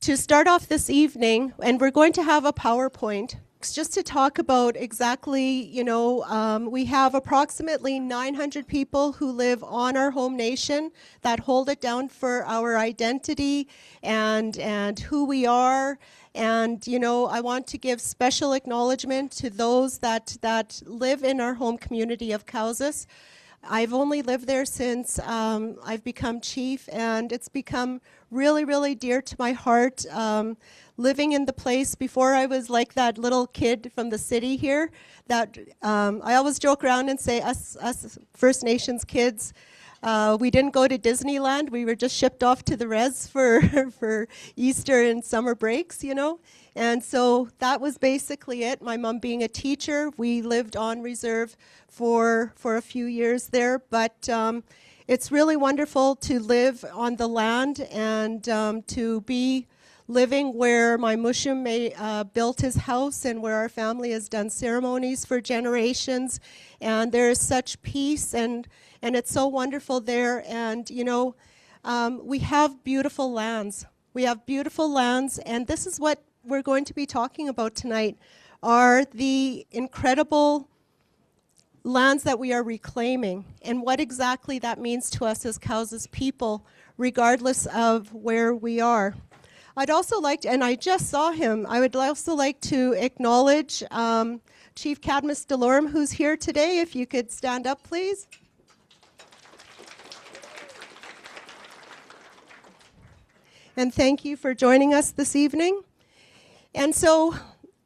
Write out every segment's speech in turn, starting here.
to start off this evening, and we're going to have a PowerPoint just to talk about exactly, we have approximately 900 people who live on our home nation that hold it down for our identity and who we are. And, I want to give special acknowledgement to those that live in our home community of Cowzus. I've only lived there since I've become chief, and it's become really, really dear to my heart. Living in the place before I was like that little kid from the city here, that I always joke around and say us First Nations kids, we didn't go to Disneyland. We were just shipped off to the res for Easter and summer breaks, And so that was basically it. My mom being a teacher, we lived on reserve for a few years there. But it's really wonderful to live on the land and to be living where my Mushum built his house and where our family has done ceremonies for generations. And there is such peace and it's so wonderful there. And, we have beautiful lands. We have beautiful lands, and this is what we're going to be talking about tonight, are the incredible lands that we are reclaiming and what exactly that means to us as Cowzus people, regardless of where we are. I'd also like to, and I just saw him, I would also like to acknowledge Chief Cadmus Delorme, who's here today. If you could stand up, please. And thank you for joining us this evening. And so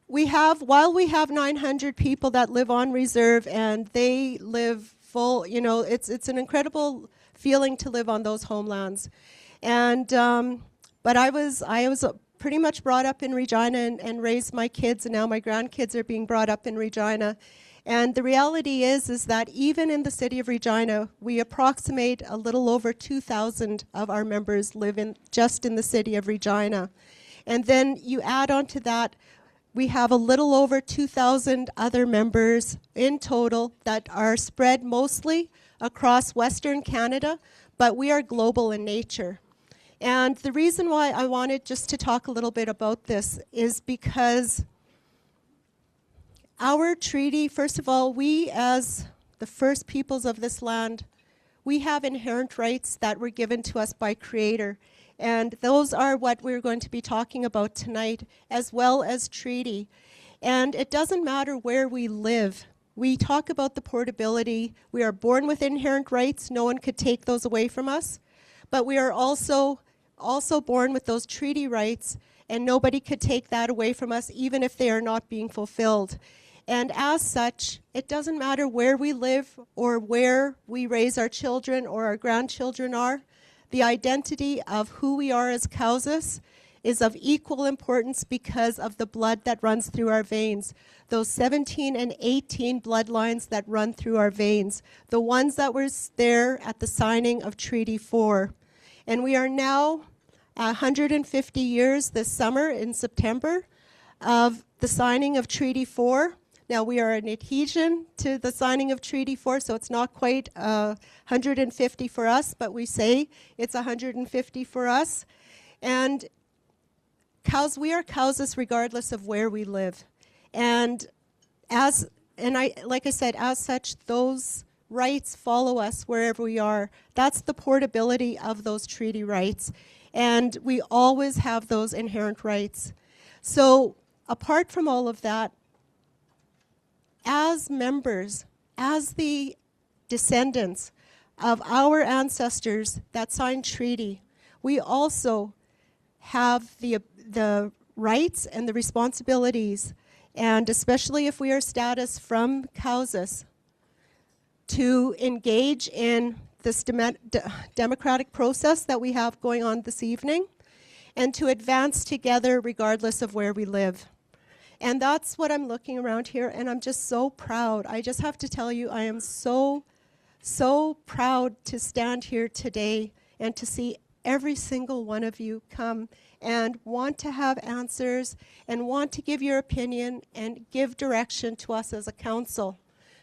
while we have 900 people that live on reserve and they live full, it's an incredible feeling to live on those homelands. And but I was pretty much brought up in Regina and raised my kids, and now my grandkids are being brought up in Regina. And the reality is that even in the city of Regina, we approximate a little over 2,000 of our members live just in the city of Regina. And then you add on to that, we have a little over 2,000 other members in total that are spread mostly across Western Canada, but we are global in nature. And the reason why I wanted just to talk a little bit about this is because our treaty, first of all, we as the first peoples of this land, we have inherent rights that were given to us by Creator. And those are what we're going to be talking about tonight, as well as treaty. And it doesn't matter where we live. We talk about the portability. We are born with inherent rights. No one could take those away from us. But we are also born with those treaty rights, and nobody could take that away from us, even if they are not being fulfilled. And as such, it doesn't matter where we live or where we raise our children or our grandchildren are. The identity of who we are as Cowzus is of equal importance because of the blood that runs through our veins. Those 17 and 18 bloodlines that run through our veins, the ones that were there at the signing of Treaty 4. And we are now 150 years this summer in September of the signing of Treaty 4. Now we are an adhesion to the signing of Treaty 4, so it's not quite 150 for us, but we say it's 150 for us. And we are Cowzus regardless of where we live. And like I said, as such, those rights follow us wherever we are. That's the portability of those treaty rights. And we always have those inherent rights. So apart from all of that, as members, as the descendants of our ancestors that signed treaty, we also have the rights and the responsibilities, and especially if we are status from Cowzus, to engage in this democratic process that we have going on this evening, and to advance together regardless of where we live. And that's what I'm looking around here, and I'm just so proud. I just have to tell you, I am so, so proud to stand here today and to see every single one of you come and want to have answers and want to give your opinion and give direction to us as a council.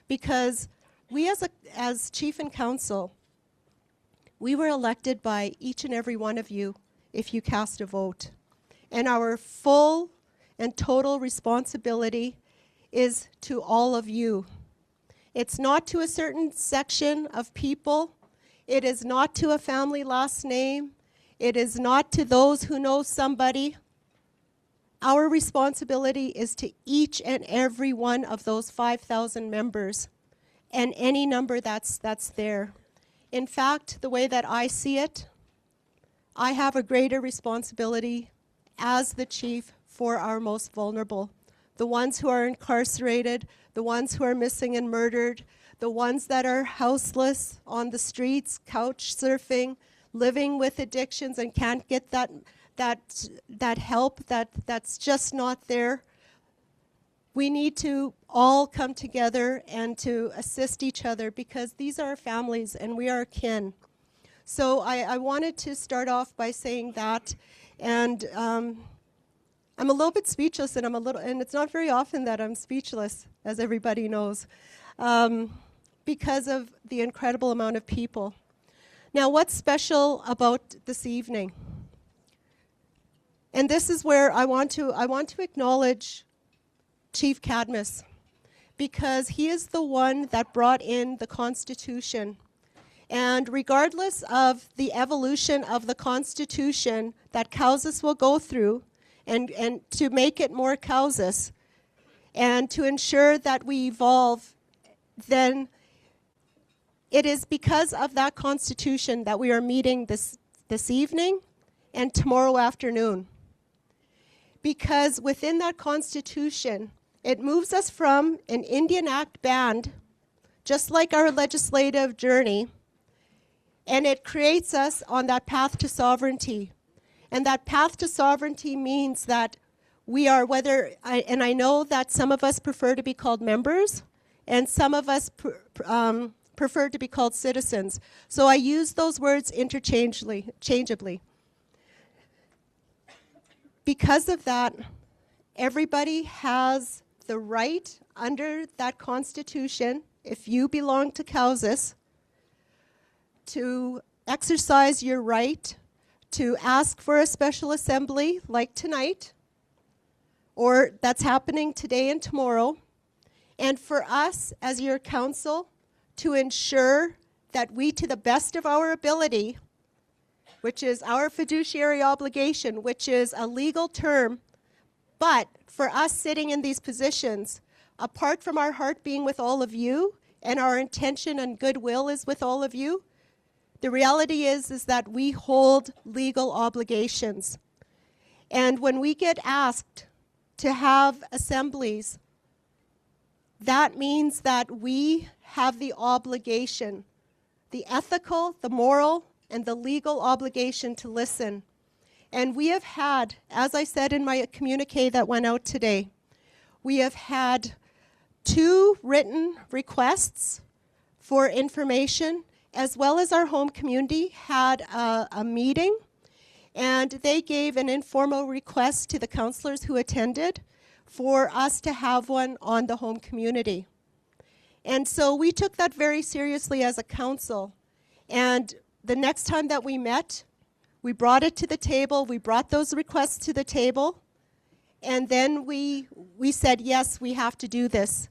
Because we as chief and council, we were elected by each and every one of you if you cast a vote. And our full and total responsibility is to all of you. It's not to a certain section of people. It is not to a family last name. It is not to those who know somebody. Our responsibility is to each and every one of those 5,000 members and any number that's there. In fact, the way that I see it, I have a greater responsibility as the chief for our most vulnerable, the ones who are incarcerated, the ones who are missing and murdered, the ones that are houseless on the streets, couch surfing, living with addictions and can't get that help that's just not there. We need to all come together and to assist each other because these are our families and we are kin. So I wanted to start off by saying that, and I'm a little bit speechless, and it's not very often that I'm speechless, as everybody knows, because of the incredible amount of people. Now, what's special about this evening? And this is where I want to acknowledge Chief Cadmus, because he is the one that brought in the Constitution. And regardless of the evolution of the Constitution that Cowsas will go through, and to make it more Cowsas, and to ensure that we evolve, then it is because of that Constitution that we are meeting this evening and tomorrow afternoon. Because within that Constitution, it moves us from an Indian Act band, just like our legislative journey, and it creates us on that path to sovereignty. And that path to sovereignty means that we are, and I know that some of us prefer to be called members, and some of us prefer to be called citizens. So I use those words interchangeably. Because of that, everybody has the right under that Constitution, if you belong to Cowsas, to exercise your right to ask for a special assembly like tonight, or that's happening today and tomorrow, and for us as your council to ensure that we, to the best of our ability, which is our fiduciary obligation, which is a legal term, but for us sitting in these positions, apart from our heart being with all of you, and our intention and goodwill is with all of you, the reality is that we hold legal obligations. And when we get asked to have assemblies, that means that we have the obligation, the ethical, the moral, and the legal obligation to listen. And we have had, as I said in my communique that went out today, we have had 2 written requests for information, as well as our home community had a meeting, and they gave an informal request to the councillors who attended for us to have one on the home community. And so we took that very seriously as a council, and the next time that we met, we brought it to the table, we brought those requests to the table, and then we said, yes, we have to do this.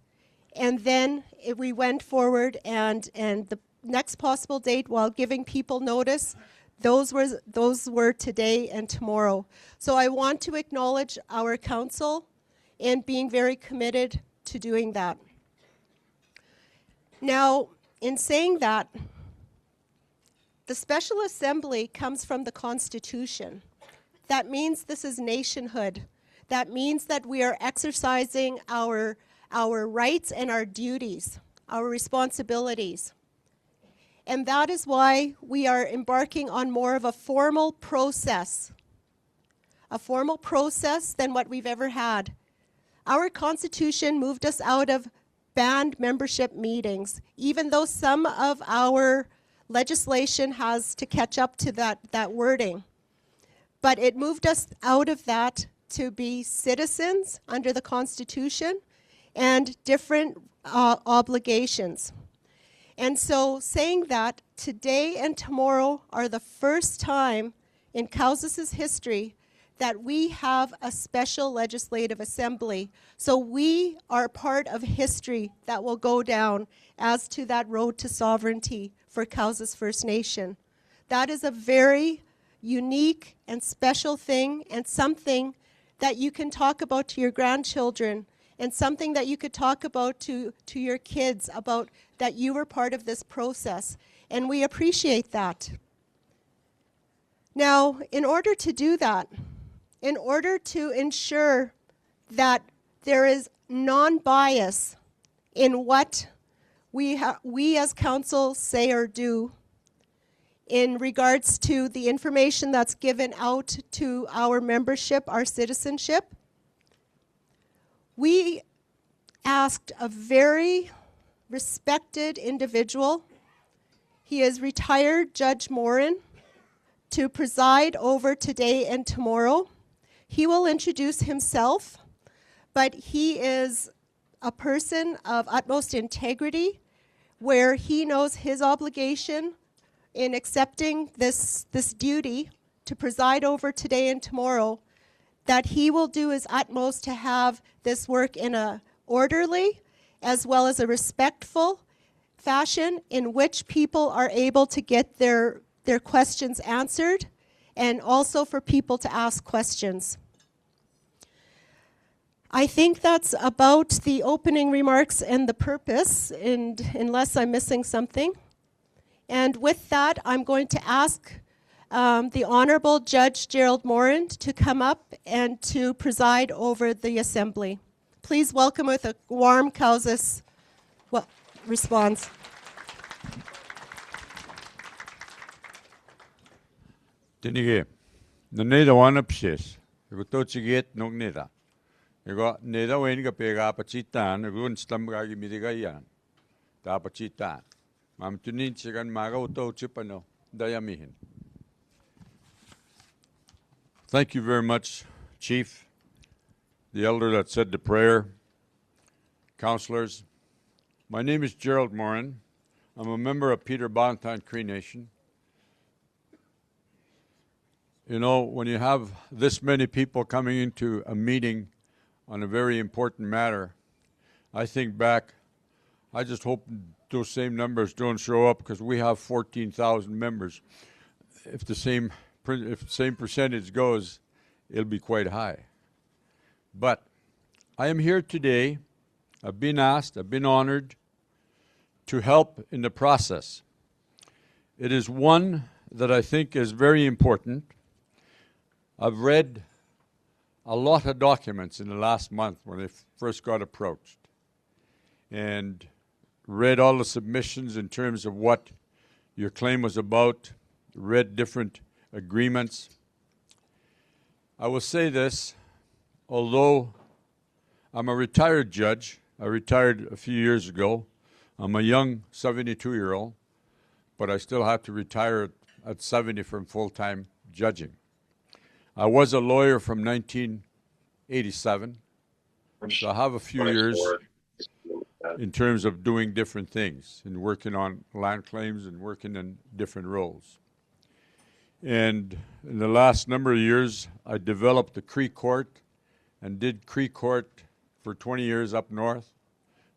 And then we went forward, and the next possible date, while giving people notice, those were today and tomorrow. So I want to acknowledge our council in being very committed to doing that. Now, in saying that, the Special Assembly comes from the Constitution. That means this is nationhood. That means that we are exercising our rights and our duties, our responsibilities. And that is why we are embarking on more of a formal process than what we've ever had. Our Constitution moved us out of band membership meetings, even though some of our legislation has to catch up to that wording. But it moved us out of that to be citizens under the Constitution and different obligations. And so saying that, today and tomorrow are the first time in Cowsas' history that we have a special legislative assembly. So we are part of history that will go down as to that road to sovereignty for Cowes First Nation. That is a very unique and special thing, and something that you can talk about to your grandchildren, and something that you could talk about to your kids, about that you were part of this process. And we appreciate that. Now, in order to do that, in order to ensure that there is non-bias in what we as council say or do in regards to the information that's given out to our membership, our citizenship, we asked a very respected individual. He is retired Judge Morin, to preside over today and tomorrow. He will introduce himself, but he is a person of utmost integrity, where he knows his obligation in accepting this duty to preside over today and tomorrow, that he will do his utmost to have this work in a orderly as well as a respectful fashion in which people are able to get their questions answered, and also for people to ask questions. I think that's about the opening remarks and the purpose, and unless I'm missing something. And with that, I'm going to ask the Honorable Judge Gerald Morin to come up and to preside over the assembly. Please welcome with a warm Cowes response. Tinige, naneda wanapsis, gutochiget nogneda. Ego neda wenga pega pachitan, gun stamgagi midigayan. Ta pachitan. Mam tunin chigan maga uto chipano, dayamihin. Thank you very much, Chief, the elder that said the prayer, councillors. My name is Gerald Morin. I'm a member of Peter Bonton Cree Nation. You know, when you have this many people coming into a meeting on a very important matter, I think back, I just hope those same numbers don't show up, because we have 14,000 members. If the same percentage goes, it'll be quite high. But I am here today. I've been asked, I've been honored to help in the process. It is one that I think is very important. I've read a lot of documents in the last month when I first got approached, and read all the submissions in terms of what your claim was about, read different agreements. I will say this, although I'm a retired judge, I retired a few years ago. I'm a young 72-year-old, but I still have to retire at 70 from full-time judging. I was a lawyer from 1987, so I have a few years in terms of doing different things and working on land claims and working in different roles. And in the last number of years, I developed the Cree Court and did Cree Court for 20 years up north.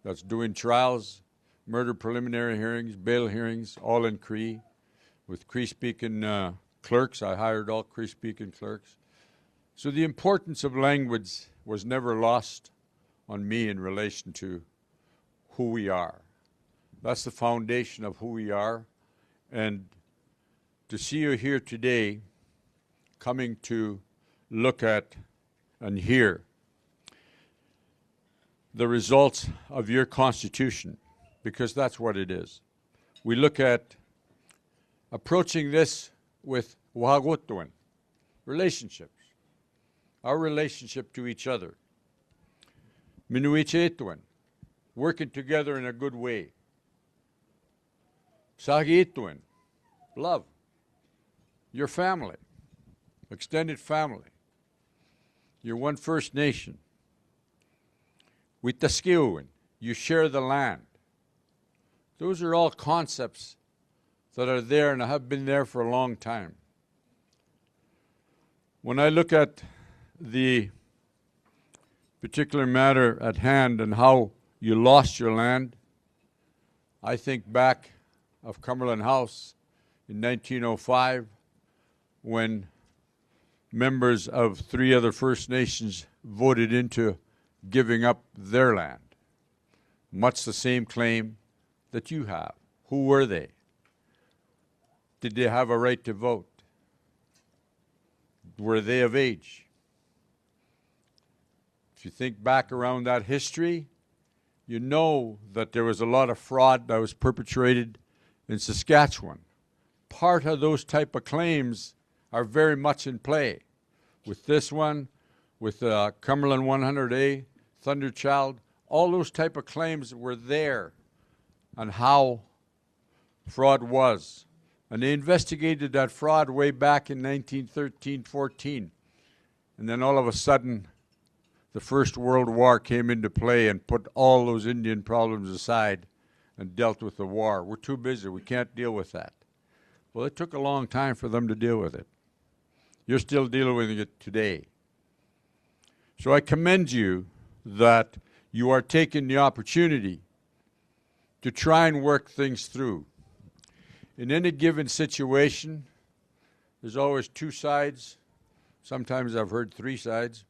That's doing trials, murder preliminary hearings, bail hearings, all in Cree, with Cree-speaking clerks. I hired all Cree-speaking clerks. So the importance of language was never lost on me in relation to who we are. That's the foundation of who we are. And to see you here today, coming to look at and hear the results of your Constitution, because that's what it is. We look at approaching this with wahagotuan, relationships, our relationship to each other, minuichetuan, working together in a good way, sagiituan, love, your family, extended family, you're one First Nation. Witaskiuan, you share the land. Those are all concepts that are there and have been there for a long time. When I look at the particular matter at hand and how you lost your land, I think back of Cumberland House in 1905 when members of 3 other First Nations voted into giving up their land. Much the same claim that you have. Who were they? Did they have a right to vote? Were they of age? If you think back around that history, you know that there was a lot of fraud that was perpetrated in Saskatchewan. Part of those type of claims are very much in play. With this one, with Cumberland 100A, Thunderchild, all those type of claims were there on how fraud was. And they investigated that fraud way back in 1913-14. And then all of a sudden, the First World War came into play and put all those Indian problems aside and dealt with the war. We're too busy. We can't deal with that. Well, it took a long time for them to deal with it. You're still dealing with it today. So I commend you that you are taking the opportunity to try and work things through. In any given situation, there's always 2 sides. Sometimes I've heard 3 sides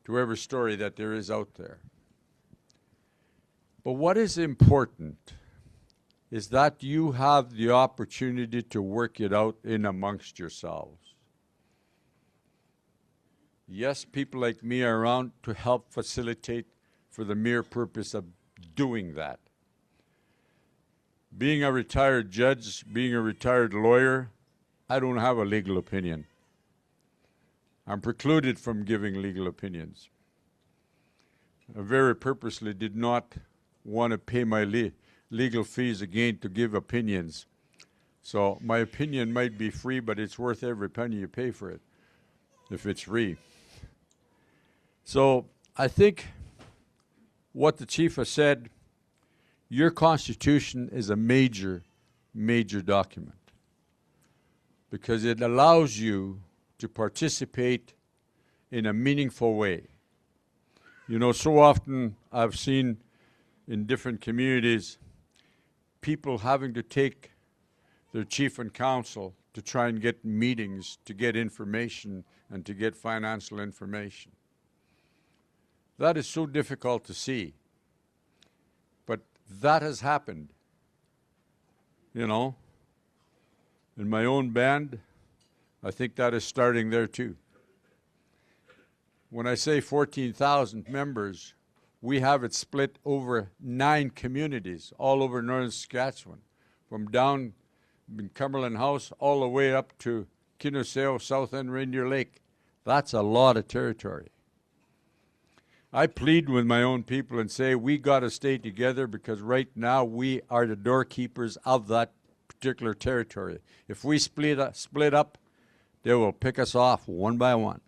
to every story that there is out there. But what is important is that you have the opportunity to work it out in amongst yourselves. Yes, people like me are around to help facilitate for the mere purpose of doing that. Being a retired judge, being a retired lawyer, I don't have a legal opinion. I'm precluded from giving legal opinions. I very purposely did not want to pay my legal fees again to give opinions. So my opinion might be free, but it's worth every penny you pay for it, if it's free. So I think what the chief has said, your Constitution is a major, major document because it allows you to participate in a meaningful way. You know, so often I've seen in different communities people having to take their chief and council to try and get meetings, to get information, and to get financial information. That is so difficult to see. But that has happened. You know, in my own band, I think that is starting there too. When I say 14,000 members, we have it split over 9 communities all over northern Saskatchewan, from down in Cumberland House all the way up to Kinoseo, South End, Reindeer Lake. That's a lot of territory. I plead with my own people and say we got to stay together because right now we are the doorkeepers of that particular territory. If we split up, they will pick us off one by one.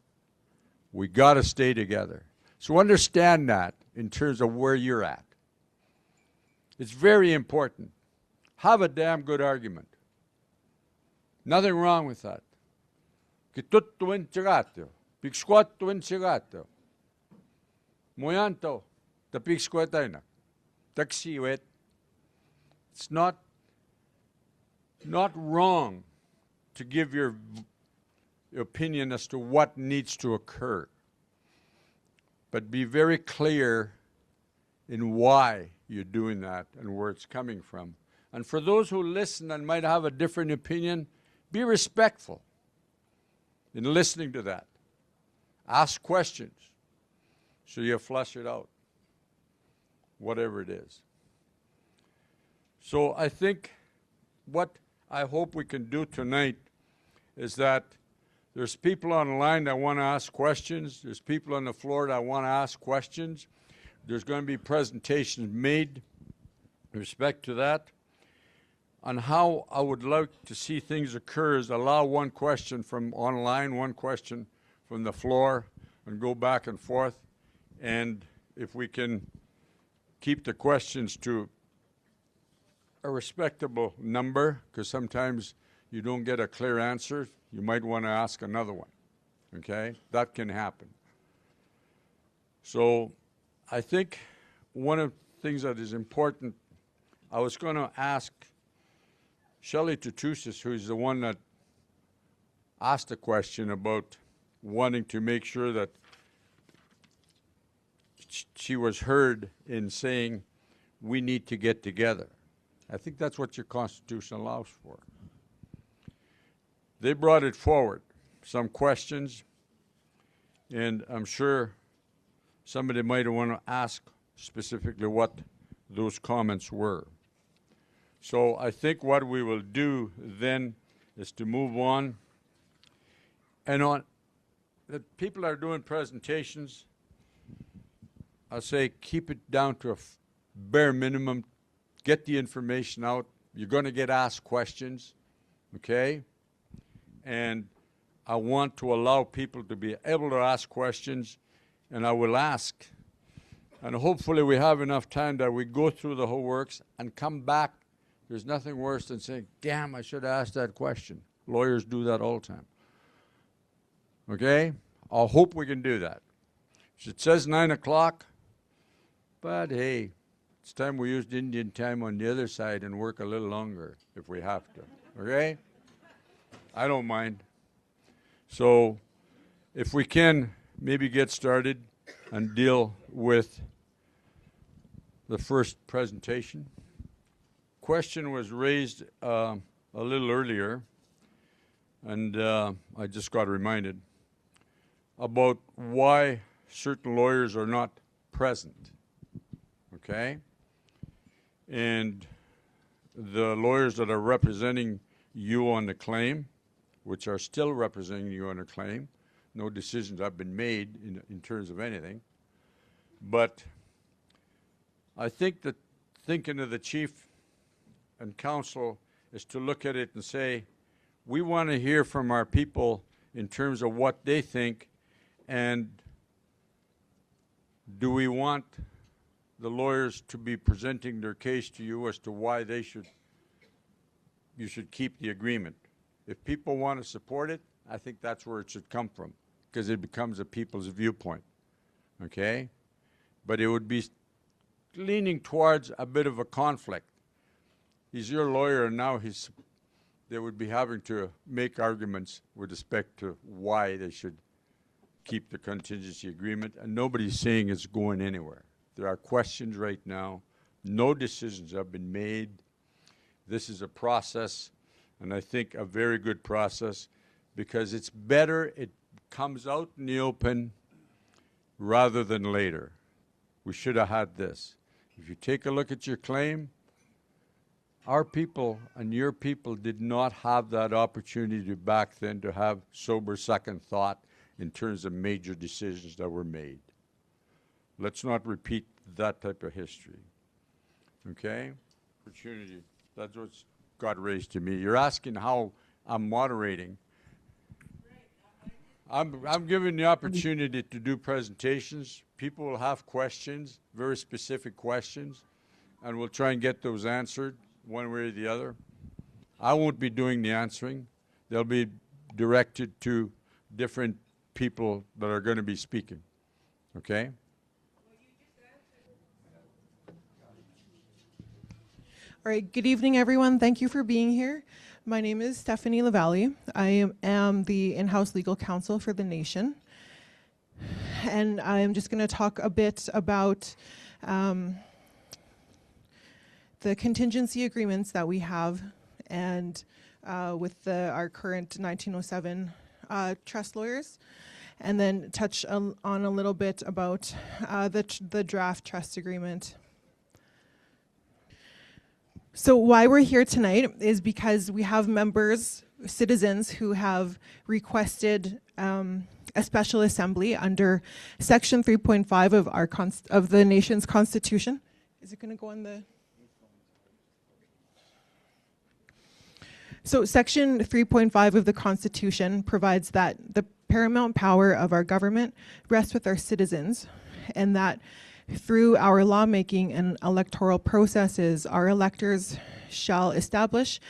We got to stay together. So understand that in terms of where you're at. It's very important. Have a damn good argument. Nothing wrong with that. Kituttuin chagato, piksquattuin chagato. Moyanto, the piksquataina. Taxiwet. It's not wrong to give your opinion as to what needs to occur. But be very clear in why you're doing that and where it's coming from. And for those who listen and might have a different opinion, be respectful in listening to that. Ask questions so you flush it out, whatever it is. So I think what I hope we can do tonight is that there's people on the line that want to ask questions. There's people on the floor that want to ask questions. There's going to be presentations made with respect to that. On how I would like to see things occur is allow one question from online, one question from the floor, and go back and forth. And if we can keep the questions to a respectable number, because sometimes you don't get a clear answer, you might want to ask another one. Okay? That can happen. So I think one of the things that is important, I was going to ask Shelley Tutusis, who's the one that asked a question about wanting to make sure that she was heard in saying we need to get together. I think that's what your Constitution allows for. They brought it forward, some questions, and I'm sure somebody might want to ask specifically what those comments were. So I think what we will do then is to move on. And on the people that are doing presentations, I'll say keep it down to a bare minimum. Get the information out. You're going to get asked questions, okay? And I want to allow people to be able to ask questions, and I will ask. And hopefully we have enough time that we go through the whole works and come back. There's nothing worse than saying, damn, I should have asked that question. Lawyers do that all the time. Okay? I hope we can do that. It says 9 o'clock, but hey, it's time we used Indian time on the other side and work a little longer if we have to. Okay? I don't mind. So if we can maybe get started and deal with the first presentation. Question was raised a little earlier, and I just got reminded about why certain lawyers are not present, okay? And the lawyers that are representing you on the claim, which are still representing you on a claim, no decisions have been made in terms of anything, but I think that thinking of the chief and counsel is to look at it and say, we want to hear from our people in terms of what they think, and do we want the lawyers to be presenting their case to you as to why you should keep the agreement. If people want to support it, I think that's where it should come from, because it becomes a people's viewpoint, okay? But it would be leaning towards a bit of a conflict. He's your lawyer, and now they would be having to make arguments with respect to why they should keep the contingency agreement, and nobody's saying it's going anywhere. There are questions right now. No decisions have been made. This is a process, and I think a very good process, because it's better it comes out in the open rather than later. We should have had this. If you take a look at your claim, our people and your people did not have that opportunity back then to have sober second thought in terms of major decisions that were made. Let's not repeat that type of history. Okay? Opportunity. That's what's got raised to me. You're asking how I'm moderating. I'm giving the opportunity to do presentations. People will have questions, very specific questions, and we'll try and get those answered one way or the other. I won't be doing the answering. They'll be directed to different people that are going to be speaking. Okay? All right, good evening, everyone. Thank you for being here. My name is Stephanie Lavallee. I am the in-house legal counsel for the nation. And I'm just going to talk a bit about the contingency agreements that we have and with our current 1907 trust lawyers, and then touch on a little bit about the draft trust agreement. So why we're here tonight is because we have members, citizens, who have requested a special assembly under Section 3.5 of of the nation's Constitution. Is it going to go on the? So Section 3.5 of the Constitution provides that the paramount power of our government rests with our citizens, and that through our lawmaking and electoral processes, our electors shall establish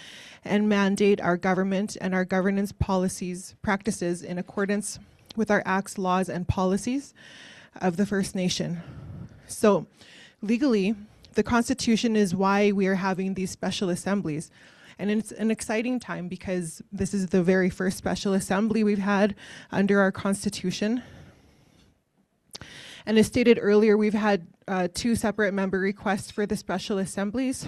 and mandate our government and our governance policies, practices in accordance with our acts, laws, and policies of the First Nation. So legally, the Constitution is why we are having these special assemblies. And it's an exciting time because this is the very first special assembly we've had under our Constitution. And as stated earlier, we've had 2 separate member requests for the special assemblies.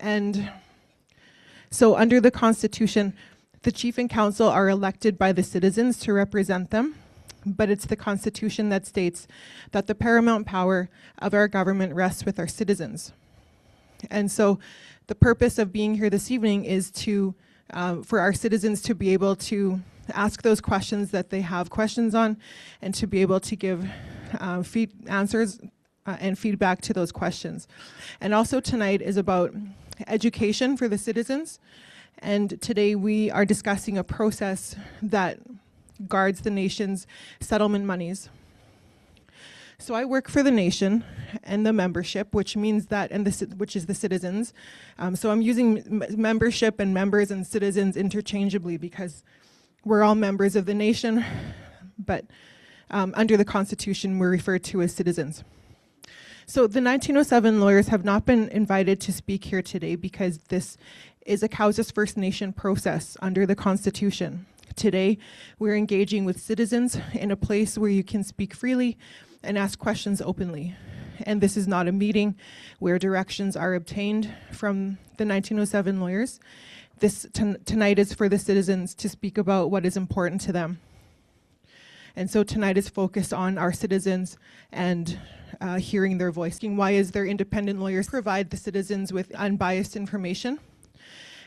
And so under the Constitution, the Chief and Council are elected by the citizens to represent them, but it's the Constitution that states that the paramount power of our government rests with our citizens. And so the purpose of being here this evening is to, for our citizens to be able to ask those questions that they have questions on and to be able to give answers and feedback to those questions. And also tonight is about education for the citizens. And today we are discussing a process that guards the nation's settlement monies. So I work for the nation and the membership, which means that, which is the citizens. So I'm using membership and members and citizens interchangeably because we're all members of the nation, but under the Constitution, we're referred to as citizens. So the 1907 lawyers have not been invited to speak here today because this is a Cowessess First Nation process under the Constitution. Today, we're engaging with citizens in a place where you can speak freely and ask questions openly. And this is not a meeting where directions are obtained from the 1907 lawyers. This tonight is for the citizens to speak about what is important to them. And so tonight is focused on our citizens and hearing their voice. Why is their independent lawyers provide the citizens with unbiased information?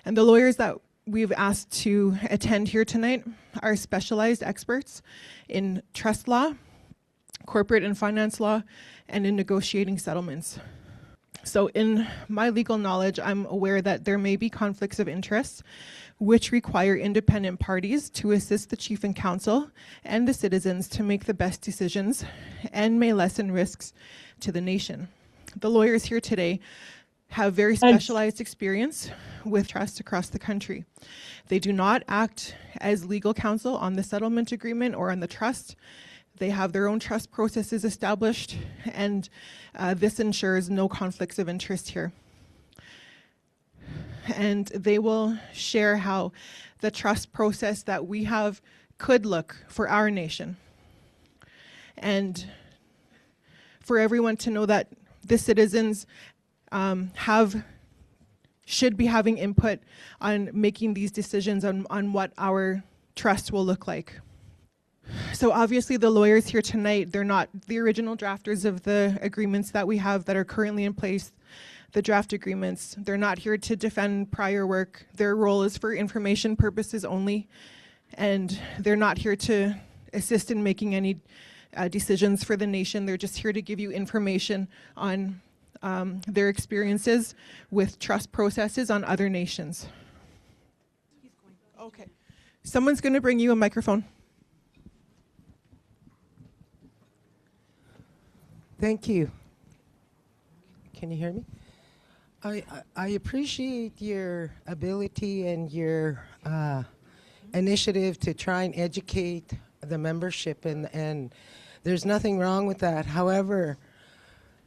And the lawyers that we've asked to attend here tonight are specialized experts in trust law, corporate and finance law, and in negotiating settlements. So in my legal knowledge, I'm aware that there may be conflicts of interest which require independent parties to assist the Chief and Council and the citizens to make the best decisions and may lessen risks to the nation. The lawyers here today have very specialized experience with trust across the country. They do not act as legal counsel on the settlement agreement or on the trust. They have their own trust processes established, and this ensures no conflicts of interest here. And they will share how the trust process that we have could look for our nation. And for everyone to know that the citizens should be having input on making these decisions on what our trust will look like. So obviously the lawyers here tonight, they're not the original drafters of the agreements that we have that are currently in place, the draft agreements. They're not here to defend prior work. Their role is for information purposes only, and they're not here to assist in making any decisions for the nation. They're just here to give you information on their experiences with trust processes on other nations. Okay. Someone's going to bring you a microphone. Thank you. Can you hear me? I appreciate your ability and your initiative to try and educate the membership, and there's nothing wrong with that. However,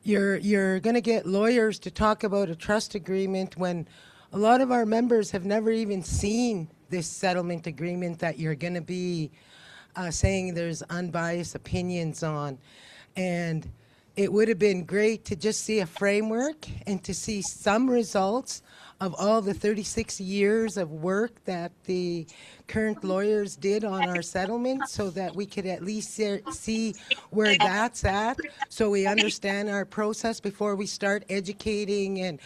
you're going to get lawyers to talk about a trust agreement when a lot of our members have never even seen this settlement agreement that you're going to be saying there's unbiased opinions on. And it would have been great to just see a framework and to see some results of all the 36 years of work that the current lawyers did on our settlement, so that we could at least see where that's at, so we understand our process before we start educating and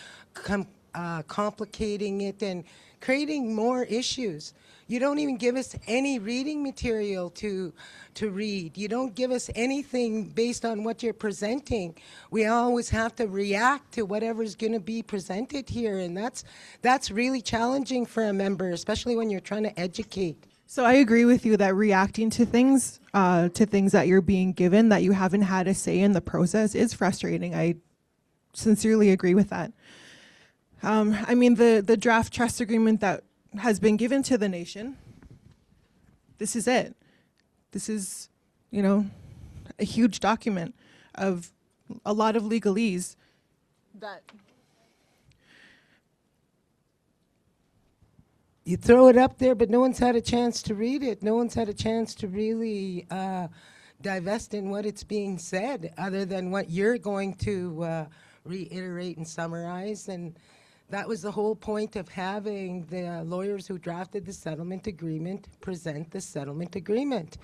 complicating it and creating more issues. You don't even give us any reading material to read. You don't give us anything based on what you're presenting. We always have to react to whatever's going to be presented here, and that's really challenging for a member, especially when you're trying to educate. So I agree with you that reacting to things that you're being given, that you haven't had a say in the process, is frustrating. I sincerely agree with that. I mean, the draft trust agreement that has been given to the nation, this is it. This is, you know, a huge document of a lot of legalese that You throw it up there, but no one's had a chance to read it. No one's had a chance to really divest in what it's being said, other than what you're going to reiterate and summarize. And that was the whole point of having the lawyers who drafted the settlement agreement present the settlement agreement.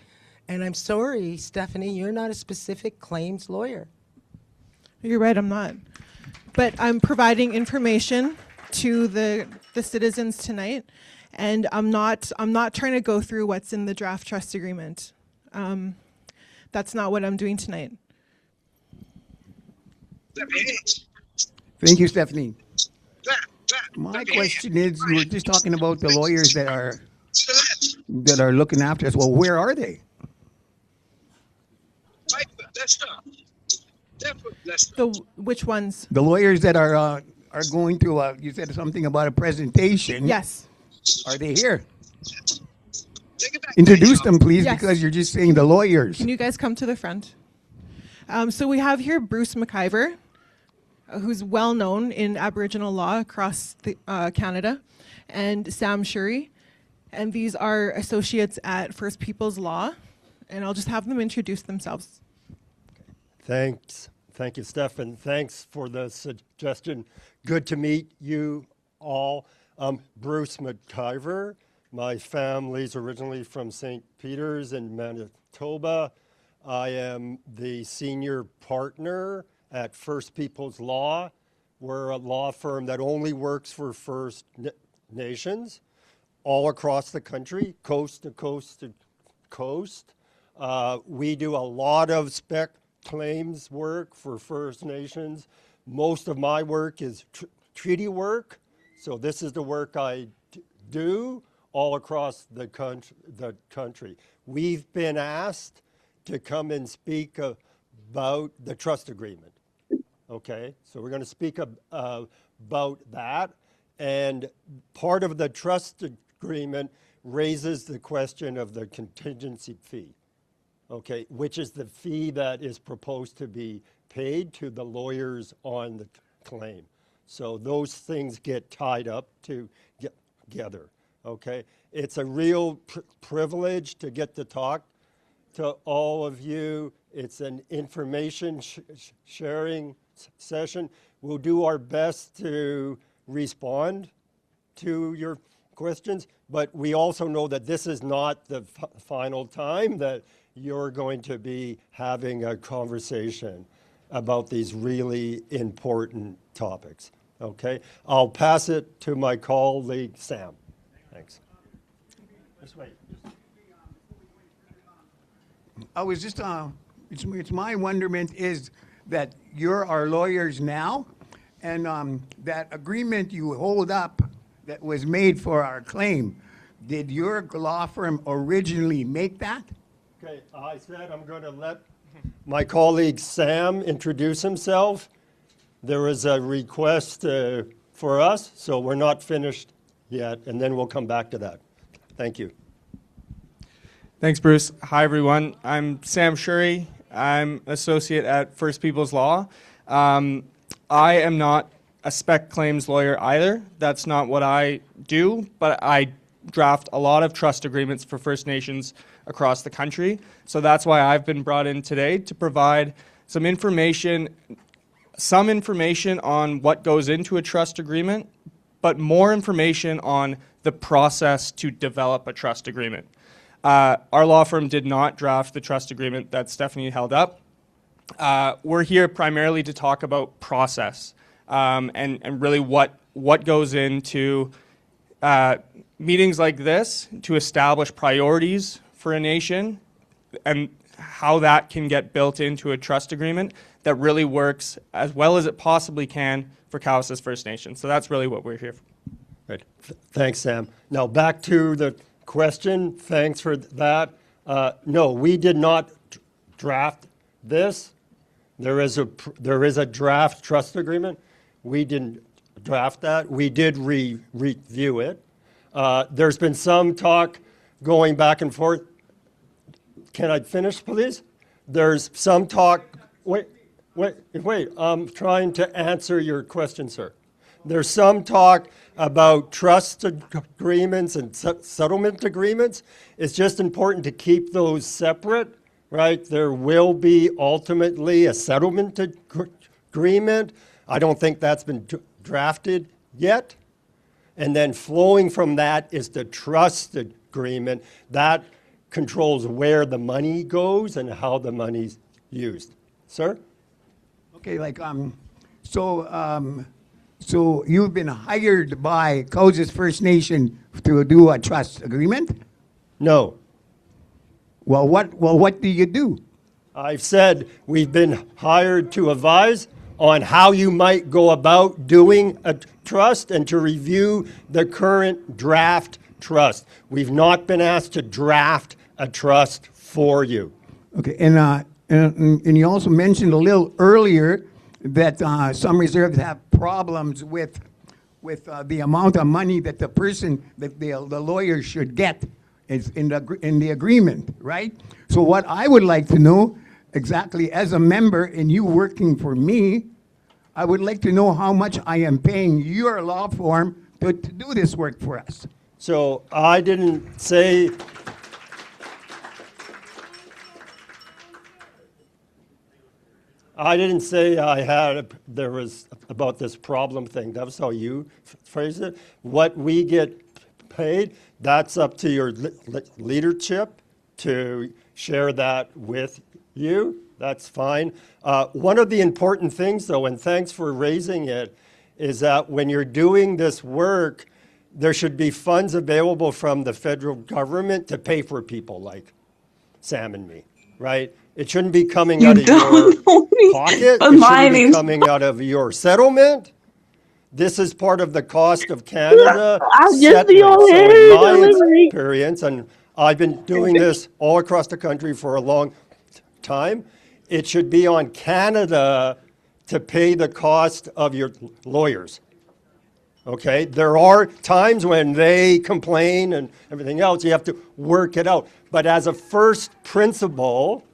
And I'm sorry, Stephanie, you're not a specific claims lawyer. You're right, I'm not. But I'm providing information to the citizens tonight, and I'm not trying to go through what's in the draft trust agreement. That's not what I'm doing tonight. Thank you, Stephanie. My question is, you were just talking about the lawyers that are looking after us. Well, where are they? Which ones? The lawyers that are going to. You said something about a presentation. Yes. Are they here? Introduce them, please, Yes. because you're just saying the lawyers. Can you guys come to the front? So we have here Bruce McIver, who's well known in Aboriginal law across Canada, and Sam Shuri. And these are associates at First Peoples Law. And I'll just have them introduce themselves. Thanks. Thank you, Steph, and thanks for the suggestion. Good to meet you all. I'm Bruce McIver. My family's originally from St. Peter's in Manitoba. I am the senior partner at First Peoples Law. We're a law firm that only works for First Nations all across the country, coast to coast to coast. We do a lot of spec claims work for First Nations. Most of my work is treaty work, so this is the work I do all across the country. We've been asked to come and speak about the trust agreement. Okay, so we're going to speak about that, and part of the trust agreement raises the question of the contingency fee. Okay, which is the fee that is proposed to be paid to the lawyers on the claim. So those things get tied up together. Okay, it's a real privilege to get to talk to all of you. It's an information sharing session. We'll do our best to respond to your questions, but we also know that this is not the final time that you're going to be having a conversation about these really important topics. Okay, I'll pass it to my colleague Sam. Thanks. This way. I was just. It's my wonderment is that you're our lawyers now, and that agreement you hold up that was made for our claim. Did your law firm originally make that? Okay, I said I'm going to let my colleague Sam introduce himself. There was a request for us, so we're not finished yet, and then we'll come back to that. Thank you. Thanks, Bruce. Hi, everyone. I'm Sam Shuri. I'm associate at First Peoples Law. I am not a spec claims lawyer either. That's not what I do, but I draft a lot of trust agreements for First Nations across the country. So that's why I've been brought in today to provide some information on what goes into a trust agreement, but more information on the process to develop a trust agreement. Our law firm did not draft the trust agreement that Stephanie held up. We're here primarily to talk about process and really what goes into meetings like this to establish priorities for a nation and how that can get built into a trust agreement that really works as well as it possibly can for Cowessess First Nation. So that's really what we're here for. Right. Thanks, Sam. Now back to the question. Thanks for that. No, we did not draft this. There is a draft trust agreement. We didn't draft that. We did review it. There's been some talk going back and forth. Can I finish, please? There's some talk, wait, I'm trying to answer your question, sir. There's some talk about trust agreements and settlement agreements. It's just important to keep those separate, right? There will be ultimately a settlement agreement. I don't think that's been drafted yet. And then flowing from that is the trust agreement. That controls where the money goes and how the money's used. Sir? Okay, so you've been hired by Causes First Nation to do a trust agreement? No. Well, what do you do? I've said we've been hired to advise on how you might go about doing a trust and to review the current draft trust. We've not been asked to draft a trust for you. Okay, and you also mentioned a little earlier that some reserves have problems with the amount of money that the lawyer should get is in the agreement, right? So what I would like to know, exactly as a member and you working for me, I would like to know how much I am paying your law firm to do this work for us. So I didn't say there was about this problem thing. That was how you phrased it. What we get paid, that's up to your leadership to share that with you. That's fine. One of the important things, though, and thanks for raising it, is that when you're doing this work, there should be funds available from the federal government to pay for people like Sam and me, right? It shouldn't be coming out of your pocket. It shouldn't be coming out of your settlement. This is part of the cost of Canada settlement. So in my experience, and I've been doing this all across the country for a long time, it should be on Canada to pay the cost of your lawyers. Okay? There are times when they complain and everything else. You have to work it out. But as a first principle,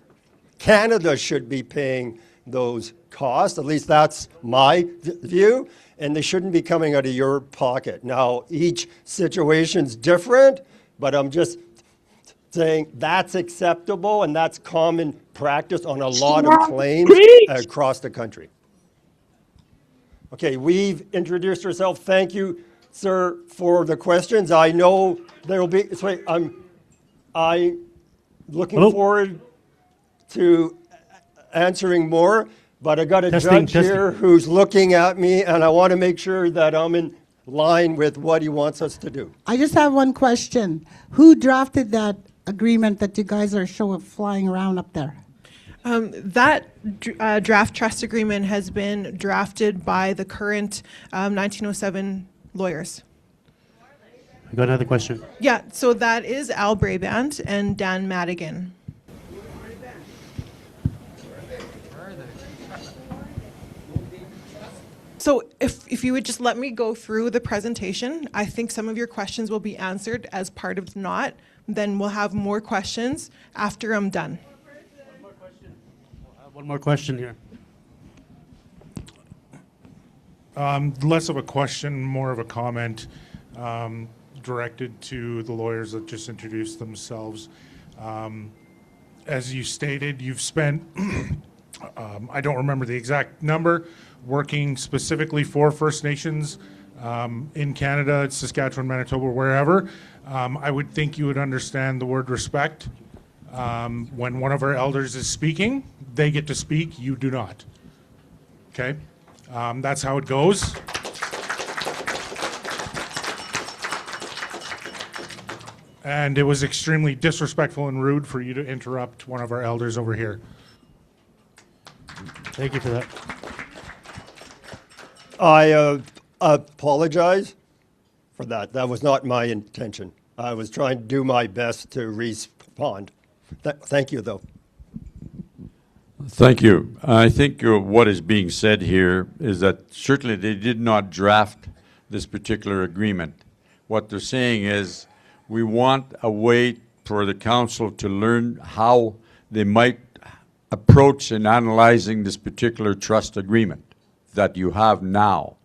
Canada should be paying those costs. At least that's my view. And they shouldn't be coming out of your pocket. Now, each situation's different, but I'm just saying that's acceptable and that's common practice on a lot of claims across the country. Okay, we've introduced ourselves. Thank you, sir, for the questions. I know there will be, I'm looking forward to answering more, but I got a judge here who's looking at me, and I want to make sure that I'm in line with what he wants us to do. I just have one question. Who drafted that agreement that you guys are flying around up there? That draft trust agreement has been drafted by the current 1907 lawyers. I got another question. Yeah, so that is Al Brabant and Dan Madigan. So if you would just let me go through the presentation, I think some of your questions will be answered as part of not. Then we'll have more questions after I'm done. One more question here. Less of a question, more of a comment directed to the lawyers that just introduced themselves. As you stated, you've spent, I don't remember the exact number, working specifically for First Nations in Canada, Saskatchewan, Manitoba, wherever. I would think you would understand the word respect. When one of our elders is speaking, they get to speak, you do not. Okay? That's how it goes. And it was extremely disrespectful and rude for you to interrupt one of our elders over here. Thank you for that. I apologize for that. That was not my intention. I was trying to do my best to respond. Thank you, though. Thank you. I think what is being said here is that certainly they did not draft this particular agreement. What they're saying is We want a way for the council to learn how they might approach in analyzing this particular trust agreement that you have now.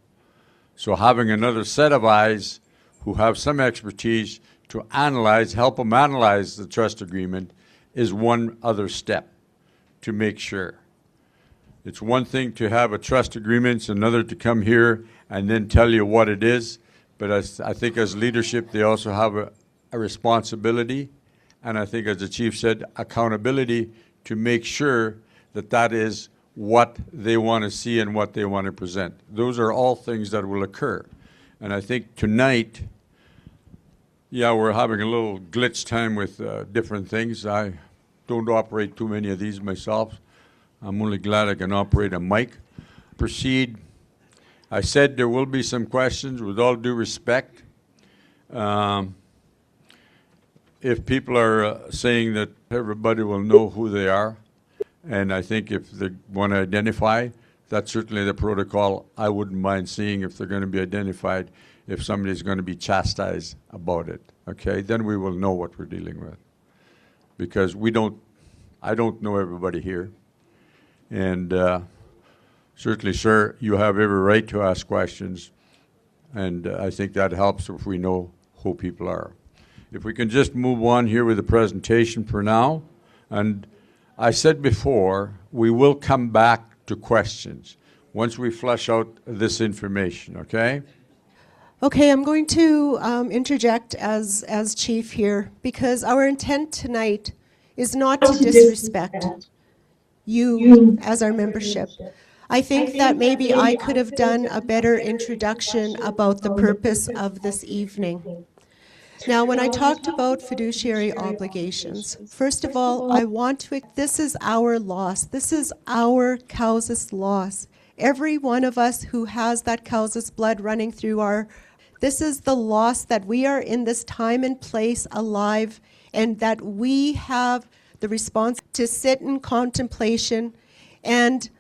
So having another set of eyes who have some expertise to analyze, help them analyze the trust agreement is one other step to make sure. It's one thing to have a trust agreement, it's another to come here and then tell you what it is. But I think as leadership, they also have a responsibility, and I think as the chief said, accountability to make sure that that is what they want to see and what they want to present. Those are all things that will occur. And I think tonight, yeah, we're having a little glitch time with different things. I don't operate too many of these myself. I'm only glad I can operate a mic. Proceed. I said there will be some questions with all due respect. If people are saying that everybody will know who they are, and I think if they want to identify, that's certainly the protocol. I wouldn't mind seeing if they're going to be identified, if somebody's going to be chastised about it, okay? Then we will know what we're dealing with. Because I don't know everybody here. And certainly, sir, you have every right to ask questions. And I think that helps if we know who people are. If we can just move on here with the presentation for now. And I said before, we will come back to questions once we flesh out this information, okay? Okay, I'm going to interject as chief here, because our intent tonight is not to disrespect you as our membership. I think that maybe I could have done a better introduction about the purpose of this evening. Now, when I talked about fiduciary obligations, first of all, I want to, this is our loss. This is our causa's loss. Every one of us who has that causa's blood running through this is the loss that we are in this time and place alive, and that we have the response to sit in contemplation. And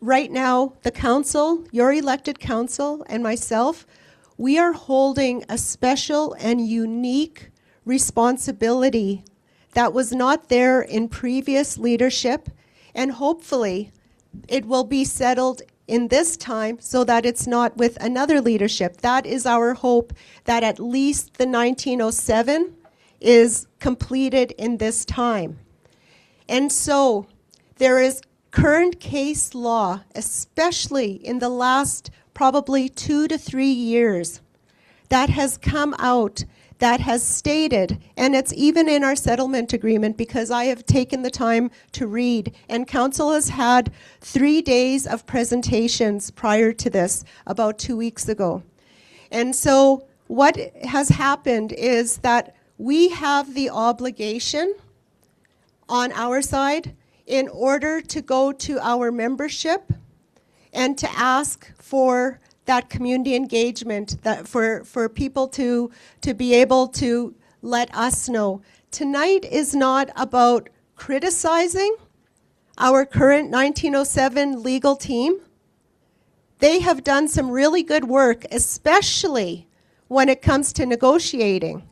right now, the council, your elected council, and myself, we are holding a special and unique responsibility that was not there in previous leadership, and hopefully it will be settled in this time so that it's not with another leadership. That is our hope, that at least the 1907 is completed in this time. And so there is current case law, especially in the last probably 2 to 3 years, that has come out, that has stated, and it's even in our settlement agreement, because I have taken the time to read, and council has had 3 days of presentations prior to this, about 2 weeks ago. And so what has happened is that we have the obligation on our side in order to go to our membership and to ask for that community engagement, that for people to be able to let us know. Tonight is not about criticizing our current 1907 legal team. They have done some really good work, especially when it comes to negotiating.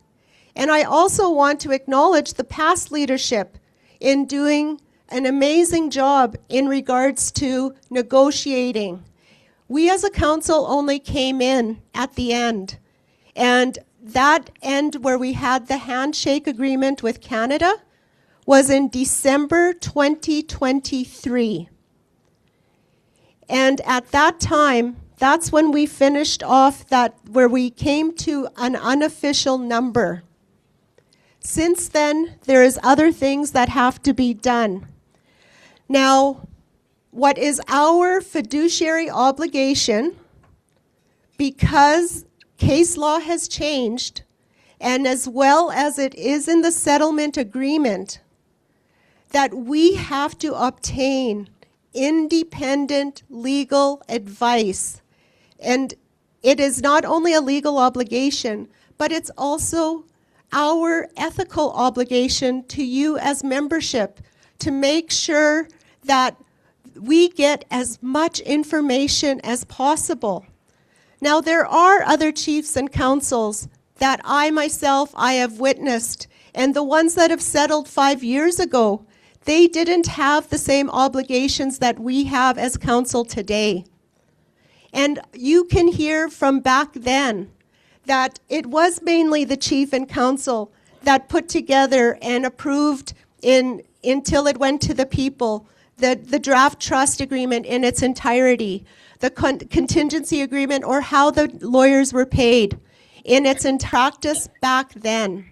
And I also want to acknowledge the past leadership in doing an amazing job in regards to negotiating. We as a council only came in at the end, and that end where we had the handshake agreement with Canada was in December 2023. And at that time, that's when we finished off that, where we came to an unofficial number. Since then, there is other things that have to be done. Now, what is our fiduciary obligation, because case law has changed, and as well as it is in the settlement agreement, that we have to obtain independent legal advice. And it is not only a legal obligation, but it's also our ethical obligation to you as membership to make sure that we get as much information as possible. Now, there are other chiefs and councils that I myself, I have witnessed, and the ones that have settled 5 years ago, they didn't have the same obligations that we have as council today. And you can hear from back then that it was mainly the chief and council that put together and approved until it went to the people, the draft trust agreement in its entirety, the contingency agreement, or how the lawyers were paid in its practice back then.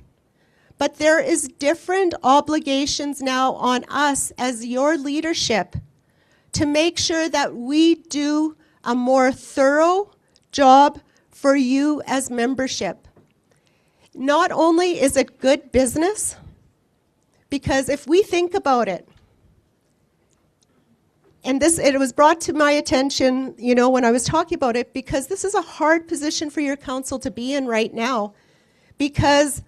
But there is different obligations now on us as your leadership to make sure that we do a more thorough job for you as membership. Not only is it good business, because if we think about it, and it was brought to my attention, when I was talking about it, because this is a hard position for your council to be in right now, because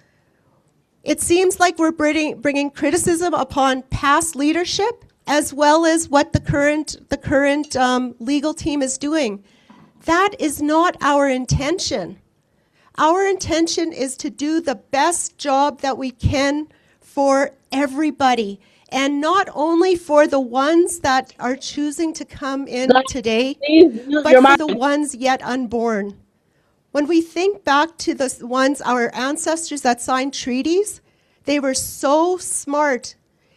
it seems like we're bringing criticism upon past leadership as well as what the current legal team is doing. That is not our intention. Our intention is to do the best job that we can for everybody, and not only for the ones that are choosing to come in today, but for the ones yet unborn. When we think back to the ones, our ancestors that signed treaties, they were so smart,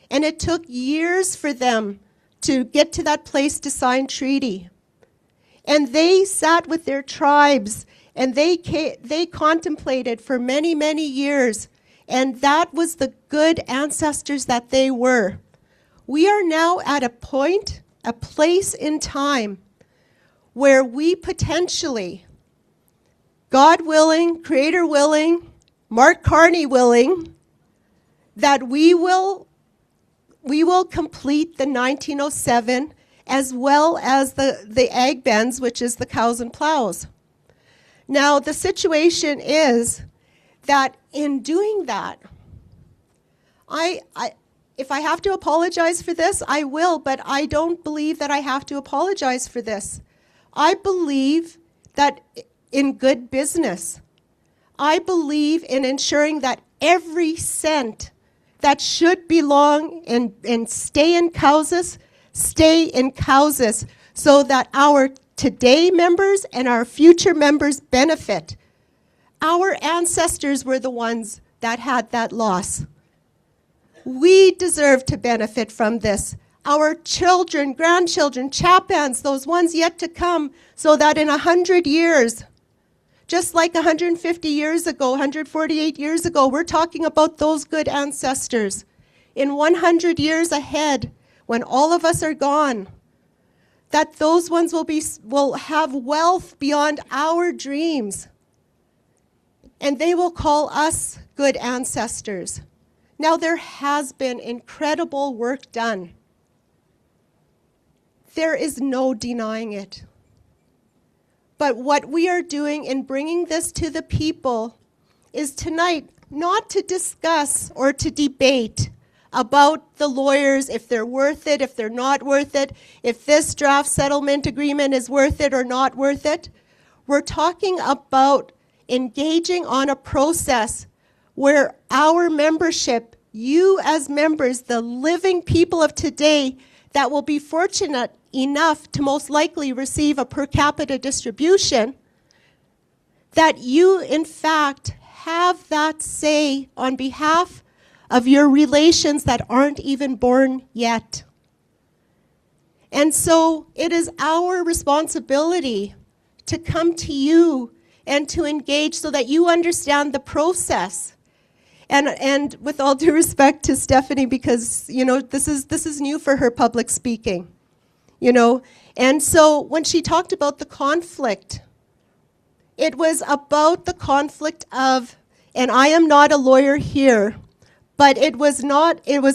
and it took years for them to get to that place to sign treaty. And they sat with their tribes, and they contemplated for many, many years, and that was the good ancestors that they were. We are now at a point, a place in time, where we potentially, God willing, Creator willing, Mark Carney willing, that we will complete the 1907 as well as the ag bends, which is the cows and plows. Now, the situation is that in doing that, if I have to apologize for this, I will, but I don't believe that I have to apologize for this. I believe that in good business, I believe in ensuring that every cent that should belong and stay in Cowsas, so that our today members and our future members benefit. Our ancestors were the ones that had that loss. We deserve to benefit from this. Our children, grandchildren, chapans, those ones yet to come, so that in 100 years, just like 150 years ago, 148 years ago, we're talking about those good ancestors. In 100 years ahead, when all of us are gone, that those ones will have wealth beyond our dreams. And they will call us good ancestors. Now, there has been incredible work done. There is no denying it. But what we are doing in bringing this to the people is tonight not to discuss or to debate about the lawyers, if they're worth it, if they're not worth it, if this draft settlement agreement is worth it or not worth it. We're talking about engaging on a process where our membership, you as members, the living people of today that will be fortunate enough to most likely receive a per capita distribution, that you in fact have that say on behalf of your relations that aren't even born yet. And so it is our responsibility to come to you and to engage so that you understand the process. And with all due respect to Stephanie, because this is new for her, public speaking. And so when she talked about the conflict, it was about the conflict of, and I am not a lawyer here, but it was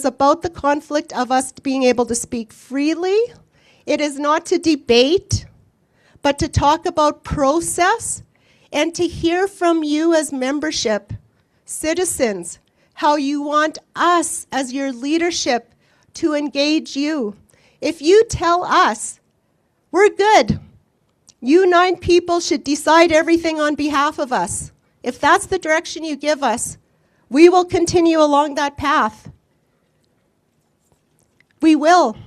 about the conflict of us being able to speak freely. It is not to debate, but to talk about process and to hear from you as membership, citizens, how you want us as your leadership to engage you. If you tell us, we're good, you 9 people should decide everything on behalf of us, if that's the direction you give us, we will continue along that path. We will.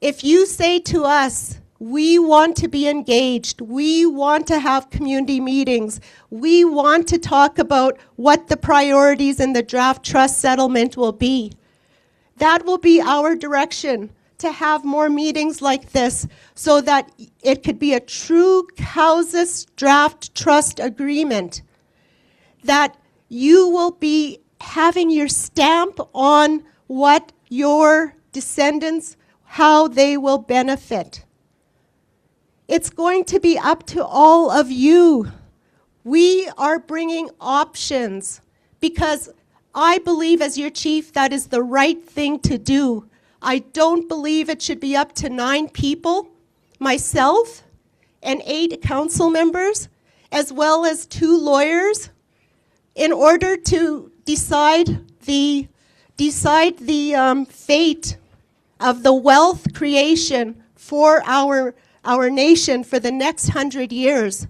If you say to us, we want to be engaged, we want to have community meetings, we want to talk about what the priorities in the draft trust settlement will be, that will be our direction, to have more meetings like this so that it could be a true Cowsis draft trust agreement, that you will be having your stamp on what your descendants, how they will benefit. It's going to be up to all of you. We are bringing options because I believe as your chief that is the right thing to do. I don't believe it should be up to 9 people, myself and 8 council members, as well as 2 lawyers, in order to decide the fate of the wealth creation for our nation for the next 100 years.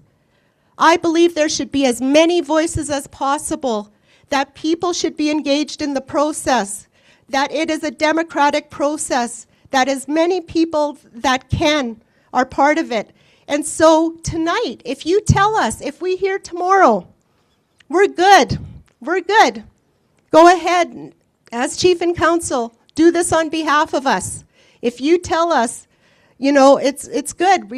I believe there should be as many voices as possible, that people should be engaged in the process, that it is a democratic process, that as many people that can are part of it. And so tonight, if you tell us, if we hear tomorrow, we're good, go ahead, as chief and council, do this on behalf of us. If you tell us, you know, it's good,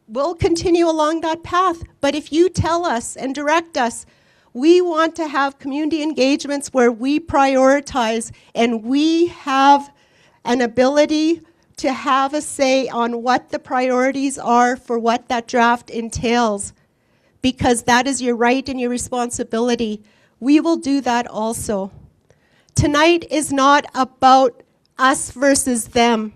we'll continue along that path. But if you tell us and direct us, we want to have community engagements where we prioritize and we have an ability to have a say on what the priorities are for what that draft entails, because that is your right and your responsibility. We will do that also. Tonight is not about us versus them.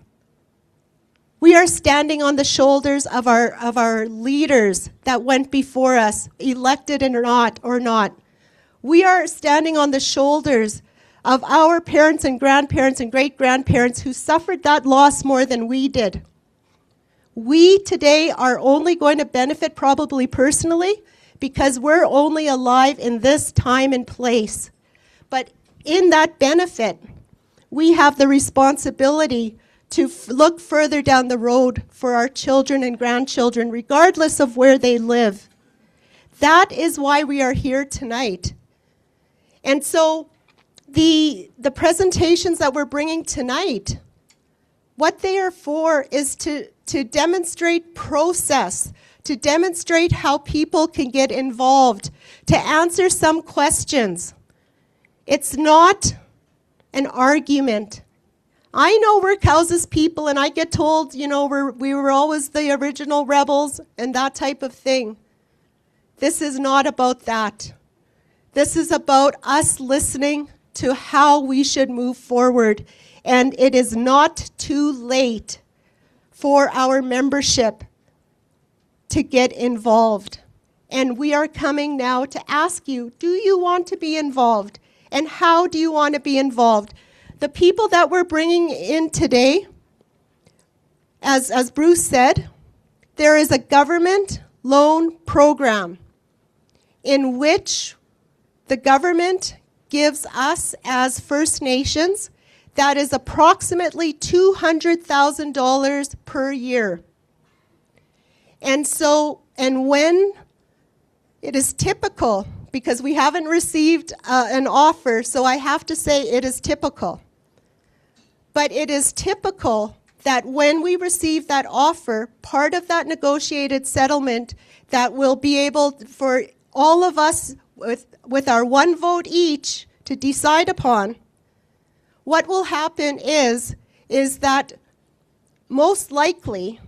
We are standing on the shoulders of our leaders that went before us, elected or not. We are standing on the shoulders of our parents and grandparents and great-grandparents who suffered that loss more than we did. We today are only going to benefit probably personally because we're only alive in this time and place. But in that benefit, we have the responsibility to look further down the road for our children and grandchildren, regardless of where they live. That is why we are here tonight. And so the presentations that we're bringing tonight, what they are for is to demonstrate process, to demonstrate how people can get involved, to answer some questions. It's not an argument. I know we're Cowsis people, and I get told, you know, we were always the original rebels and that type of thing. This is not about that. This is about us listening to how we should move forward. And it is not too late for our membership to get involved. And we are coming now to ask you, do you want to be involved? And how do you want to be involved? The people that we're bringing in today, as Bruce said, there is a government loan program in which the government gives us as First Nations, that is approximately $200,000 per year. And when it is typical, because we haven't received an offer, so I have to say it is typical. But it is typical that when we receive that offer, part of that negotiated settlement that will be able for all of us with our one vote each to decide upon, what will happen is that most likely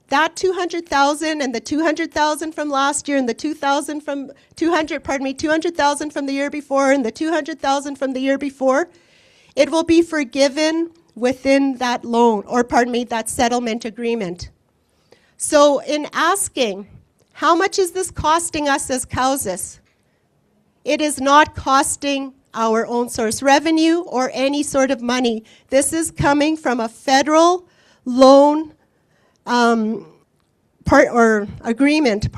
that 200,000 and the 200,000 from last year and the 200,000 from the year before and the 200,000 from the year before, it will be forgiven within that loan, or that settlement agreement. So in asking, how much is this costing us as Cowsis? It is not costing our own source revenue or any sort of money. This is coming from a federal loan agreement,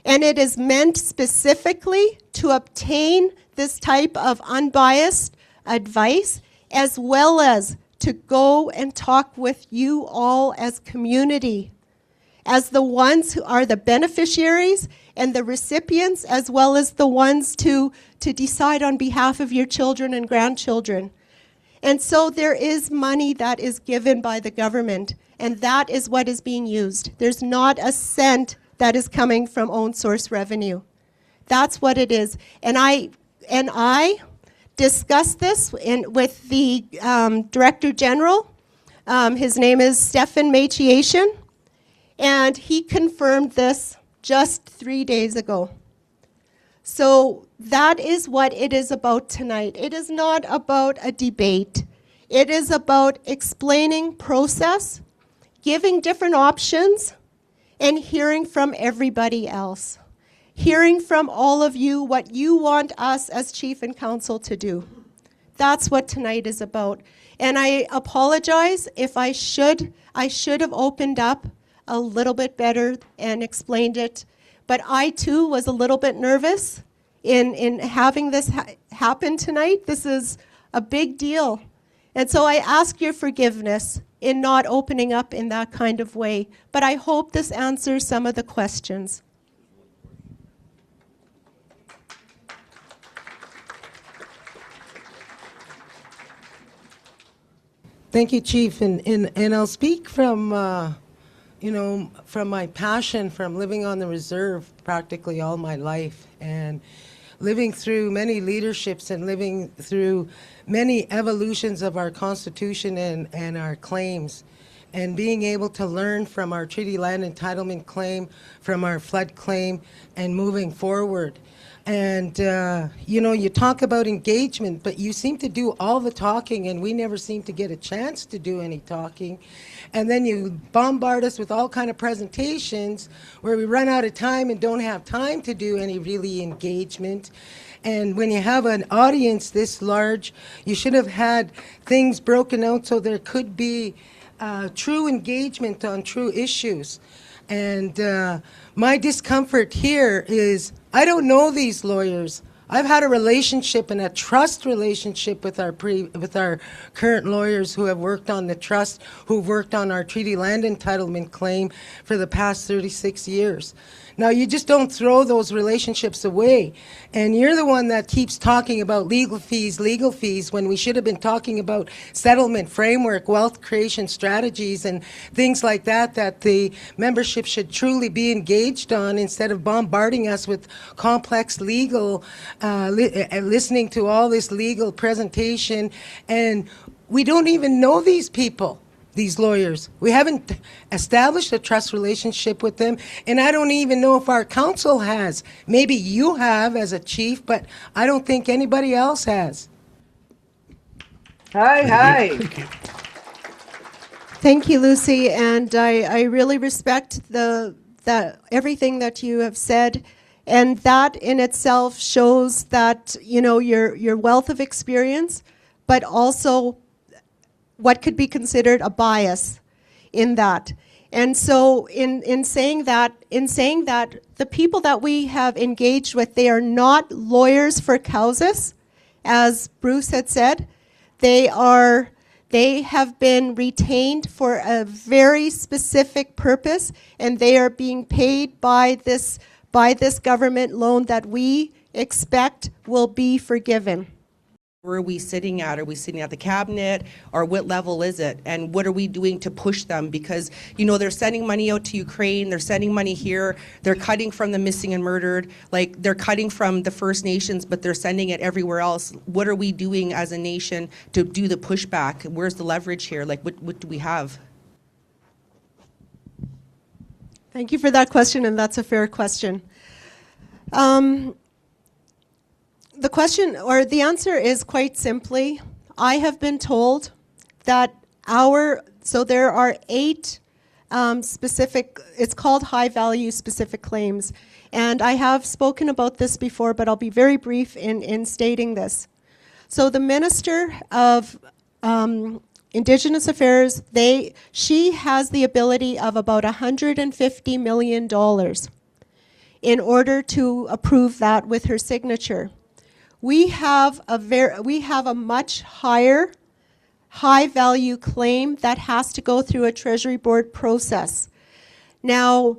And it is meant specifically to obtain this type of unbiased advice, as well as to go and talk with you all as community, as the ones who are the beneficiaries and the recipients, as well as the ones to decide on behalf of your children and grandchildren. And so there is money that is given by the government, and that is what is being used. There's not a cent that is coming from own source revenue. That's what it is. And I discussed this with the Director General. His name is Stefan Machiation, and he confirmed this just 3 days ago. So that is what it is about tonight. It is not about a debate. It is about explaining process, giving different options, and hearing from everybody else. Hearing from all of you what you want us as Chief and Council to do. That's what tonight is about. And I apologize if I should have opened up a little bit better and explained it. But I too was a little bit nervous in having this happen tonight. This is a big deal. And so I ask your forgiveness in not opening up in that kind of way. But I hope this answers some of the questions. Thank you, Chief. And I'll speak from, from my passion from living on the reserve practically all my life and living through many leaderships and living through many evolutions of our Constitution and our claims, and being able to learn from our treaty land entitlement claim, from our flood claim, and moving forward. And, you talk about engagement, but you seem to do all the talking, and we never seem to get a chance to do any talking. And then you bombard us with all kind of presentations where we run out of time and don't have time to do any really engagement. And when you have an audience this large, you should have had things broken out so there could be true engagement on true issues. And my discomfort here is I don't know these lawyers. I've had a relationship and a trust relationship with our current lawyers who have worked on the trust, who've worked on our treaty land entitlement claim for the past 36 years. Now, you just don't throw those relationships away. And you're the one that keeps talking about legal fees, when we should have been talking about settlement framework, wealth creation strategies, and things like that the membership should truly be engaged on instead of bombarding us with complex legal, listening to all this legal presentation. And we don't even know these people. These lawyers. We haven't established a trust relationship with them, and I don't even know if our council has. Maybe you have as a chief, but I don't think anybody else has. Hi. Thank you, Lucy, and I really respect everything that you have said, and that in itself shows that your wealth of experience, but also what could be considered a bias in that. And so in saying that, the people that we have engaged with, they are not lawyers for causes, as Bruce had said. They have been retained for a very specific purpose, and they are being paid by this government loan that we expect will be forgiven. Where are we sitting at? Are we sitting at the cabinet, or what level is it? And what are we doing to push them? Because, they're sending money out to Ukraine, they're sending money here, they're cutting from the missing and murdered, like they're cutting from the First Nations, but they're sending it everywhere else. What are we doing as a nation to do the pushback? Where's the leverage here? Like, what do we have? Thank you for that question, and that's a fair question. The question, or the answer is quite simply, I have been told that so there are 8 specific, it's called high value specific claims. And I have spoken about this before, but I'll be very brief in stating this. So the Minister of Indigenous Affairs, she has the ability of about $150 million in order to approve that with her signature. We have a much higher high value claim that has to go through a Treasury Board process. Now,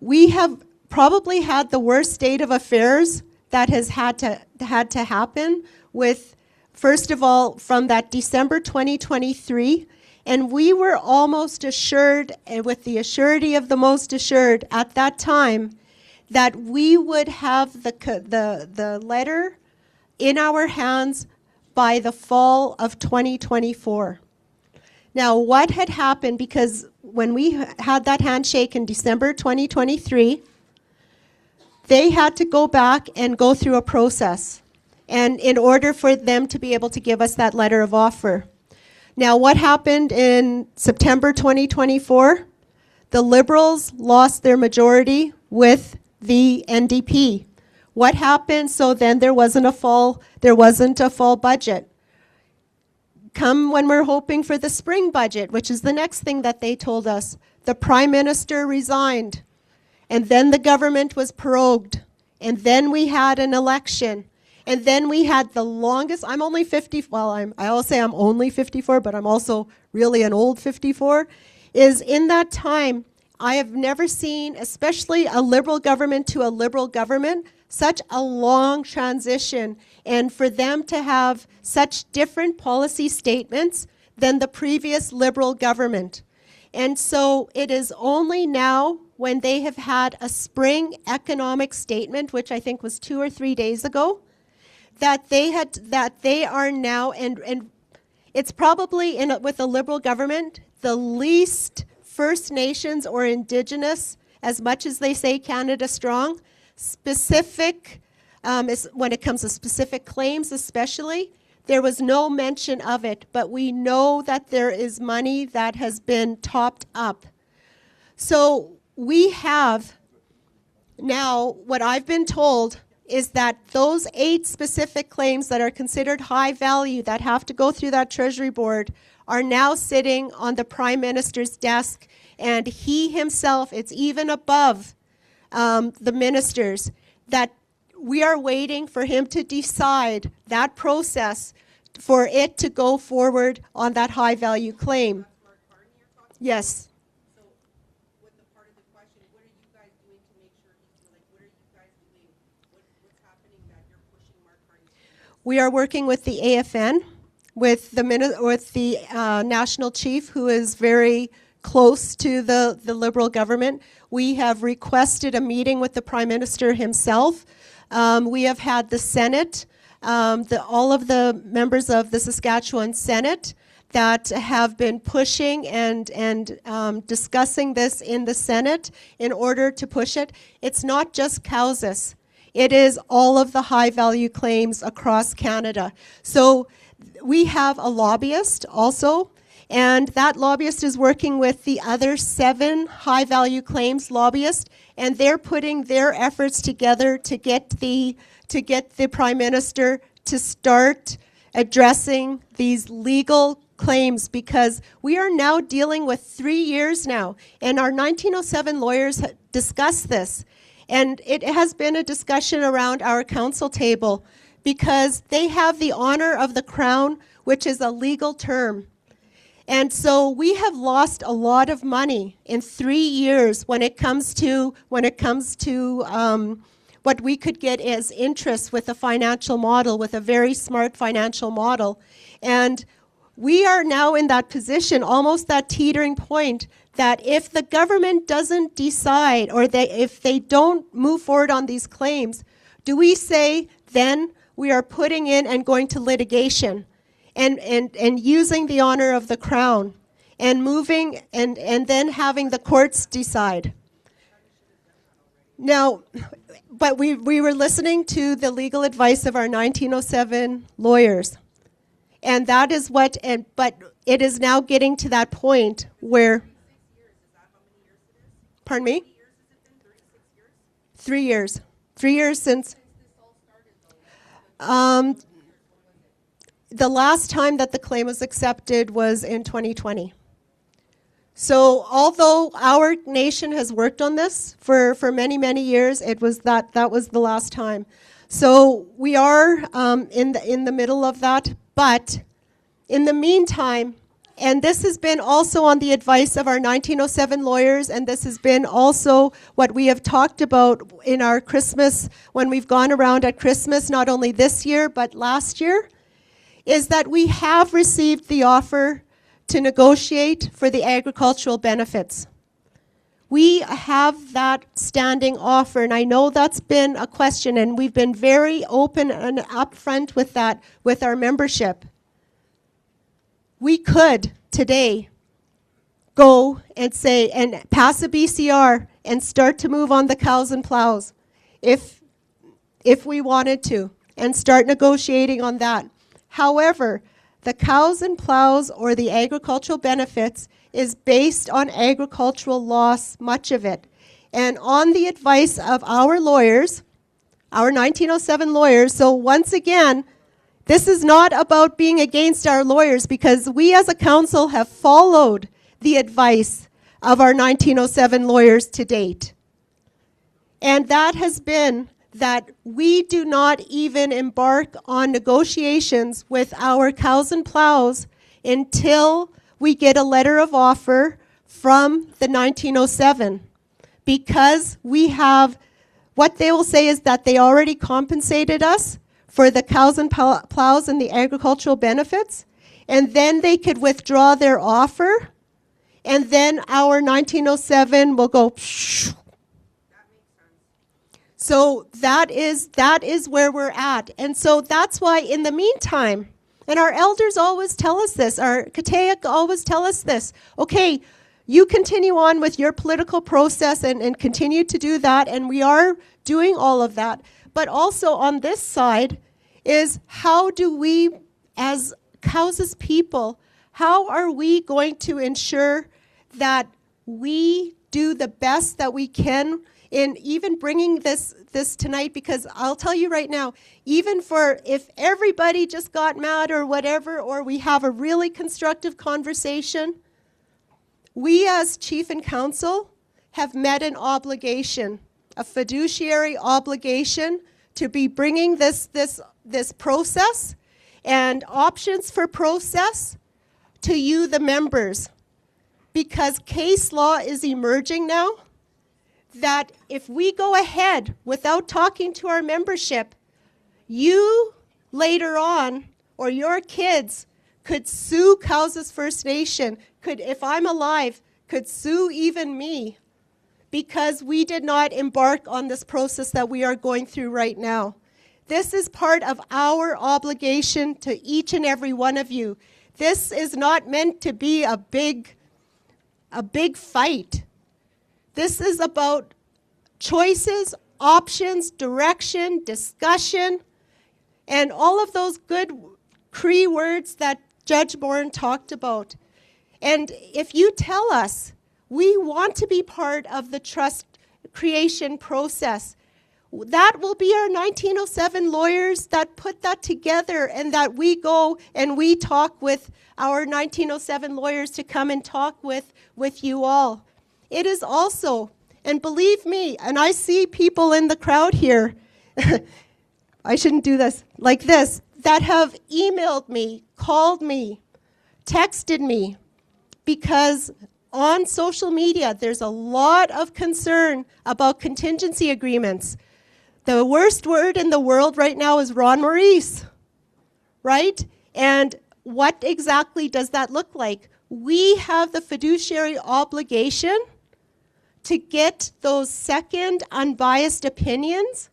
we have probably had the worst state of affairs that has had to happen with, first of all, from that December 2023, and we were almost assured, and with the assurity of the most assured at that time, that we would have the letter in our hands by the fall of 2024. Now, what had happened, because when we had that handshake in December 2023, they had to go back and go through a process, and in order for them to be able to give us that letter of offer. Now, what happened in September 2024? The Liberals lost their majority with the NDP. What happened? So then there wasn't a fall budget. Come when we're hoping for the spring budget, which is the next thing that they told us, the Prime Minister resigned, and then the government was prorogued, and then we had an election, and then we had the longest, I'm only 50, well, I always say I'm only 54, but I'm also really an old 54, is in that time, I have never seen, especially a Liberal government to a Liberal government, such a long transition, and for them to have such different policy statements than the previous Liberal government. And so it is only now, when they have had a spring economic statement, which I think was 2 or 3 days ago, that they are now, and it's probably with a Liberal government, the least First Nations or Indigenous, as much as they say Canada Strong, specific, when it comes to specific claims especially, there was no mention of it, but we know that there is money that has been topped up. So we have now, what I've been told is that those 8 specific claims that are considered high value that have to go through that Treasury Board are now sitting on the Prime Minister's desk, and he himself, it's even above the ministers, that we are waiting for him to decide that process for it to go forward on that high value claim. Yes. So, with the part of the question, what are you guys doing to make sure what are you guys doing? What's happening that you're pushing Mark Carney? We are working with the AFN, with the national chief, who is very close to the Liberal government. We have requested a meeting with the Prime Minister himself. We have had the Senate, all of the members of the Saskatchewan Senate that have been pushing and discussing this in the Senate in order to push it. It's not just Cowsas. It is all of the high-value claims across Canada. So we have a lobbyist also, and that lobbyist is working with the other 7 high-value claims lobbyists, and they're putting their efforts together to get the Prime Minister to start addressing these legal claims, because we are now dealing with 3 years now, and our 1907 lawyers discussed this, and it has been a discussion around our council table, because they have the honor of the Crown, which is a legal term. And so we have lost a lot of money in 3 years when it comes to what we could get as interest with a financial model, with a very smart financial model. And we are now in that position, almost that teetering point, that if the government doesn't decide, or if they don't move forward on these claims, do we say then we are putting in and going to litigation and using the honor of the Crown and moving and then having the courts decide? Now, but we were listening to the legal advice of our 1907 lawyers. And that is but it is now getting to that point where, pardon me? 3 years. 3 years since. The last time that the claim was accepted was in 2020. So although our nation has worked on this for many, many years, it was that was the last time. So we are in the middle of that, but in the meantime, and this has been also on the advice of our 1907 lawyers, and this has been also what we have talked about in our Christmas, when we've gone around at Christmas, not only this year, but last year, is that we have received the offer to negotiate for the agricultural benefits. We have that standing offer, and I know that's been a question, and we've been very open and upfront with that with our membership. We could today go and say, and pass a BCR and start to move on the cows and plows if we wanted to, and start negotiating on that. However, the cows and plows or the agricultural benefits is based on agricultural loss, much of it. And on the advice of our lawyers, our 1907 lawyers, so once again, this is not about being against our lawyers, because we as a council have followed the advice of our 1907 lawyers to date. And that has been that we do not even embark on negotiations with our cows and plows until we get a letter of offer from the 1907. Because we have, what they will say is that they already compensated us for the cows and plows and the agricultural benefits, and then they could withdraw their offer, and then our 1907 will go pshh. So that is where we're at. And so that's why in the meantime, and our elders always tell us this, our Kateak always tell us this, okay, you continue on with your political process and continue to do that, and we are doing all of that. But also on this side is, how do we, as Cowes people, how are we going to ensure that we do the best that we can in even bringing this tonight? Because I'll tell you right now, even for if everybody just got mad or whatever, or we have a really constructive conversation, we as chief and council have met an obligation, a fiduciary obligation, to be bringing this process and options for process to you, the members. Because case law is emerging now, that if we go ahead without talking to our membership, you later on, or your kids, could sue Cowes First Nation, could, if I'm alive, could sue even me, because we did not embark on this process that we are going through right now. This is part of our obligation to each and every one of you. This is not meant to be a big fight. This is about choices, options, direction, discussion, and all of those good Cree words that Judge Bourne talked about. And if you tell us we want to be part of the trust creation process, that will be our 1907 lawyers that put that together, and that we go and we talk with our 1907 lawyers to come and talk with you all. It is also, and believe me, and I see people in the crowd here, I shouldn't do this, like this, that have emailed me, called me, texted me, because on social media there's a lot of concern about contingency agreements. The worst word in the world right now is Ron Maurice, right? And what exactly does that look like? We have the fiduciary obligation to get those second unbiased opinions,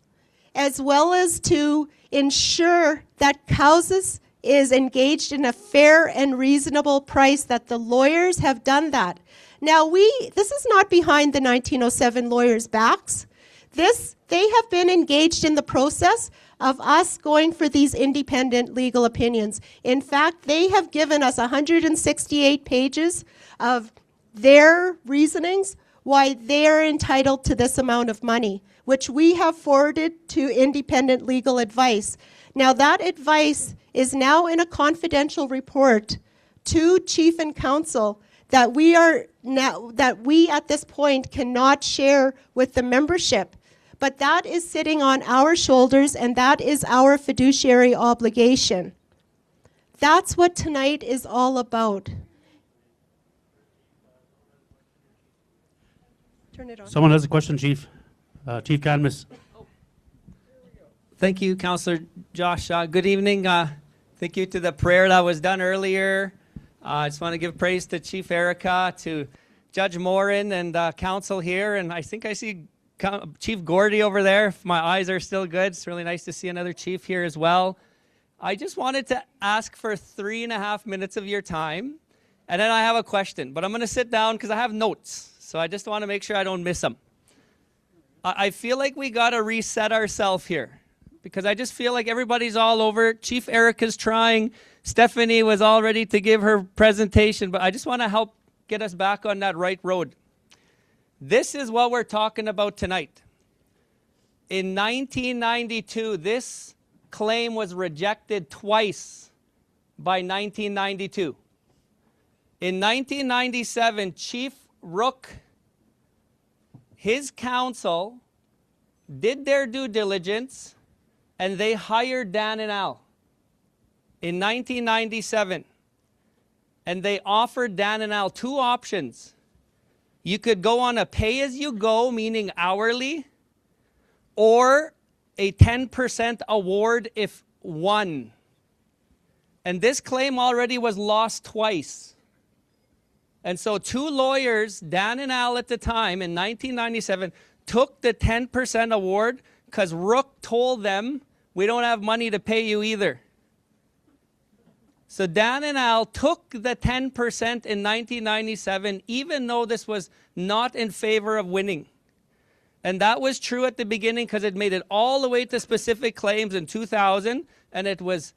as well as to ensure that Cowes is engaged in a fair and reasonable price, that the lawyers have done that. Now this is not behind the 1907 lawyers' backs. They have been engaged in the process of us going for these independent legal opinions. In fact, they have given us 168 pages of their reasonings why they are entitled to this amount of money, which we have forwarded to independent legal advice. Now that advice is now in a confidential report to Chief and Council that we at this point cannot share with the membership. But that is sitting on our shoulders, and that is our fiduciary obligation. That's what tonight is all about. Turn it on. Someone has a question, Chief. Chief Cadmus. Thank you, Councillor Josh. Good evening. Thank you to the prayer that was done earlier. I just want to give praise to Chief Erica, to Judge Morin, and council here. And I think I see Chief Gordy over there, if my eyes are still good. It's really nice to see another chief here as well. I just wanted to ask for 3.5 minutes of your time, and then I have a question. But I'm going to sit down because I have notes, so I just want to make sure I don't miss them. I feel like we got to reset ourselves here, because I just feel like everybody's all over. Chief Erica's trying. Stephanie was all ready to give her presentation, but I just want to help get us back on that right road. This is what we're talking about tonight. In 1992, this claim was rejected twice by 1992. In 1997, Chief Rook, his council, did their due diligence, and they hired Dan and Al in 1997. And they offered Dan and Al 2 options. You could go on a pay-as-you-go, meaning hourly, or a 10% award if won. And this claim already was lost twice. And so 2 lawyers, Dan and Al at the time in 1997, took the 10% award because Rook told them, we don't have money to pay you either. So Dan and Al took the 10% in 1997, even though this was not in favor of winning. And that was true at the beginning because it made it all the way to specific claims in 2000, and it was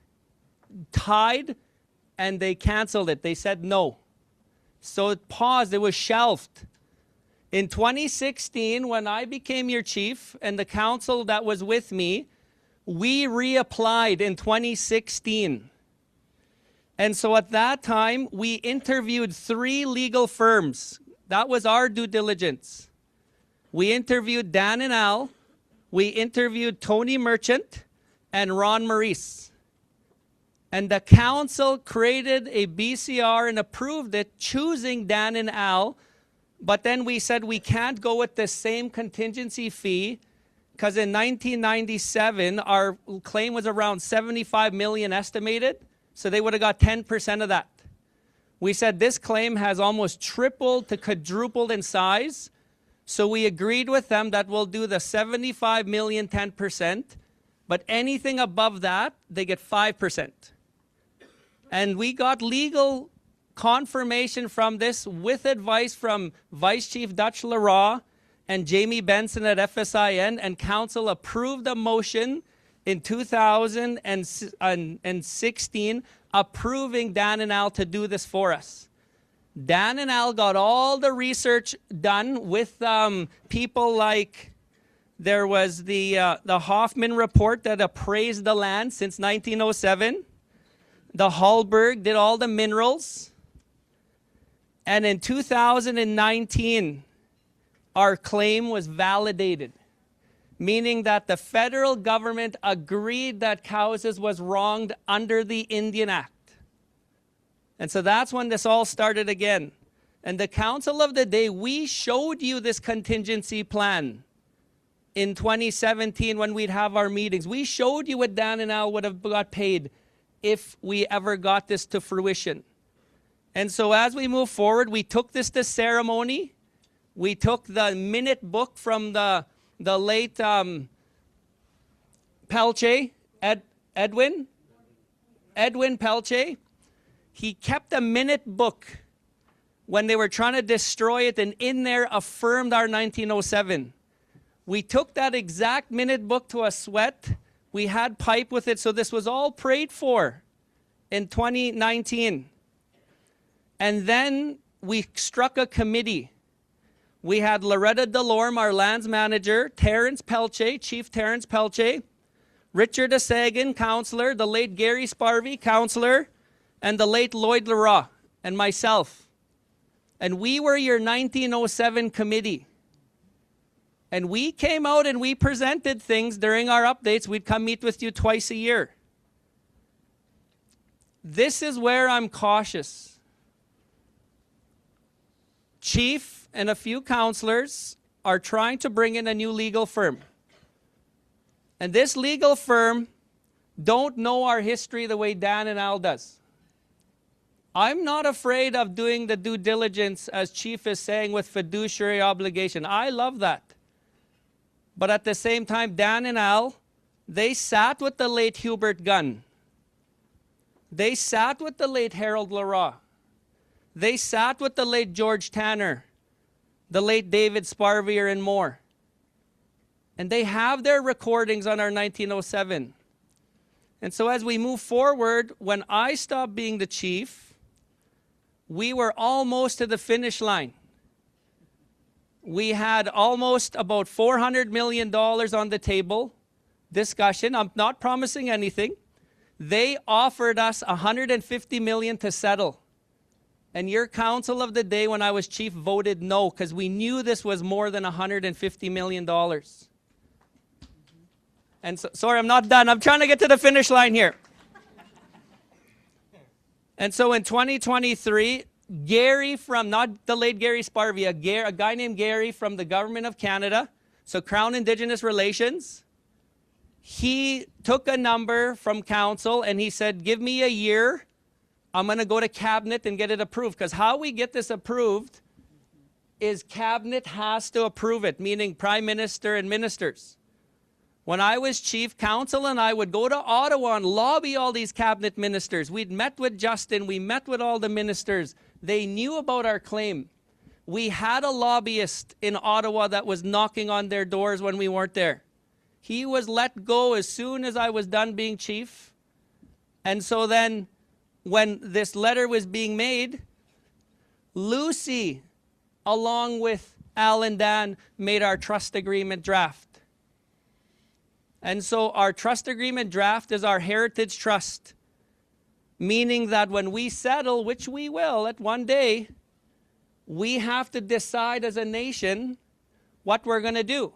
tied, and they canceled it. They said no. So it paused. It was shelved. In 2016, when I became your chief and the council that was with me, we reapplied in 2016. And so at that time, we interviewed 3 legal firms. That was our due diligence. We interviewed Dan and Al, we interviewed Tony Merchant, and Ron Maurice. And the council created a BCR and approved it, choosing Dan and Al. But then we said we can't go with the same contingency fee because in 1997, our claim was around 75 million estimated. So they would have got 10% of that. We said this claim has almost tripled to quadrupled in size. So we agreed with them that we'll do the 75 million 10%, but anything above that, they get 5%. And we got legal confirmation from this with advice from Vice Chief Dutch Leroy and Jamie Benson at FSIN, and council approved a motion in 2016 approving Dan and Al to do this for us. Dan and Al got all the research done with people like, there was the Hoffman report that appraised the land since 1907. The Hallberg did all the minerals. And in 2019, our claim was validated, meaning that the federal government agreed that Cowses was wronged under the Indian Act. And so that's when this all started again. And the council of the day, we showed you this contingency plan in 2017 when we'd have our meetings. We showed you what Dan and Al would have got paid if we ever got this to fruition. And so as we move forward, we took this to ceremony. We took the minute book from the late Pelche, Edwin Pelche. He kept a minute book when they were trying to destroy it, and in there affirmed our 1907. We took that exact minute book to a sweat. We had pipe with it, so this was all prayed for in 2019. And then we struck a committee. We had Loretta Delorme, our lands manager, Terrence Pelche, Chief Terrence Pelche, Richard Asagan, councillor, the late Gary Sparvey, councillor, and the late Lloyd Leroy, and myself. And we were your 1907 committee. And we came out and we presented things during our updates. We'd come meet with you twice a year. This is where I'm cautious. Chief and a few councillors are trying to bring in a new legal firm. And this legal firm don't know our history the way Dan and Al does. I'm not afraid of doing the due diligence, as Chief is saying, with fiduciary obligation. I love that. But at the same time, Dan and Al, they sat with the late Hubert Gunn. They sat with the late Harold Leroy. They sat with the late George Tanner, the late David Sparvier, and more. And they have their recordings on our 1907. And so as we move forward, when I stopped being the chief, we were almost to the finish line. We had almost about $400 million on the table. Discussion. I'm not promising anything. They offered us $150 million to settle. And your council of the day when I was chief voted no, because we knew this was more than $150 million. And so, sorry, I'm not done. I'm trying to get to the finish line here. And so in 2023, Gary from, not the late Gary Sparvey, a guy named Gary from the Government of Canada, so Crown Indigenous Relations, he took a number from council and he said, give me a year. I'm going to go to cabinet and get it approved. Because how we get this approved is cabinet has to approve it, meaning prime minister and ministers. When I was chief, council and I would go to Ottawa and lobby all these cabinet ministers. We'd met with Justin. We met with all the ministers. They knew about our claim. We had a lobbyist in Ottawa that was knocking on their doors when we weren't there. He was let go as soon as I was done being chief. And so then when this letter was being made, Lucy, along with Al and Dan, made our trust agreement draft. And so our trust agreement draft is our heritage trust, meaning that when we settle, which we will at one day, we have to decide as a nation what we're going to do.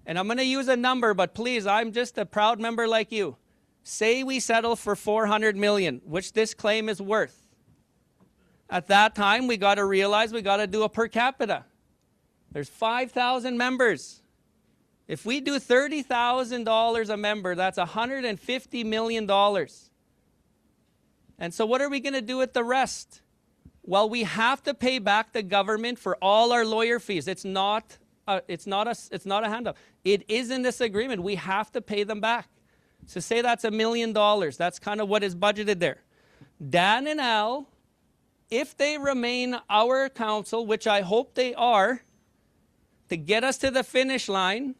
And I'm going to use a number, but please, I'm just a proud member like you. Say we settle for $400 million, which this claim is worth. At that time, we got to realize we got to do a per capita. There's 5,000 members. If we do $30,000 a member, that's $150 million. And so what are we going to do with the rest? Well, we have to pay back the government for all our lawyer fees. It's not a handout. It is in this agreement. We have to pay them back. So say that's $1 million. That's kind of what is budgeted there. Dan and Al, if they remain our counsel, which I hope they are, to get us to the finish line,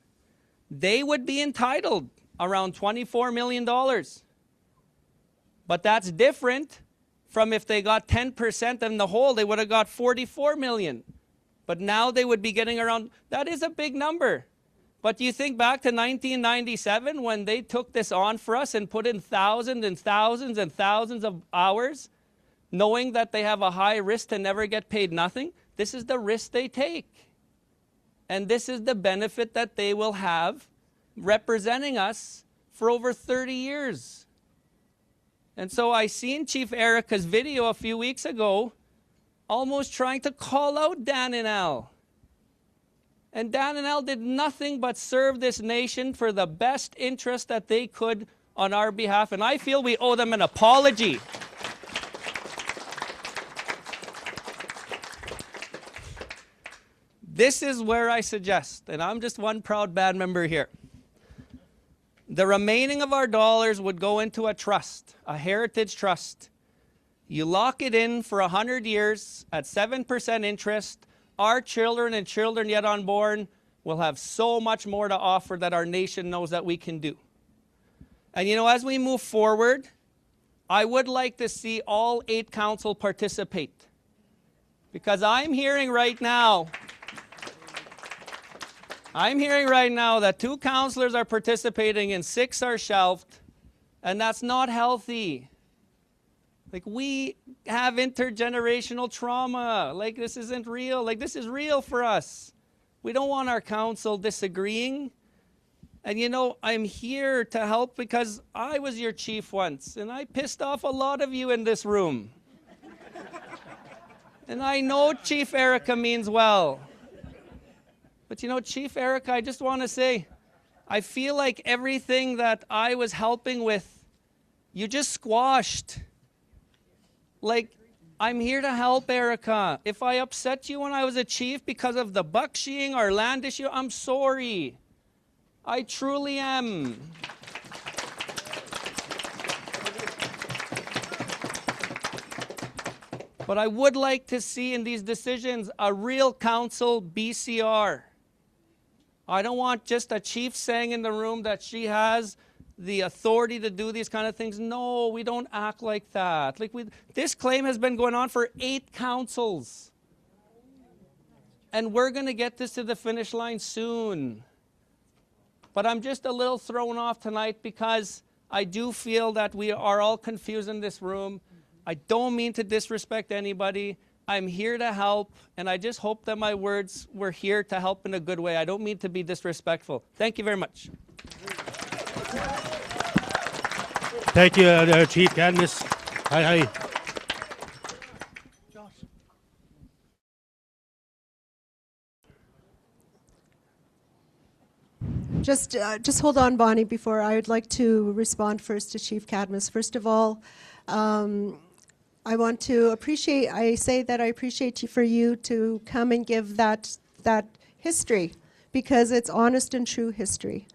they would be entitled around $24 million. But that's different from if they got 10% in the whole, they would have got $44 million. But now they would be getting around, that is a big number. But you think back to 1997 when they took this on for us and put in thousands and thousands and thousands of hours, knowing that they have a high risk to never get paid nothing. This is the risk they take. And this is the benefit that they will have representing us for over 30 years. And so I seen Chief Erica's video a few weeks ago, almost trying to call out Dan and Al. And Dan and Al did nothing but serve this nation for the best interest that they could on our behalf. And I feel we owe them an apology. This is where I suggest, and I'm just one proud band member here, the remaining of our dollars would go into a trust, a heritage trust. You lock it in for 100 years at 7% interest. Our children and children yet unborn will have so much more to offer that our nation knows that we can do. And you know, as we move forward, I would like to see all 8 council participate. Because I'm hearing right now that 2 councillors are participating and 6 are shelved, and that's not healthy. Like, we have intergenerational trauma. Like, this isn't real. Like, this is real for us. We don't want our council disagreeing. And you know, I'm here to help because I was your chief once, and I pissed off a lot of you in this room. And I know Chief Erica means well. But you know, Chief Erica, I just want to say, I feel like everything that I was helping with, you just squashed. Like, I'm here to help, Erica. If I upset you when I was a chief because of the bucksheeing or land issue, I'm sorry. I truly am. But I would like to see in these decisions a real council BCR. I don't want just a chief saying in the room that she has the authority to do these kind of things. No, we don't act like that. This claim has been going on for 8 councils. And we're going to get this to the finish line soon. But I'm just a little thrown off tonight because I do feel that we are all confused in this room. I don't mean to disrespect anybody. I'm here to help, and I just hope that my words were here to help in a good way. I don't mean to be disrespectful. Thank you very much. Thank you, Chief Cadmus. Hi. Just hold on, Bonnie, before I would like to respond first to Chief Cadmus. First of all, I want to appreciate, I say that I appreciate you for you to come and give that history, because it's honest and true history.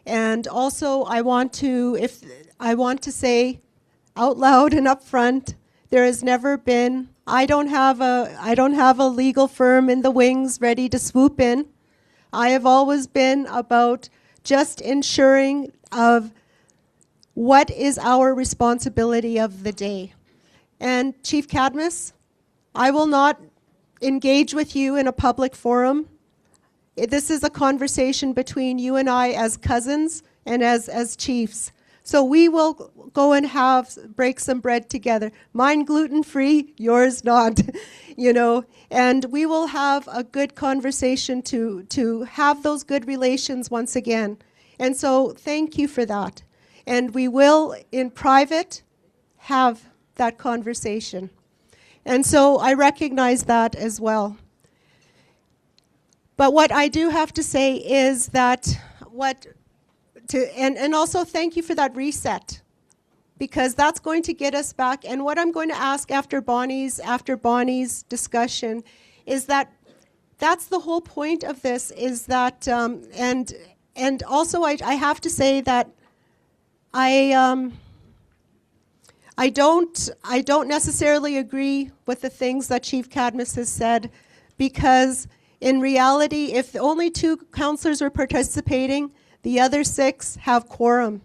And also, I want to say out loud and up front, there has never been, I don't have a legal firm in the wings ready to swoop in. I have always been about just ensuring of what is our responsibility of the day. And Chief Cadmus, I will not engage with you in a public forum. This is a conversation between you and I as cousins and as chiefs. So we will go and break some bread together. Mine gluten-free, yours not, you know. And we will have a good conversation to have those good relations once again. And so thank you for that. And we will, in private, have that conversation. And so I recognize that as well. But what I do have to say is that and also thank you for that reset, because that's going to get us back. And what I'm going to ask after Bonnie's discussion is that that's the whole point of this, is that and also I have to say that I don't necessarily agree with the things that Chief Cadmus has said, because in reality, if only 2 councillors are participating, the other 6 have quorum.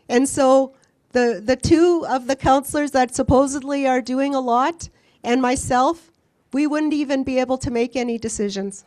And so the 2 of the councillors that supposedly are doing a lot, and myself, we wouldn't even be able to make any decisions,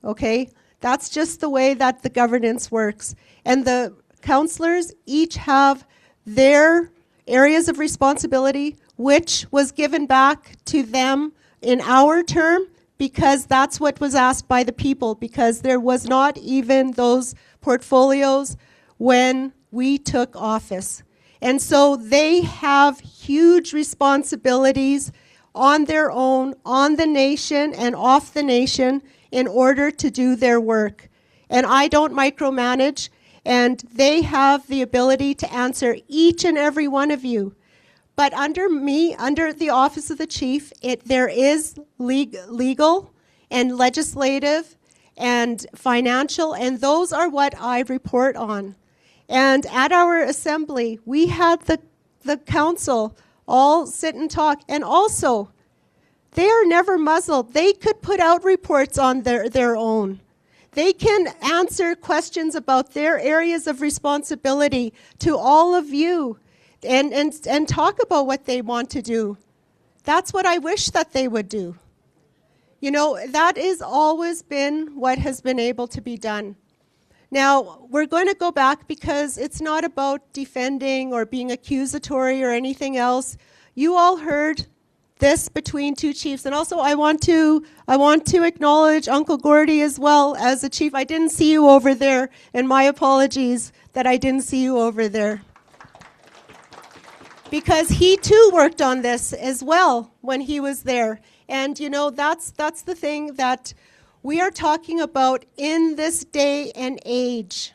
okay? That's just the way that the governance works. And the councillors each have their areas of responsibility, which was given back to them in our term, because that's what was asked by the people, because there was not even those portfolios when we took office. And so they have huge responsibilities on their own, on the nation and off the nation, in order to do their work. And I don't micromanage, and they have the ability to answer each and every one of you. But under me, under the office of the chief, there is legal and legislative and financial, and those are what I report on. And at our assembly, we had the council all sit and talk. And also, they are never muzzled. They could put out reports on their own. They can answer questions about their areas of responsibility to all of you and talk about what they want to do. That's what I wish that they would do. You know, that has always been what has been able to be done. Now, we're going to go back, because it's not about defending or being accusatory or anything else. You all heard this between two chiefs. And also I want to acknowledge Uncle Gordy as well as a chief. I didn't see you over there, and my apologies that I didn't see you over there. Because he too worked on this as well when he was there. And you know, that's the thing that we are talking about in this day and age.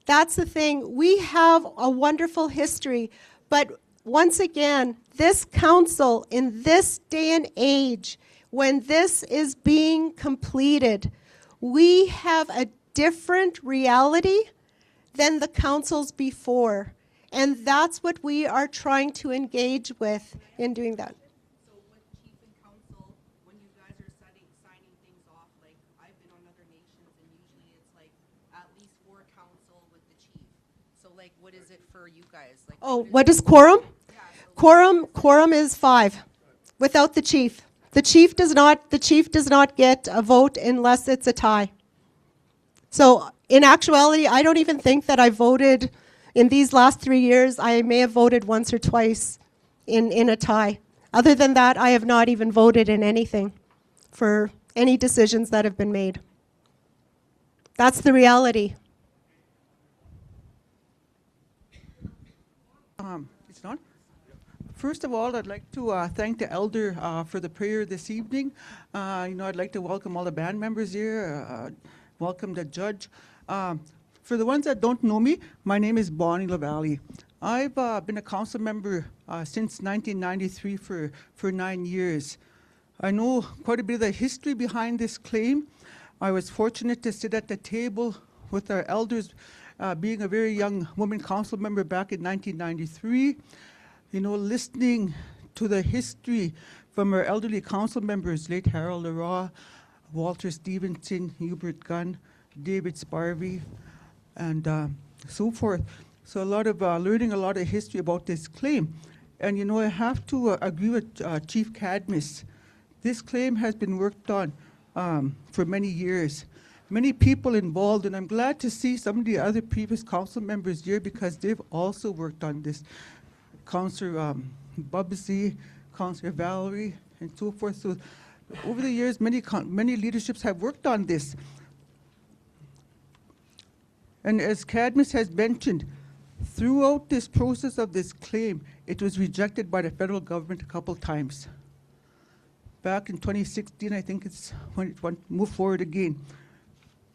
That's the thing. We have a wonderful history, but once again, this council in this day and age, when this is being completed, we have a different reality than the councils before. And that's what we are trying to engage with in doing that. So with chief and council, when you guys are signing things off, like I've been on other nations, and usually it's like at least 4 council with the chief. So like, what is it for you guys? Like, What is quorum? Quorum is 5 without the chief. The chief does not get a vote unless it's a tie. So in actuality, I don't even think that I voted in these last 3 years. I may have voted once or twice in a tie. Other than that, I have not even voted in anything for any decisions that have been made. That's the reality. It's not? First of all, I'd like to thank the elder for the prayer this evening. I'd like to welcome all the band members here, welcome the judge. For the ones that don't know me, my name is Bonnie LaValle. I've been a council member since 1993 for 9 years. I know quite a bit of the history behind this claim. I was fortunate to sit at the table with our elders, being a very young woman council member back in 1993. Listening to the history from our elderly council members, late Harold Leroy, Walter Stevenson, Hubert Gunn, David Sparvey, and so forth. So learning a lot of history about this claim. And I have to agree with Chief Cadmus. This claim has been worked on for many years. Many people involved, and I'm glad to see some of the other previous council members here because they've also worked on this. Councillor Bubsy, Councillor Valerie, and so forth. So over the years, many leaderships have worked on this. And as Cadmus has mentioned, throughout this process of this claim, it was rejected by the federal government a couple times. Back in 2016, I think it's when it moved forward again.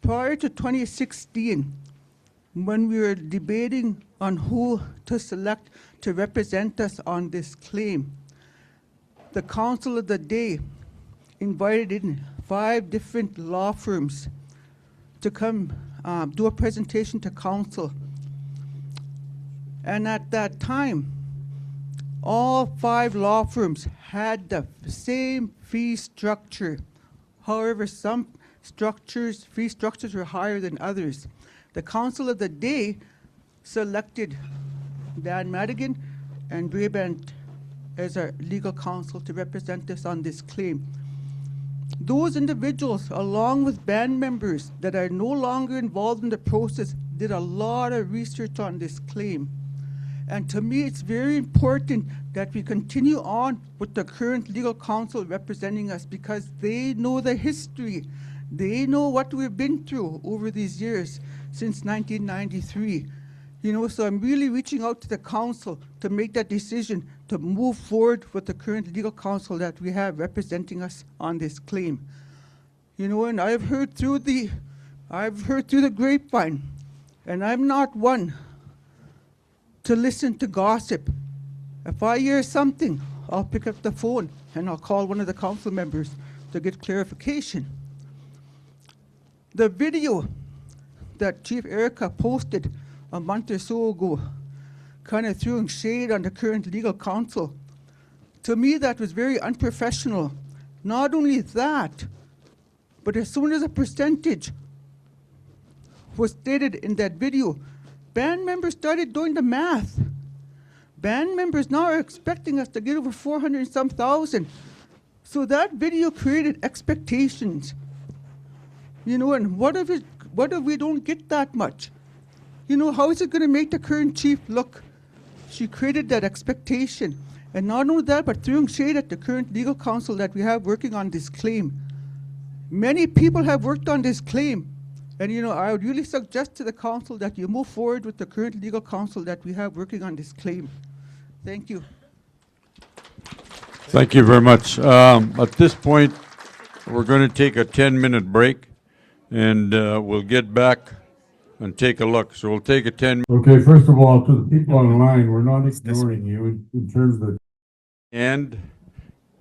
Prior to 2016, when we were debating on who to select to represent us on this claim, the council of the day invited in 5 different law firms to come do a presentation to council. And at that time, all 5 law firms had the same fee structure. However, some fee structures were higher than others. The council of the day selected Dan Madigan and Brabant as our legal counsel to represent us on this claim. Those individuals, along with band members that are no longer involved in the process, did a lot of research on this claim. And to me, it's very important that we continue on with the current legal counsel representing us because they know the history. They know what we've been through over these years since 1993. So I'm really reaching out to the council to make that decision to move forward with the current legal counsel that we have representing us on this claim. And I've heard through the grapevine, and I'm not one to listen to gossip. If I hear something, I'll pick up the phone and I'll call one of the council members to get clarification. The video that Chief Erica posted a month or so ago, kind of throwing shade on the current legal counsel. To me, that was very unprofessional. Not only that, but as soon as a percentage was stated in that video, band members started doing the math. Band members now are expecting us to get over 400 and some thousand. So that video created expectations. And what if we don't get that much? How is it going to make the current chief look? She created that expectation. And not only that, but throwing shade at the current legal counsel that we have working on this claim. Many people have worked on this claim. And I would really suggest to the council that you move forward with the current legal counsel that we have working on this claim. Thank you. Thank you very much. At this point, we're going to take a 10-minute break, and we'll get back and take a look. So we'll take a 10. Okay, first of all, to the people online, we're not ignoring you in terms of. And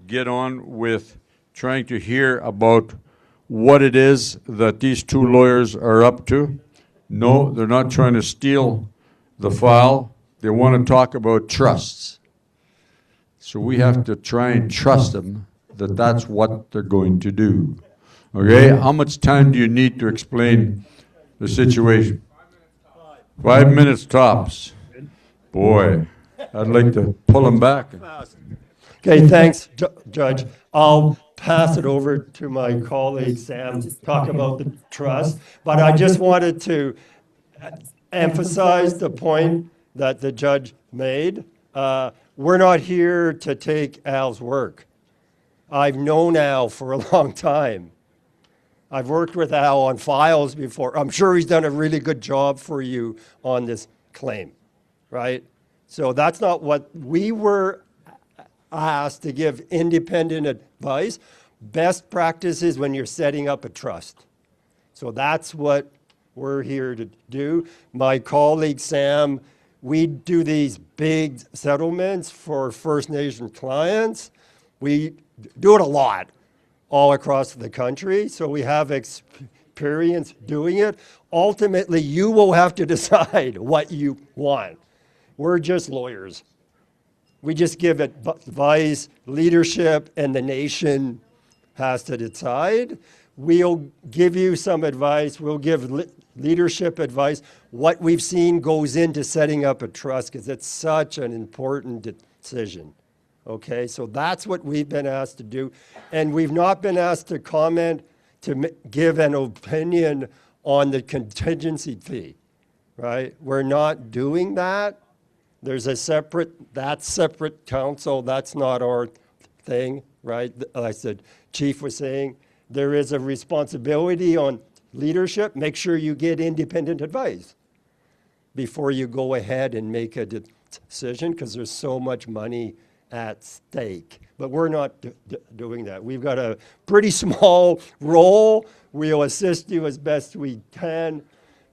get on with trying to hear about what it is that these two lawyers are up to. No, they're not trying to steal the file. They want to talk about trusts. So we have to try and trust them that that's what they're going to do. Okay, how much time do you need to explain the situation? 5 minutes tops. Boy, I'd like to pull them back. Okay, thanks, Judge. I'll pass it over to my colleague Sam to talk about the trust, but I just wanted to emphasize the point that the judge made. We're not here to take Al's work. I've known Al for a long time. I've worked with Al on files before. I'm sure he's done a really good job for you on this claim, right? So that's not what we were asked to give independent advice. Best practices when you're setting up a trust. So that's what we're here to do. My colleague Sam, we do these big settlements for First Nation clients. We do it a lot all across the country, so we have experience doing it. Ultimately, you will have to decide what you want. We're just lawyers. We just give advice, leadership, and the nation has to decide. We'll give you some advice. We'll give leadership advice. What we've seen goes into setting up a trust because it's such an important decision. Okay, so that's what we've been asked to do. And we've not been asked to comment, to give an opinion on the contingency fee, right? We're not doing that. There's a separate council. That's not our thing, right? Like the chief was saying, there is a responsibility on leadership. Make sure you get independent advice before you go ahead and make a decision because there's so much money at stake. But we're not doing that. We've got a pretty small role. We'll assist you as best we can.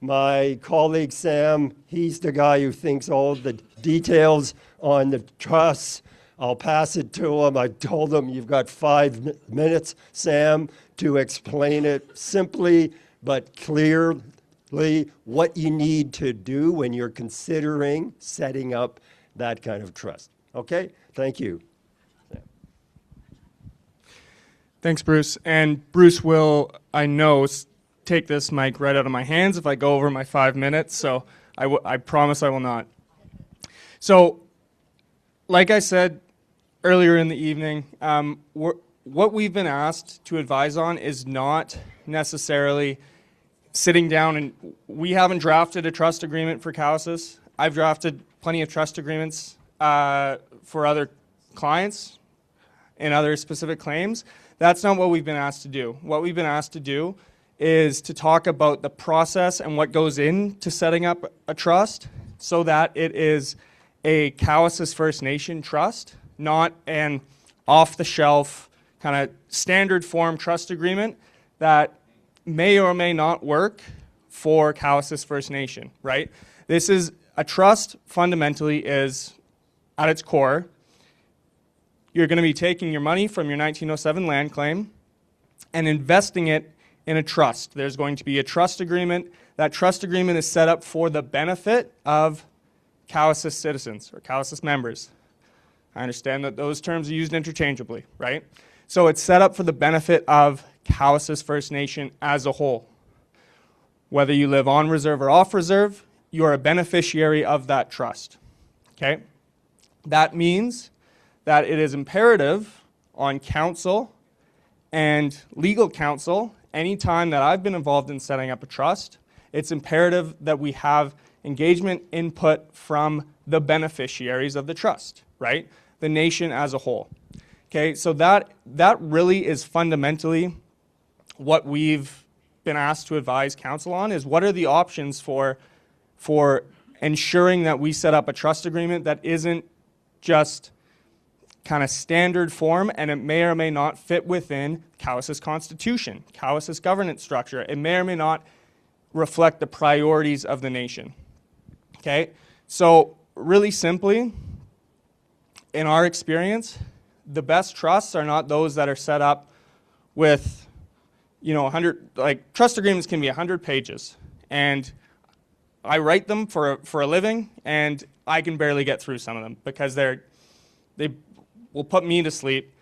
My colleague Sam, he's the guy who thinks all the details on the trusts. I'll pass it to him. I told him you've got 5 minutes, Sam, to explain it simply but clearly what you need to do when you're considering setting up that kind of trust. Okay? Thank you. Thanks, Bruce. And Bruce will, I know, take this mic right out of my hands if I go over my 5 minutes, so I promise I will not. So, like I said earlier in the evening, what we've been asked to advise on is not necessarily sitting down and we haven't drafted a trust agreement for Cowessess. I've drafted plenty of trust agreements for other clients and other specific claims. That's not what we've been asked to do. What we've been asked to do is to talk about the process and what goes into setting up a trust so that it is a Cowessess First Nation trust, not an off-the-shelf kind of standard form trust agreement that may or may not work for Cowessess First Nation, right? This is a trust fundamentally is, at its core, you're going to be taking your money from your 1907 land claim and investing it in a trust. There's going to be a trust agreement. That trust agreement is set up for the benefit of Cowessess citizens or Cowessess members. I understand that those terms are used interchangeably, right? So it's set up for the benefit of Cowessess First Nation as a whole. Whether you live on reserve or off reserve, you are a beneficiary of that trust, okay? That means that it is imperative on counsel and legal counsel, anytime that I've been involved in setting up a trust, it's imperative that we have engagement input from the beneficiaries of the trust, right? the nation as a whole. Okay, so that really is fundamentally what we've been asked to advise council on, is what are the options for ensuring that we set up a trust agreement that isn't just kind of standard form, and it may or may not fit within Cowess's constitution, Cowess's governance structure. It may or may not reflect the priorities of the nation. Okay, so really simply, in our experience, the best trusts are not those that are set up with, 100, like trust agreements can be 100 pages, and I write them for a living, and I can barely get through some of them because they will put me to sleep,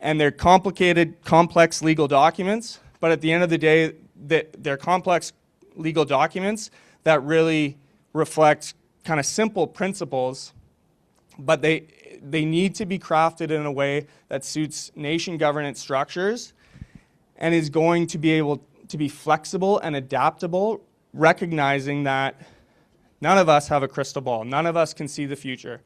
and they're complicated, complex legal documents, but at the end of the day, they're complex legal documents that really reflect kind of simple principles, but they need to be crafted in a way that suits nation governance structures and is going to be able to be flexible and adaptable, recognizing that none of us have a crystal ball. None of us can see the future.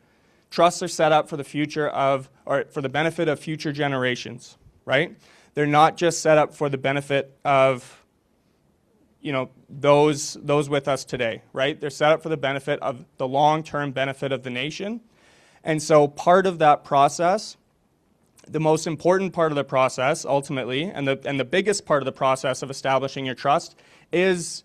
Trusts are set up for the future of, or for the benefit of future generations, right? They're not just set up for the benefit of, those with us today, right? They're set up for the benefit of the long-term benefit of the nation. And so part of that process, the most important part of the process ultimately, and the biggest part of the process of establishing your trust is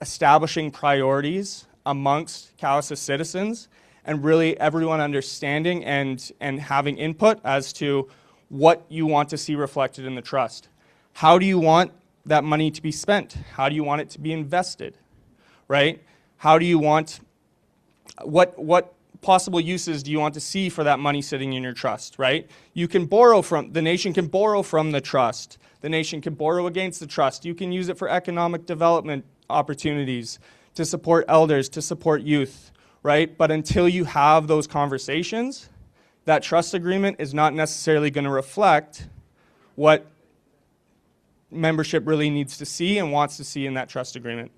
establishing priorities amongst Cowess's citizens, and really everyone understanding and having input as to what you want to see reflected in the trust. How do you want that money to be spent? How do you want it to be invested, right? How do you want, what possible uses do you want to see for that money sitting in your trust, right? You can borrow from, the nation can borrow from the trust. The nation can borrow against the trust. You can use it for economic development opportunities, to support elders, to support youth, right? But until you have those conversations, that trust agreement is not necessarily going to reflect what membership really needs to see and wants to see in that trust agreement.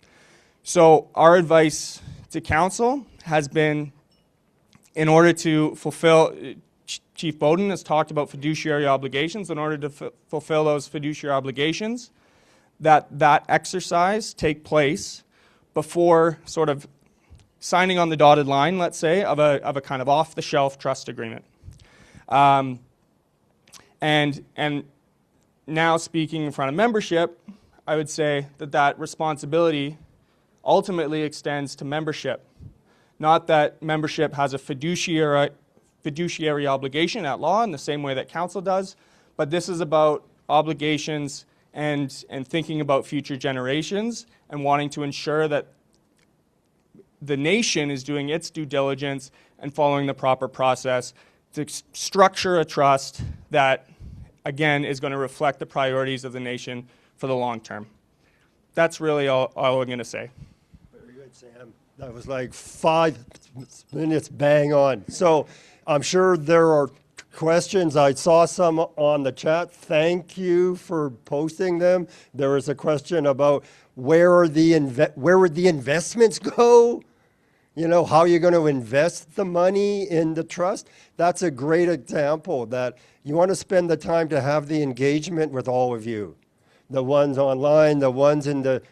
So our advice to council has been, in order to fulfill, Chief Bowden has talked about fiduciary obligations. In order to fulfill those fiduciary obligations, that exercise take place before sort of signing on the dotted line, let's say, of a kind of off-the-shelf trust agreement. And now speaking in front of membership, I would say that responsibility ultimately extends to membership. Not that membership has a fiduciary obligation at law in the same way that council does, but this is about obligations and thinking about future generations and wanting to ensure that the nation is doing its due diligence and following the proper process to structure a trust that, again, is going to reflect the priorities of the nation for the long term. That's really all I'm going to say. Very good, Sam. That was like 5 minutes bang on. So I'm sure there are questions. I saw some on the chat. Thank you for posting them. There was a question about where would the investments go? How are you going to invest the money in the trust? That's a great example that you want to spend the time to have the engagement with all of you. The ones online, the ones in the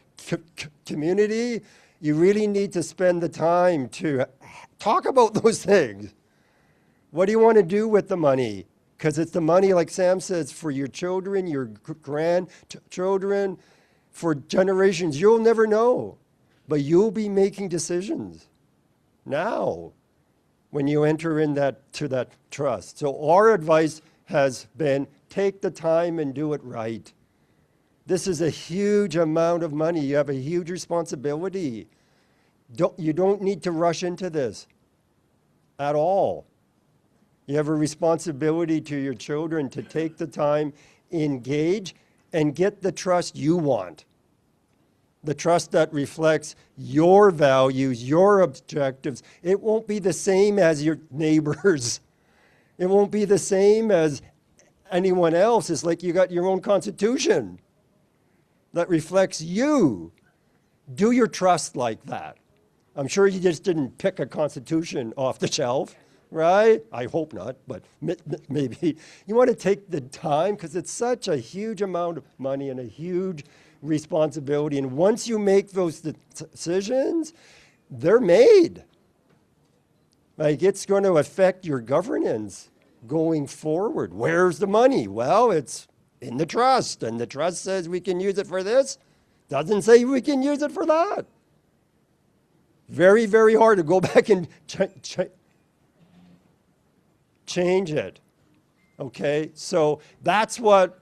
community. You really need to spend the time to talk about those things. What do you want to do with the money? Because it's the money, like Sam says, for your children, your grandchildren, for generations. You'll never know, but you'll be making decisions now when you enter to that trust. So our advice has been, take the time and do it right. This is a huge amount of money. You have a huge responsibility. You don't need to rush into this at all. You have a responsibility to your children to take the time, engage, and get the trust you want. The trust that reflects your values, your objectives. It won't be the same as your neighbors. It won't be the same as anyone else. It's like you got your own constitution that reflects you. Do your trust like that. I'm sure you just didn't pick a constitution off the shelf, right? I hope not, but maybe. You want to take the time because it's such a huge amount of money and a huge responsibility. And once you make those decisions, they're made. Like, it's going to affect your governance going forward. Where's the money? Well, it's in the trust, and the trust says we can use it for this. Doesn't say we can use it for that. Very, very hard to go back and change it. Okay, so that's what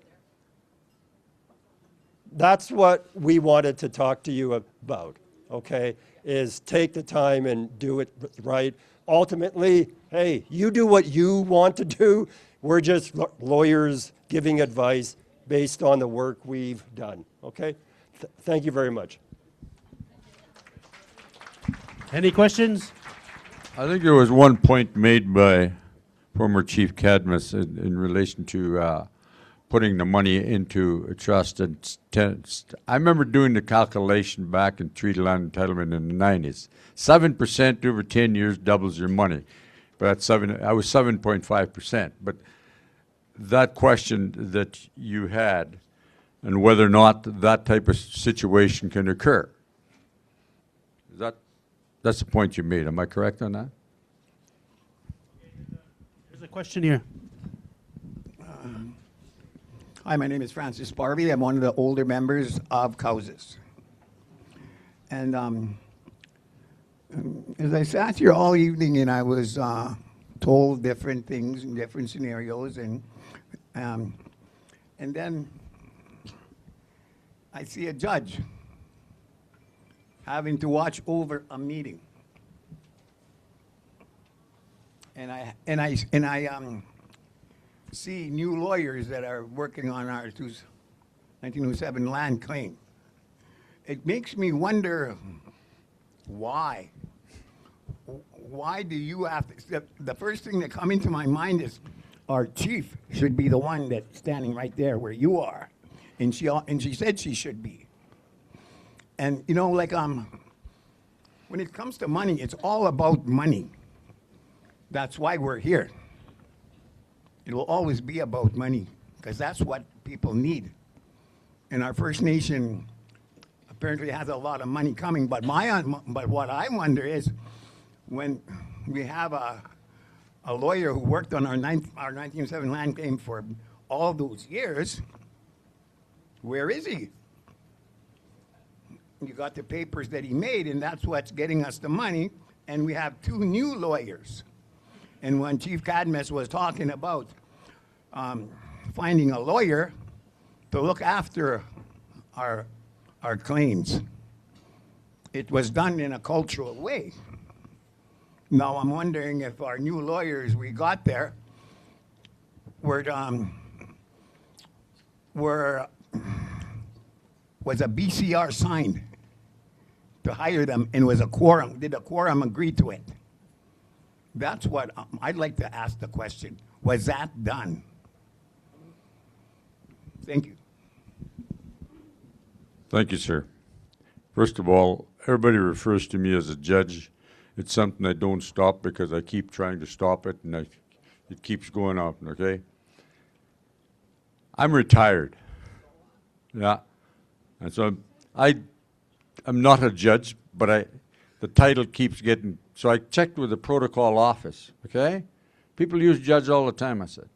we wanted to talk to you about. Okay, is take the time and do it right. Ultimately, hey, you do what you want to do. We're just lawyers giving advice based on the work we've done. Okay, thank you very much. Any questions? I think there was one point made by former Chief Cadmus in relation to putting the money into a trust. And I remember doing the calculation back in treaty land entitlement in the 90s. 7% over 10 years doubles your money. But I was 7.5%. But that question that you had, and whether or not that type of situation can occur, that's the point you made. Am I correct on that? There's a question here. Hi, my name is Francis Barbie. I'm one of the older members of COUSES. And as I sat here all evening and I was told different things in different scenarios, and then I see a judge having to watch over a meeting. And I see new lawyers that are working on our 1907 land claim. It makes me wonder why. Why do you have to? The first thing that comes into my mind is our chief should be the one that's standing right there where you are, and she said she should be. And you know, like when it comes to money, it's all about money. That's why we're here. It will always be about money because that's what people need. And our First Nation apparently has a lot of money coming. But what I wonder is when we have a lawyer who worked on our 1907 land claim for all those years, where is he? You got the papers that he made, and that's what's getting us the money. And we have two new lawyers. And when Chief Cadmus was talking about finding a lawyer to look after our claims, it was done in a cultural way. Now I'm wondering if our new lawyers we got there was a BCR signed to hire them, and was a quorum. Did a quorum agree to it? That's what I'd like to ask the question. Was that done? Thank you. Thank you, sir. First of all, everybody refers to me as a judge. It's something I don't stop because I keep trying to stop it, and it keeps going on, okay? I'm retired. Yeah. And so I'm not a judge, but the title keeps getting, so I checked with the protocol office, okay? People use judge all the time, I said.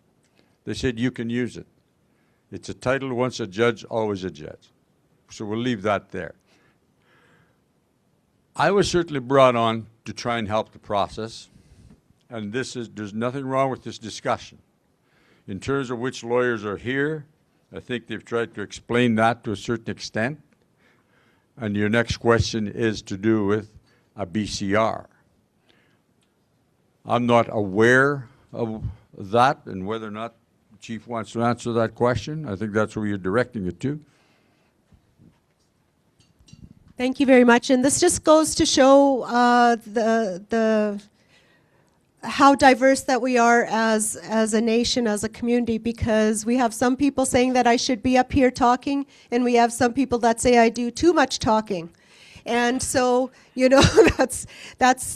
They said you can use it. It's a title, once a judge, always a judge. So we'll leave that there. I was certainly brought on to try and help the process, and there's nothing wrong with this discussion. In terms of which lawyers are here, I think they've tried to explain that to a certain extent. And your next question is to do with a BCR. I'm not aware of that and whether or not the Chief wants to answer that question. I think that's where you're directing it to. Thank you very much. And this just goes to show how diverse that we are as a nation, as a community, because we have some people saying that I should be up here talking, and we have some people that say I do too much talking. And so, you know, that's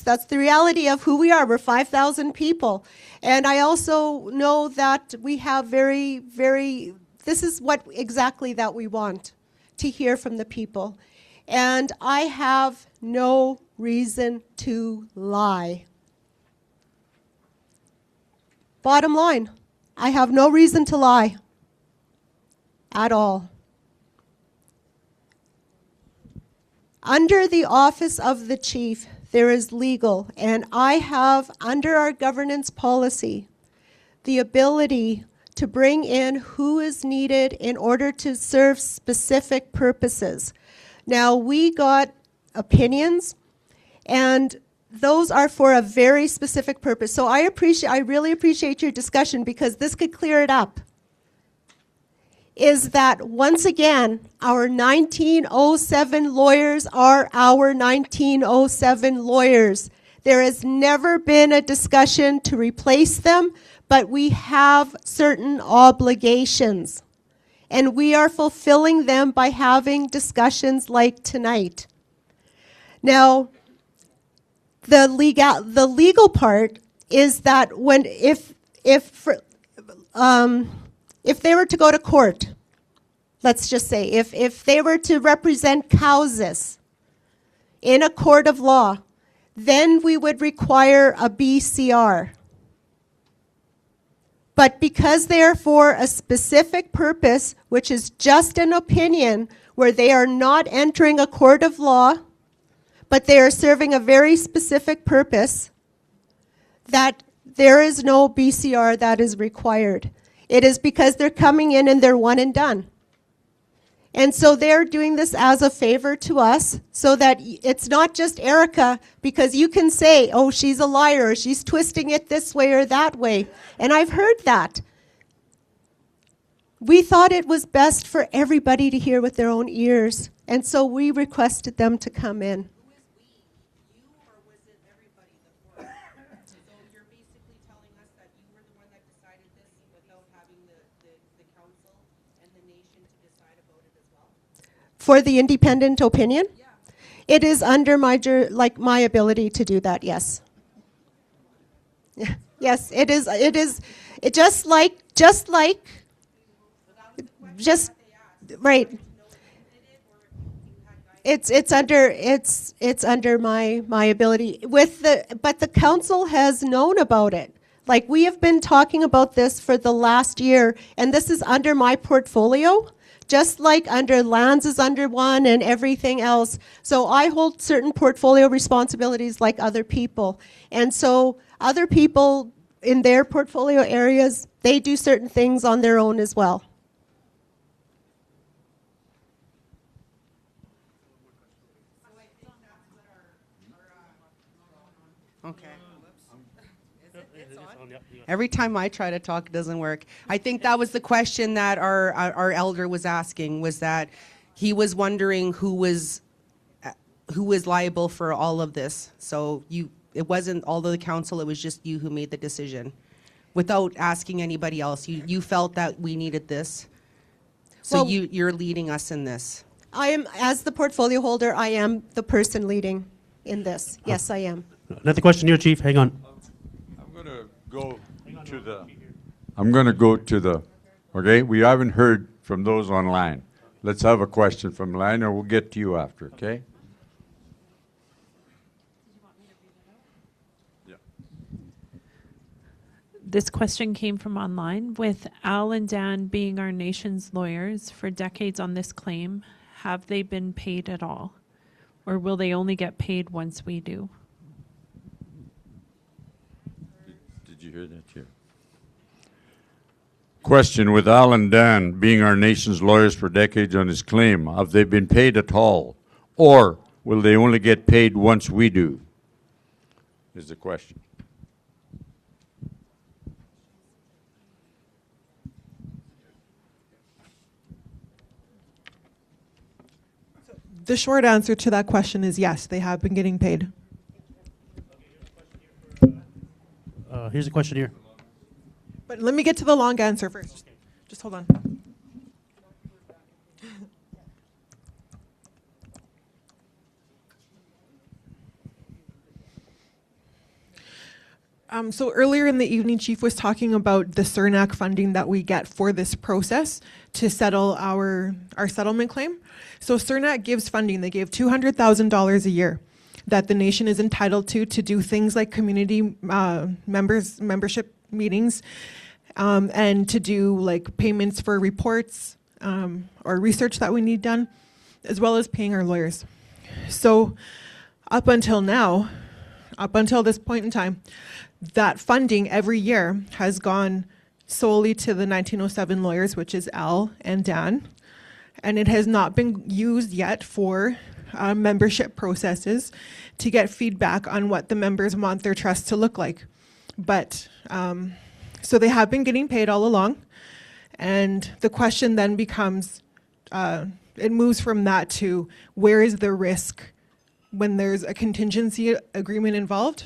the reality of who we are. We're 5,000 people. And I also know that we have this is what exactly that we want, to hear from the people. And I have no reason to lie. Bottom line, I have no reason to lie at all. Under the office of the chief, there is legal, and I have, under our governance policy, the ability to bring in who is needed in order to serve specific purposes. Now, we got opinions, and those are for a very specific purpose. So I really appreciate your discussion, because this could clear it up. Is that, once again, our 1907 lawyers are our 1907 lawyers. There has never been a discussion to replace them, but we have certain obligations. And we are fulfilling them by having discussions like tonight. Now, the legal part is that if they were to go to court, let's just say, if they were to represent causes in a court of law, then we would require a BCR. But because they are for a specific purpose, which is just an opinion, where they are not entering a court of law, but they are serving a very specific purpose, that there is no BCR that is required. It is because they're coming in and they're one and done. And so they're doing this as a favor to us, so that it's not just Erica, because you can say, oh, she's a liar, or she's twisting it this way or that way. And I've heard that. We thought it was best for everybody to hear with their own ears. And so we requested them to come in. For the independent opinion? Yeah. It is under my ability to do that, yes. Yes, it is right. It's under my ability but the council has known about it. Like, we have been talking about this for the last year, and this is under my portfolio. Just like under lands is under one and everything else. So I hold certain portfolio responsibilities like other people. And so other people in their portfolio areas, they do certain things on their own as well. Okay. Every time I try to talk, it doesn't work. I think that was the question that our elder was asking, was that he was wondering who was liable for all of this. So it wasn't all of the council, it was just you who made the decision without asking anybody else. You felt that we needed this. So well, you're leading us in this. I am, as the portfolio holder, I am the person leading in this. Yes, I am. Another question here, Chief. Hang on. I'm going to go to the, okay, we haven't heard from those online. Let's have a question from line, or we'll get to you after, okay? Yeah. This question came from online. With Al and Dan being our nation's lawyers for decades on this claim, have they been paid at all? Or will they only get paid once we do? Did you hear that here? Question, with Al and Dan being our nation's lawyers for decades on this claim, have they been paid at all? Or will they only get paid once we do? Is the question. The short answer to that question is yes, they have been getting paid. Here's a question here. But let me get to the long answer first. Just hold on. So earlier in the evening, Chief was talking about the CERNAC funding that we get for this process to settle our settlement claim. So CERNAC gives funding. They give $200,000 a year that the nation is entitled to do things like community membership meetings, and to do like payments for reports or research that we need done, as well as paying our lawyers. So up until now, up until this point in time, that funding every year has gone solely to the 1907 lawyers, which is Al and Dan, and it has not been used yet for membership processes to get feedback on what the members want their trust to look like. But, so they have been getting paid all along, and the question then becomes, it moves from that to where is the risk when there's a contingency agreement involved?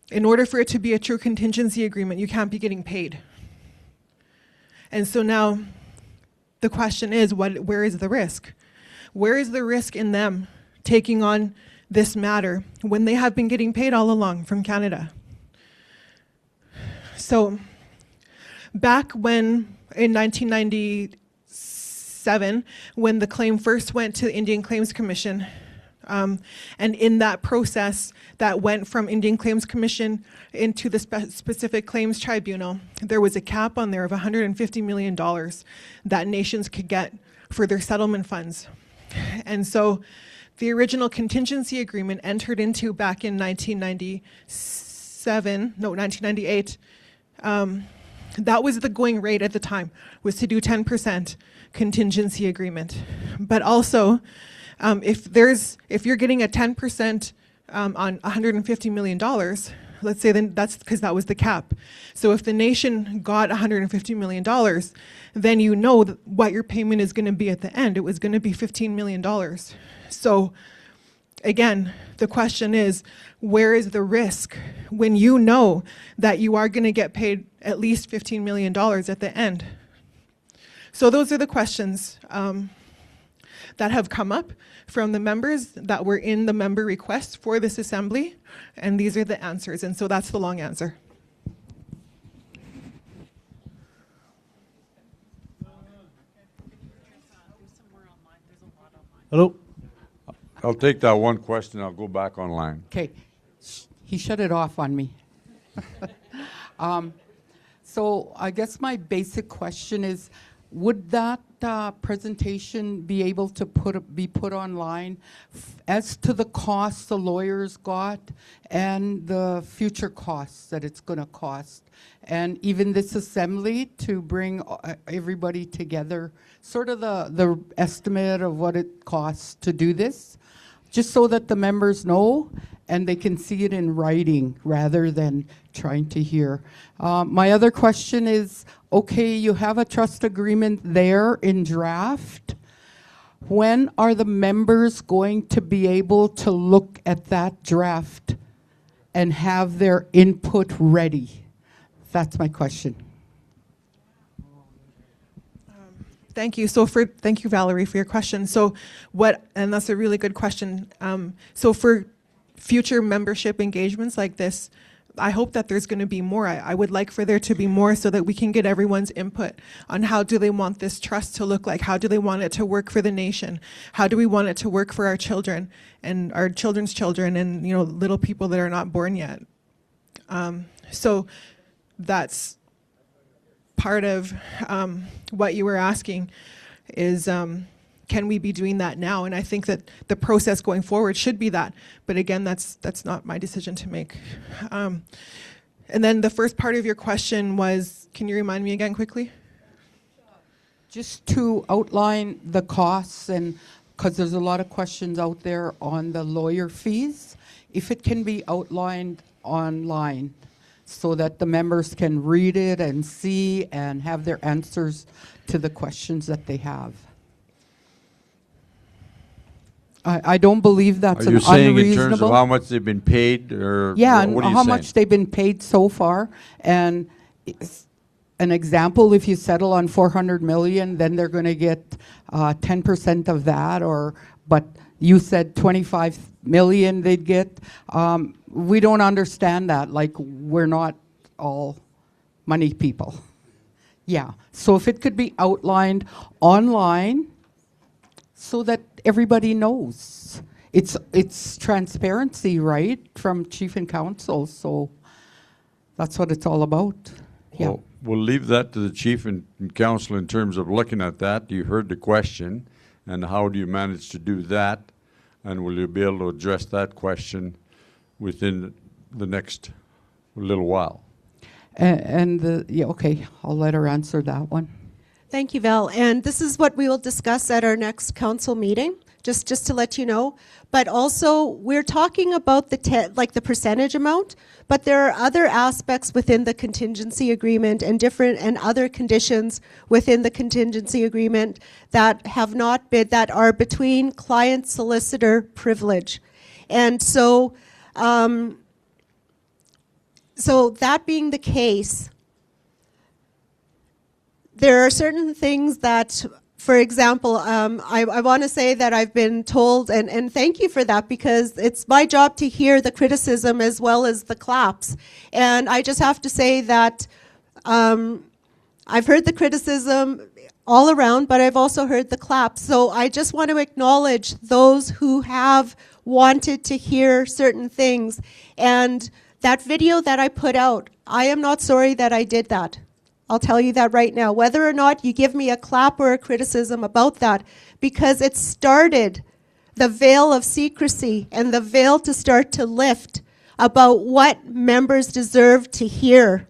In order for it to be a true contingency agreement, you can't be getting paid. And so now the question is, where is the risk? Where is the risk in them taking on this matter when they have been getting paid all along from Canada? So back when, in 1997, when the claim first went to the Indian Claims Commission, and in that process that went from Indian Claims Commission into the Specific Claims Tribunal, there was a cap on there of $150 million that nations could get for their settlement funds. And so the original contingency agreement entered into back in 1998, that was the going rate at the time, was to do 10% contingency agreement. But also, if you're getting a 10% on $150 million, let's say then that's because that was the cap. So if the nation got $150 million, then you know what your payment is going to be at the end. It was going to be $15 million. So again, the question is, where is the risk when you know that you are going to get paid at least $15 million at the end? So those are the questions that have come up from the members that were in the member requests for this assembly, and these are the answers, and so that's the long answer. Hello? I'll take that one question. I'll go back online. Okay. He shut it off on me. So I guess my basic question is, would that presentation be able to be put online as to the costs the lawyers got and the future costs that it's going to cost, and even this assembly to bring everybody together, sort of the estimate of what it costs to do this, just so that the members know and they can see it in writing rather than trying to hear. My other question is, okay, you have a trust agreement there in draft. When are the members going to be able to look at that draft and have their input ready? That's my question. Thank you. Thank you, Valerie, for your question. And that's a really good question. So for future membership engagements like this, I hope that there's going to be more. I would like for there to be more so that we can get everyone's input on how do they want this trust to look like? How do they want it to work for the nation? How do we want it to work for our children and our children's children and little people that are not born yet? So that's part of what you were asking is, can we be doing that now? And I think that the process going forward should be that. But again, that's not my decision to make. And then the first part of your question was, can you remind me again quickly? Just to outline the costs, and because there's a lot of questions out there on the lawyer fees, if it can be outlined online so that the members can read it and see and have their answers to the questions that they have. I don't believe that's Are an you saying unreasonable. in terms of how much they've been paid, or Yeah, what and are you how saying? much they've been paid so far, and an example, if you settle on 400 million, then they're going to get 10% of that, but you said 25 million they'd get. We don't understand that, like we're not all money people. Yeah, so if it could be outlined online so that everybody knows. It's transparency, right, from Chief and Council, so that's what it's all about. Yeah. Well, we'll leave that to the Chief and Council in terms of looking at that. You heard the question, and how do you manage to do that? And will you be able to address that question within the next little while? Yeah, okay, I'll let her answer that one. Thank you, Val. And this is what we will discuss at our next council meeting, just to let you know. But also, we're talking about the percentage amount, but there are other aspects within the contingency agreement and other conditions within the contingency agreement that have not been, that are between client-solicitor privilege. And so, so that being the case, there are certain things that, for example, I want to say that I've been told, and thank you for that, because it's my job to hear the criticism as well as the claps. And I just have to say that I've heard the criticism all around, but I've also heard the claps. So I just want to acknowledge those who have wanted to hear certain things. And that video that I put out, I am not sorry that I did that. I'll tell you that right now, whether or not you give me a clap or a criticism about that, because it started the veil of secrecy and the veil to start to lift about what members deserve to hear.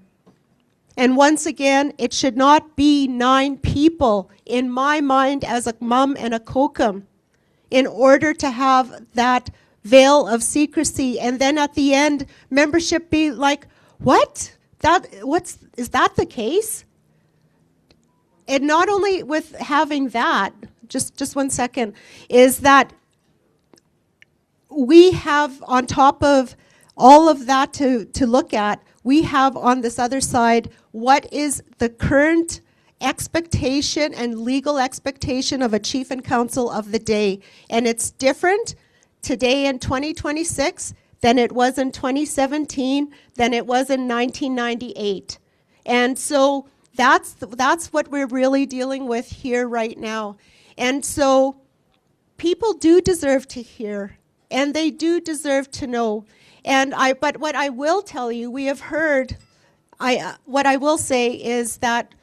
And once again, it should not be 9 people in my mind as a mum and a kokum in order to have that veil of secrecy, and then at the end, membership be like, what? Is that the case? And not only with having that, just 1 second, is that we have, on top of all of that to look at, we have on this other side, what is the current expectation and legal expectation of a chief and council of the day. And it's different today in 2026 than it was in 2017, than it was in 1998. And so that's what we're really dealing with here right now. And so people do deserve to hear, and they do deserve to know. But what I will tell you, we have heard, what I will say is that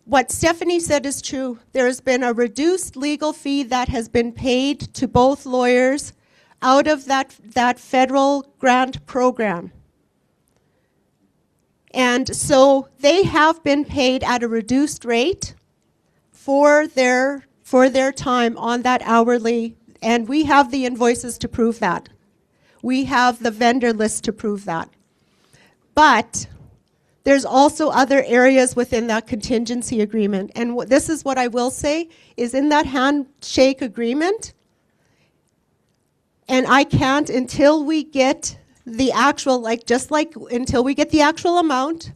what Stephanie said is true. There has been a reduced legal fee that has been paid to both lawyers out of that federal grant program. And so they have been paid at a reduced rate for their time on that hourly, and we have the invoices to prove that. We have the vendor list to prove that. But there's also other areas within that contingency agreement, and this is what I will say, is in that handshake agreement, and I can't until we get the actual, until we get the actual amount.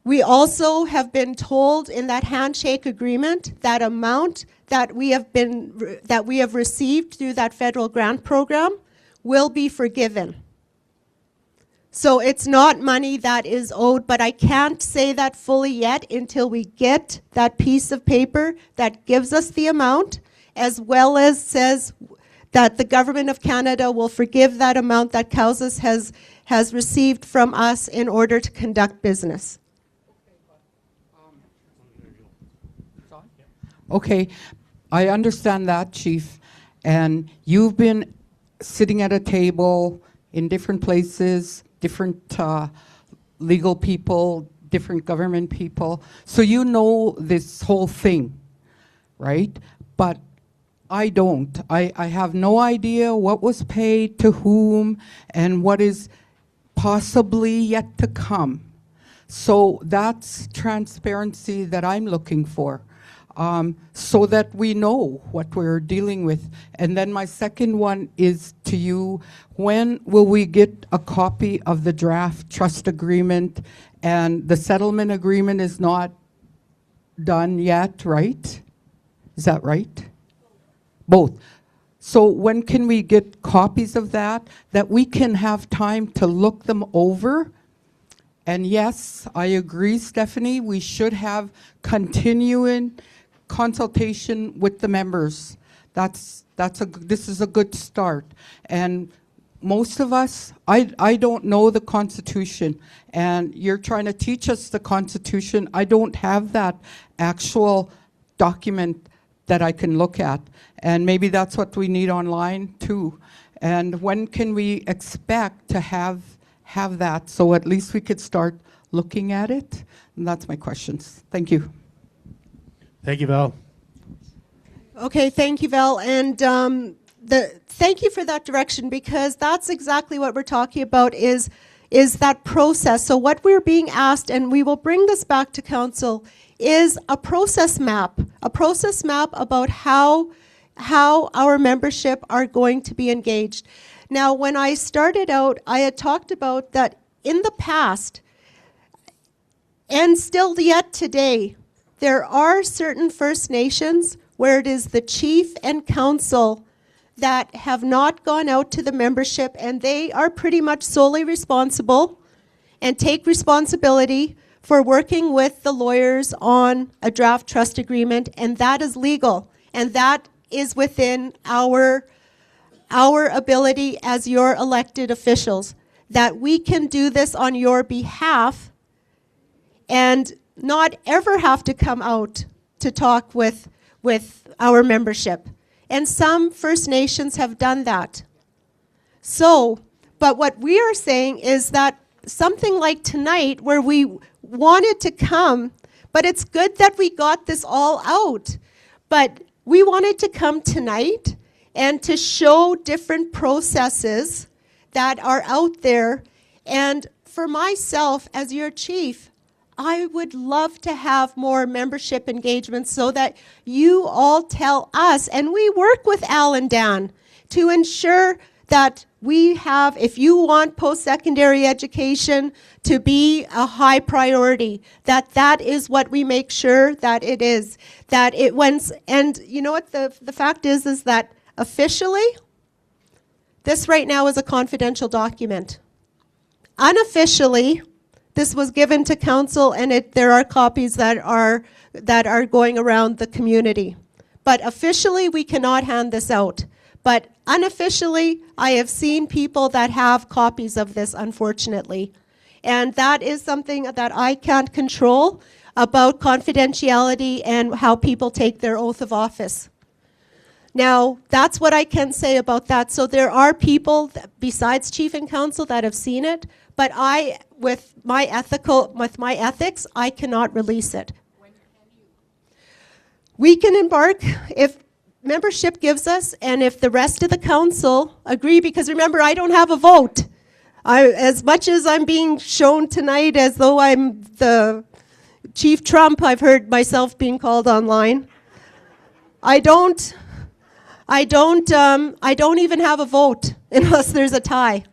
We also have been told in that handshake agreement that amount that we have received through that federal grant program will be forgiven. So it's not money that is owed, but I can't say that fully yet until we get that piece of paper that gives us the amount, as well as says that the Government of Canada will forgive that amount that CAUSES has received from us in order to conduct business. Okay, I understand that, Chief. And you've been sitting at a table in different places, different legal people, different government people. So you know this whole thing, right? But I don't. I have no idea what was paid to whom and what is possibly yet to come. So that's transparency that I'm looking for, so that we know what we're dealing with. And then my second one is to you, when will we get a copy of the draft trust agreement and the settlement agreement is not done yet, right? Is that right? Both. So when can we get copies of that we can have time to look them over? And yes, I agree, Stephanie, we should have continuing consultation with the members. This is a good start. And most of us, I don't know the Constitution, and you're trying to teach us the Constitution. I don't have that actual document that I can look at, and maybe that's what we need online too. And when can we expect to have that, so at least we could start looking at it? And that's my questions. Thank you. Thank you, Val. Okay, thank you, Val. And thank you for that direction, because that's exactly what we're talking about is that process. So what we're being asked, and we will bring this back to council, is a process map about how our membership are going to be engaged. Now, when I started out, I had talked about that in the past, and still yet today, there are certain First Nations where it is the chief and council that have not gone out to the membership, and they are pretty much solely responsible and take responsibility for working with the lawyers on a draft trust agreement, and that is legal, and that is within our ability as your elected officials, that we can do this on your behalf and not ever have to come out to talk with our membership. And some First Nations have done that. So, but what we are saying is that something like tonight, where we wanted to come, but it's good that we got this all out, but we wanted to come tonight and to show different processes that are out there. And for myself, as your chief, I would love to have more membership engagement so that you all tell us, and we work with Al and Dan to ensure that we have, if you want post-secondary education to be a high priority, that is what we make sure that it is. That it went, and you know what the fact is that officially, this right now is a confidential document. Unofficially, this was given to council, and there are copies that are going around the community. But officially, we cannot hand this out. But unofficially, I have seen people that have copies of this, unfortunately. And that is something that I can't control about confidentiality and how people take their oath of office. Now, that's what I can say about that. So there are people besides chief and council that have seen it, but with my ethics, I cannot release it. We can embark if membership gives us, and if the rest of the council agree, because remember, I don't have a vote. As much as I'm being shown tonight as though I'm the Chief Trump, I've heard myself being called online. I don't even have a vote unless there's a tie.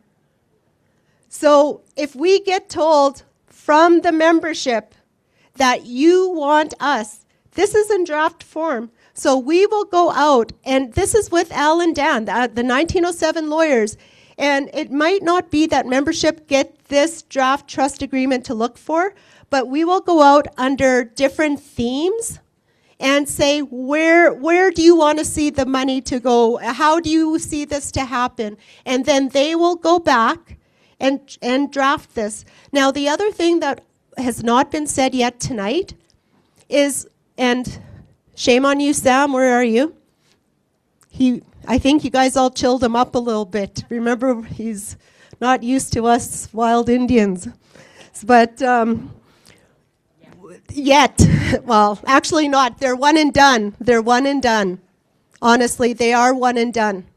So if we get told from the membership that you want us, this is in draft form. So we will go out, and this is with Al and Dan, the 1907 lawyers, and it might not be that membership get this draft trust agreement to look for, but we will go out under different themes and say, where do you want to see the money to go? How do you see this to happen? And then they will go back and draft this. Now, the other thing that has not been said yet tonight is, and shame on you, Sam, where are you? I think you guys all chilled him up a little bit. Remember, he's not used to us wild Indians. But yet, well, actually not. They're one and done. They're one and done. Honestly, they are one and done.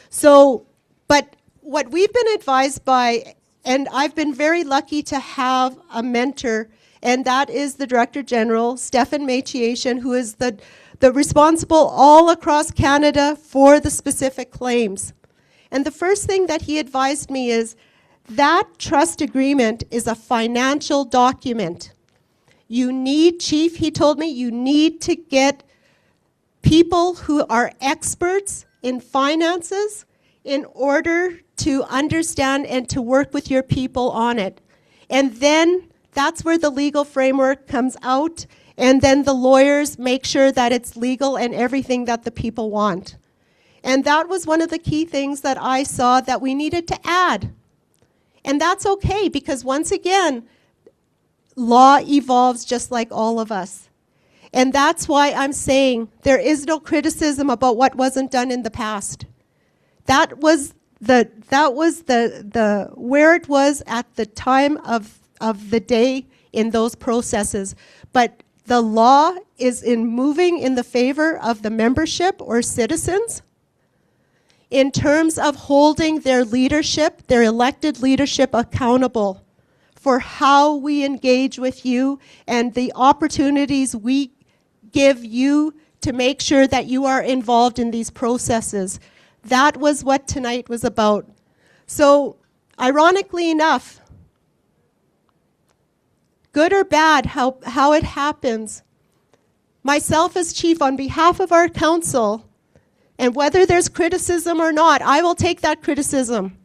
So, but what we've been advised by, and I've been very lucky to have a mentor, and that is the Director General, Stefan Machiation, who is the responsible all across Canada for the specific claims. And the first thing that he advised me is That trust agreement is a financial document. You need, Chief, he told me, you need to get people who are experts in finances in order to understand and to work with your people on it. And then that's where the legal framework comes out, and then the lawyers make sure that it's legal and everything that the people want. And that was one of the key things that I saw that we needed to add. And that's okay, because once again, law evolves just like all of us. And that's why I'm saying there is no criticism about what wasn't done in the past. That was the where it was at the time of the day in those processes. But the law is moving in the favor of the membership or citizens in terms of holding their leadership, their elected leadership, accountable for how we engage with you and the opportunities we give you to make sure that you are involved in these processes. That was what tonight was about. So, ironically enough, good or bad, how it happens, myself as chief, on behalf of our council, and whether there's criticism or not, I will take that criticism.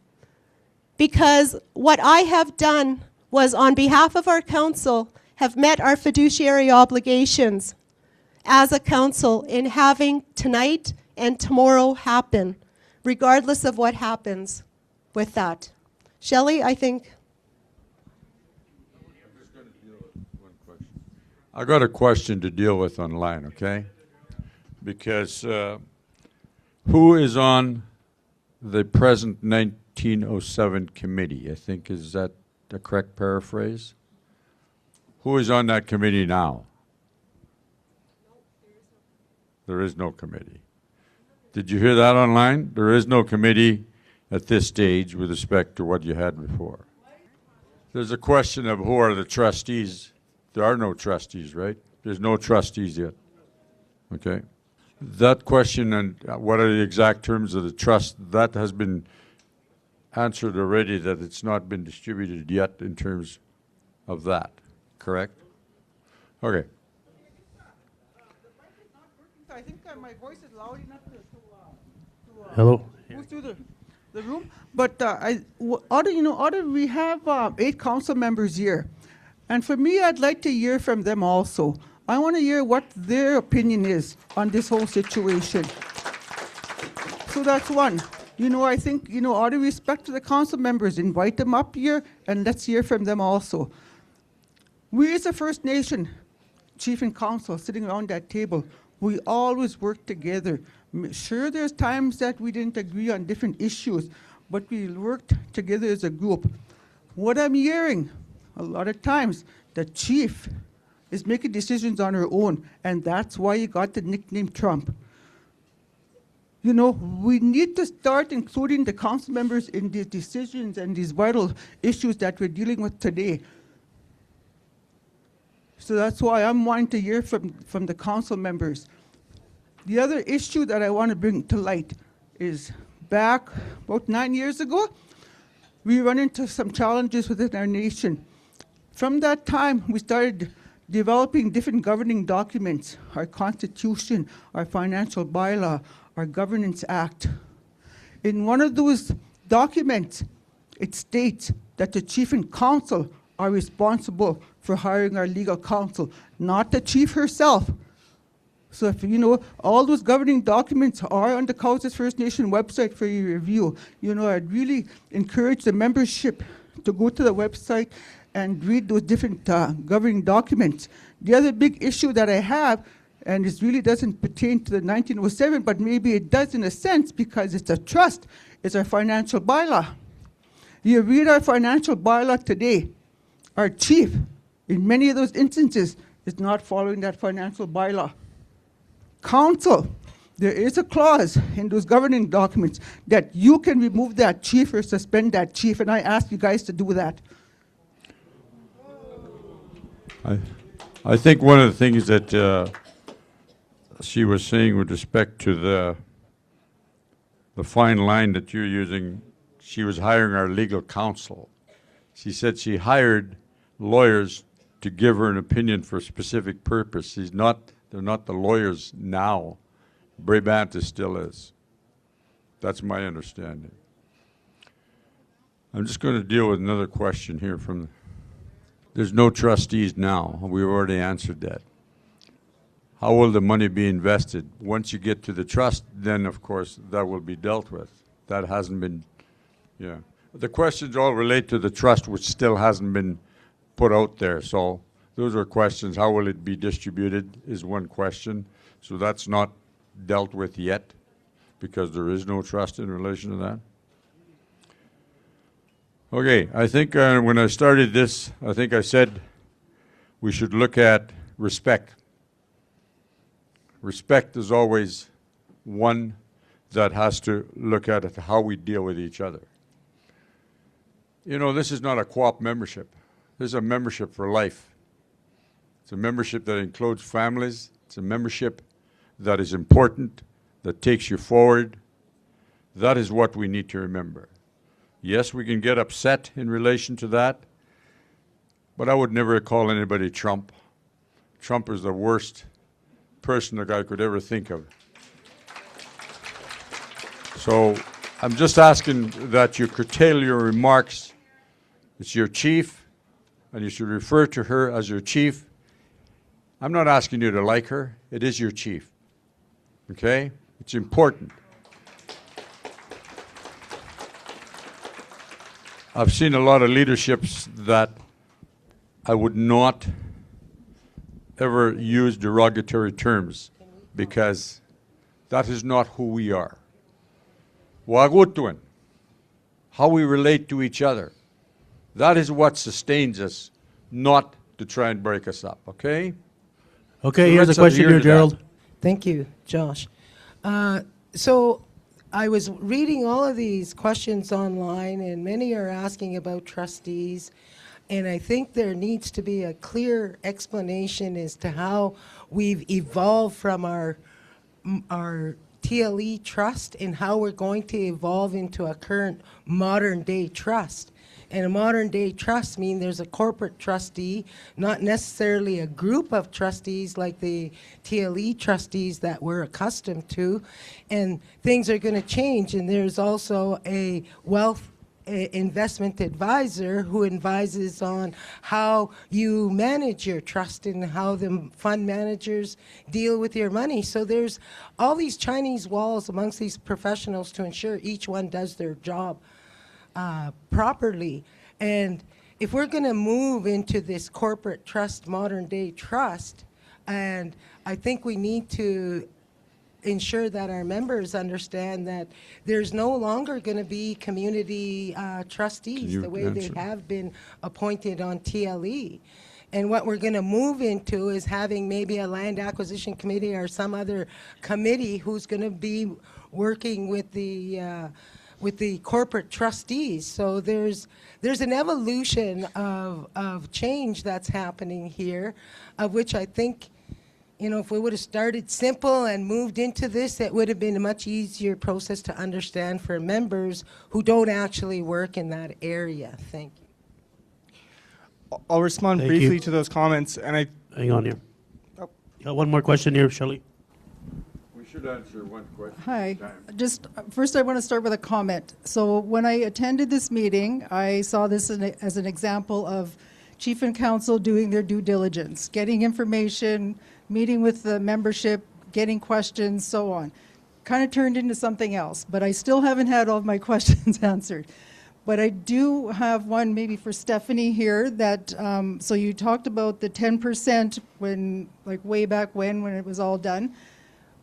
Because what I have done was, on behalf of our council, have met our fiduciary obligations as a council in having tonight and tomorrow happen, regardless of what happens with that. Shelley, I think. I got a question to deal with online, okay? Because who is on the present 1907 committee? I think, is that the correct paraphrase? Who is on that committee now? There is no committee. Did you hear that online? There is no committee at this stage with respect to what you had before. There's a question of who are the trustees. There are no trustees, right? There's no trustees yet. Okay. That question and what are the exact terms of the trust, that has been answered already, that it's not been distributed yet in terms of that, correct? Okay. I think my voice is loud enough to Hello. go through the room. But we have 8 council members here. And for me, I'd like to hear from them also. I want to hear what their opinion is on this whole situation. So that's one. I think, out of respect to the council members, invite them up here and let's hear from them also. We as a First Nation, chief and council, sitting around that table, we always work together. Sure, there's times that we didn't agree on different issues, but we worked together as a group. What I'm hearing, a lot of times, the chief is making decisions on her own, and that's why you got the nickname Trump. We need to start including the council members in these decisions and these vital issues that we're dealing with today. So that's why I'm wanting to hear from the council members. The other issue that I want to bring to light is back about 9 years ago, we run into some challenges within our nation. From that time, we started developing different governing documents, our constitution, our financial bylaw, our governance act. In one of those documents, it states that the chief and council are responsible for hiring our legal counsel, not the chief herself. So if all those governing documents are on the Cowichan First Nation website for your review. I'd really encourage the membership to go to the website and read those different governing documents. The other big issue that I have, and this really doesn't pertain to the 1907, but maybe it does in a sense because it's a trust, is our financial bylaw. You read our financial bylaw today, our chief, in many of those instances, is not following that financial bylaw. Council, there is a clause in those governing documents that you can remove that chief or suspend that chief, and I ask you guys to do that. I think one of the things that she was saying with respect to the fine line that you're using, she was hiring our legal counsel. She said she hired lawyers to give her an opinion for a specific purpose. They're not the lawyers now. Brabantis still is. That's my understanding. I'm just going to deal with another question here from, there's no trustees now. We've already answered that. How will the money be invested? Once you get to the trust, then of course that will be dealt with. That hasn't been, yeah. The questions all relate to the trust, which still hasn't been put out there. So those are questions. How will it be distributed is one question. So that's not dealt with yet because there is no trust in relation to that. Okay, I think when I started this, I think I said we should look at respect. Respect is always one that has to look at how we deal with each other. You know, this is not a co-op membership. This is a membership for life. It's a membership that includes families. It's a membership that is important, that takes you forward. That is what we need to remember. Yes, we can get upset in relation to that, but I would never call anybody Trump. Trump is the worst person that I could ever think of. So I'm just asking that you curtail your remarks. It's your chief, and you should refer to her as your chief. I'm not asking you to like her. It is your chief. Okay? It's important. I've seen a lot of leaderships that I would not ever use derogatory terms because that is not who we are. Wagutuan, how we relate to each other. That is what sustains us, not to try and break us up, okay? Okay, So here's a let's question adhere here, to that. Gerald. Thank you, Josh. So I was reading all of these questions online, and many are asking about trustees. And I think there needs to be a clear explanation as to how we've evolved from our TLE trust and how we're going to evolve into a current modern day trust. And a modern day trust means there's a corporate trustee, not necessarily a group of trustees like the TLE trustees that we're accustomed to. And things are going to change. And there's also a wealth investment advisor who advises on how you manage your trust and how the fund managers deal with your money. So there's all these Chinese walls amongst these professionals to ensure each one does their job properly. And if we're going to move into this corporate trust, modern day trust, and I think we need to ensure that our members understand that there's no longer going to be community trustees the way they have been appointed on TLE. And what we're going to move into is having maybe a land acquisition committee or some other committee who's going to be working with the corporate trustees. So there's an evolution of change that's happening here, of which I think, you know, if we would have started simple and moved into this, it would have been a much easier process to understand for members who don't actually work in that area. Thank you. I'll respond Thank briefly you. to those comments, and I Hang on here. Got one more question here, Shelley. We should answer one question. Hi. Just first, I want to start with a comment. So when I attended this meeting, I saw this as an example of chief and council doing their due diligence, getting information, meeting with the membership, getting questions, so on. Kind of turned into something else, but I still haven't had all of my questions answered. But I do have one maybe for Stephanie here that, so you talked about the 10% when, like way back when it was all done.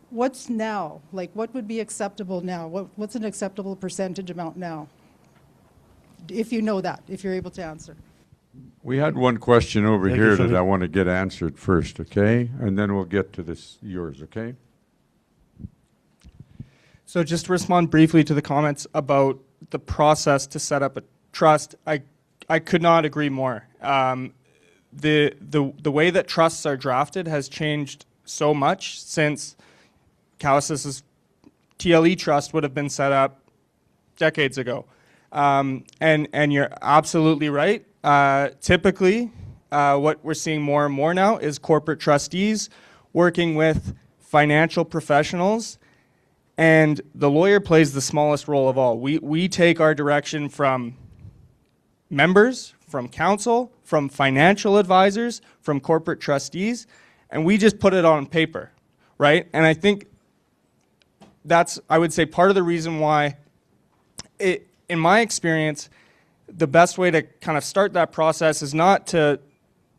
What's now? Like what would be acceptable now? What's an acceptable percentage amount now? If you know that, if you're able to answer. We had one question over Thank you, here that Shelley. I want to get answered first, okay? And then we'll get to this, yours, okay? So just to respond briefly to the comments about the process to set up a trust, I could not agree more. The way that trusts are drafted has changed so much since Callis's TLE trust would have been set up decades ago. And you're absolutely right. Typically, what we're seeing more and more now is corporate trustees working with financial professionals, and the lawyer plays the smallest role of all. We take our direction from members, from council, from financial advisors, from corporate trustees, and we just put it on paper, right? And I think that's, I would say, part of the reason why, in my experience, the best way to kind of start that process is not to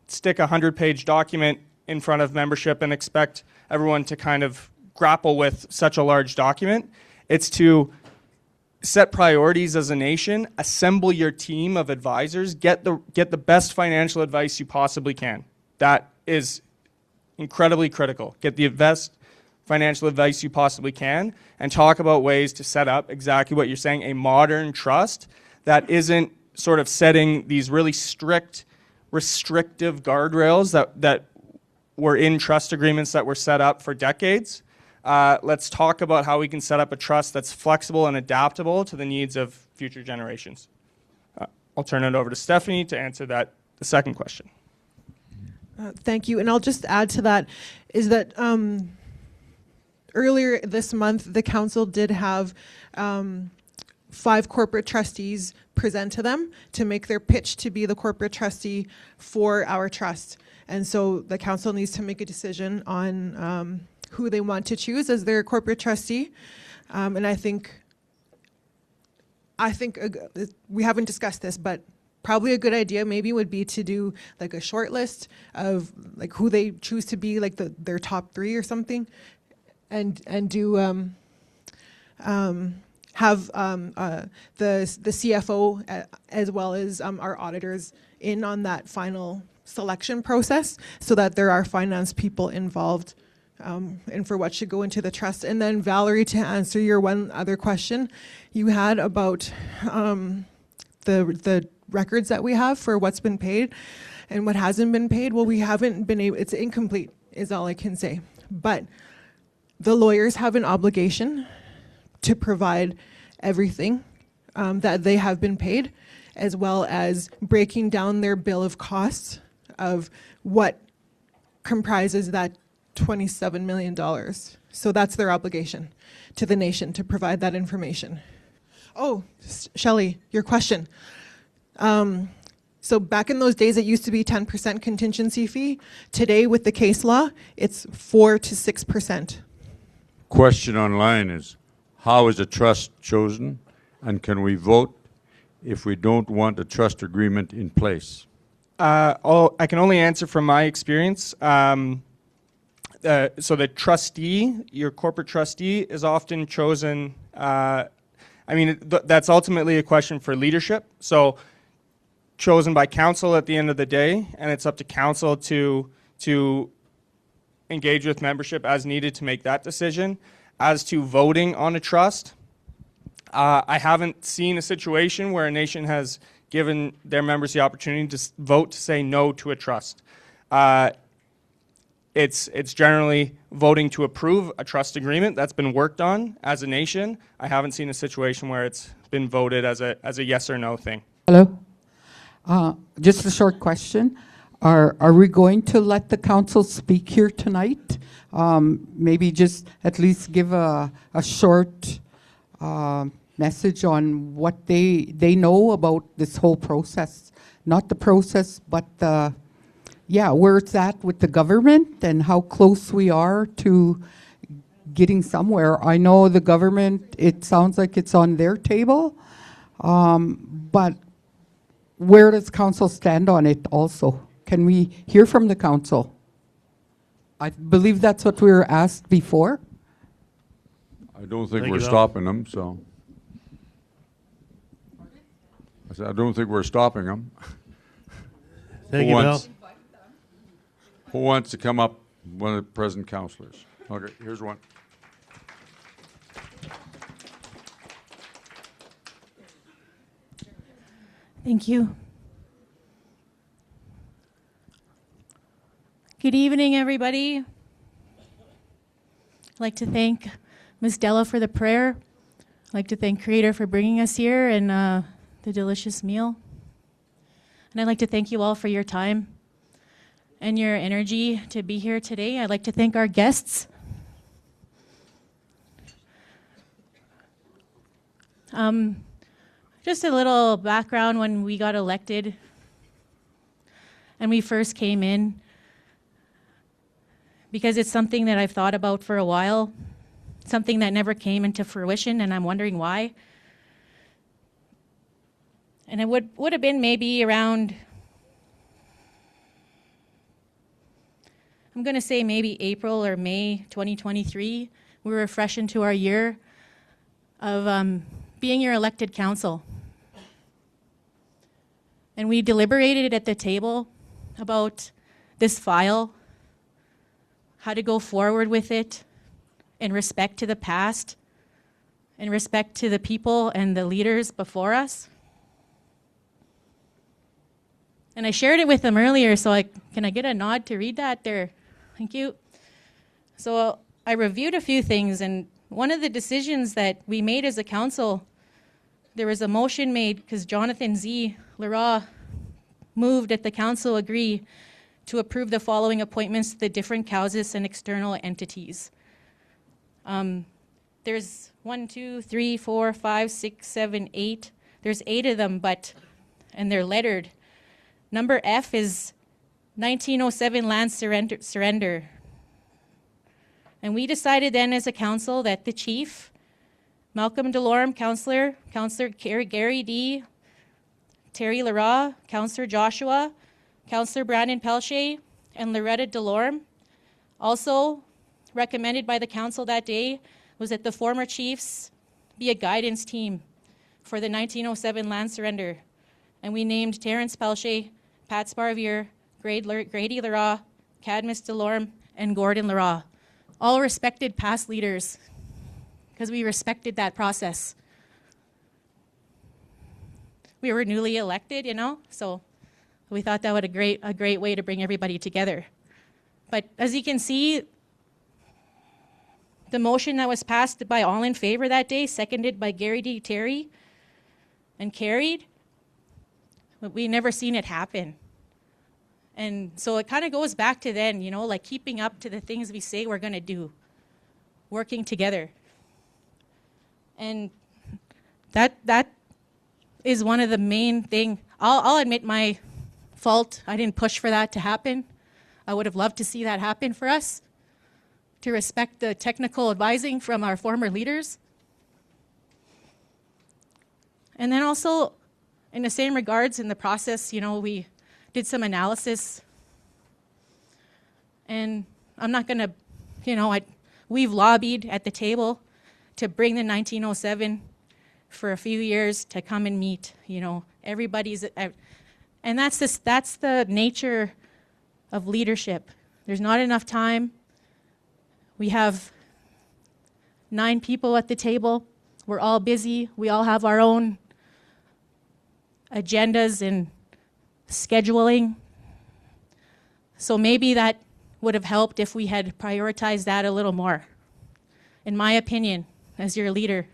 stick a 100-page document in front of membership and expect everyone to kind of grapple with such a large document. It's to set priorities as a nation, assemble your team of advisors, get the best financial advice you possibly can. That is incredibly critical. Get the best financial advice you possibly can, and talk about ways to set up exactly what you're saying, a modern trust that isn't sort of setting these really strict, restrictive guardrails that were in trust agreements that were set up for decades. Let's talk about how we can set up a trust that's flexible and adaptable to the needs of future generations. I'll turn it over to Stephanie to answer the second question. Thank you. And I'll just add to that is that earlier this month, the council did have 5 corporate trustees present to them to make their pitch to be the corporate trustee for our trust. And so the council needs to make a decision on who they want to choose as their corporate trustee. And I think we haven't discussed this, but probably a good idea maybe would be to do like a short list of like who they choose to be like their top 3 or something, and do have the CFO as well as our auditors in on that final selection process, so that there are finance people involved and for what should go into the trust. And then Valerie, to answer your one other question you had about the records that we have for what's been paid and what hasn't been paid. Well, we haven't been able, it's incomplete is all I can say. But the lawyers have an obligation to provide everything that they have been paid, as well as breaking down their bill of costs of what comprises that $27 million. So that's their obligation to the nation, to provide that information. Oh, Shelley, your question. So back in those days, it used to be 10% contingency fee. Today, with the case law, it's 4 to 6%. Question online is, how is a trust chosen, and can we vote if we don't want a trust agreement in place? I can only answer from my experience. So the trustee, your corporate trustee, is often chosen. That's ultimately a question for leadership. So chosen by council at the end of the day, and it's up to council to engage with membership as needed to make that decision. As to voting on a trust, I haven't seen a situation where a nation has given their members the opportunity to vote to say no to a trust. It's generally voting to approve a trust agreement that's been worked on as a nation. I haven't seen a situation where it's been voted as a yes or no thing. Hello. Just a short question. Are we going to let the council speak here tonight? Maybe just at least give a short message on what they know about this whole process. Not the process, but where it's at with the government and how close we are to getting somewhere. I know the government, it sounds like it's on their table, but where does council stand on it also? Can we hear from the council? I believe that's what we were asked before. I don't think we're stopping them, so. I said, I don't think we're stopping them. Thank you, Bill. Who wants to come up, one of the present councillors? Okay, here's one. Thank you. Good evening, everybody. I'd like to thank Ms. Della for the prayer. I'd like to thank Creator for bringing us here, and the delicious meal. And I'd like to thank you all for your time and your energy to be here today. I'd like to thank our guests. Just a little background when we got elected and we first came in, because it's something that I've thought about for a while, something that never came into fruition, and I'm wondering why. And it would have been maybe around, I'm going to say maybe April or May 2023. We were fresh into our year of being your elected council. And we deliberated at the table about this file, how to go forward with it in respect to the past, in respect to the people and the leaders before us. And I shared it with them earlier, so can I get a nod to read that there? Thank you. So I reviewed a few things, and one of the decisions that we made as a council, there was a motion made because Jonathan Z. Leroy moved that the council agree to approve the following appointments to the different causes and external entities. There's 1, 2, 3, 4, 5, 6, 7, 8. There's 8 of them, and they're lettered. Number F is 1907 land surrender. And we decided then as a council that the chief, Malcolm Delorme, Councillor Gary D., Terry Leroy, Councillor Joshua, Councillor Brandon Pelche, and Loretta Delorme. Also recommended by the council that day was that the former chiefs be a guidance team for the 1907 land surrender. And we named Terrence Pelche, Pat Sparvier, Grady Leroy, Cadmus Delorme, and Gordon Leroy. All respected past leaders, because we respected that process. We were newly elected, so we thought that was a great way to bring everybody together. But as you can see, the motion that was passed by all in favor that day, seconded by Gary D. Terry, and carried, but we never seen it happen. And so it kind of goes back to then, like keeping up to the things we say we're going to do, working together. And that is one of the main thing. I'll admit my fault. I didn't push for that to happen. I would have loved to see that happen for us, to respect the technical advising from our former leaders. And then also, in the same regards, in the process, we did some analysis. And I'm not going to, we've lobbied at the table to bring the 1907 for a few years to come and meet, everybody's, and that's the nature of leadership. There's not enough time. We have 9 people at the table. We're all busy. We all have our own agendas and scheduling. So maybe that would have helped if we had prioritized that a little more, in my opinion, as your leader.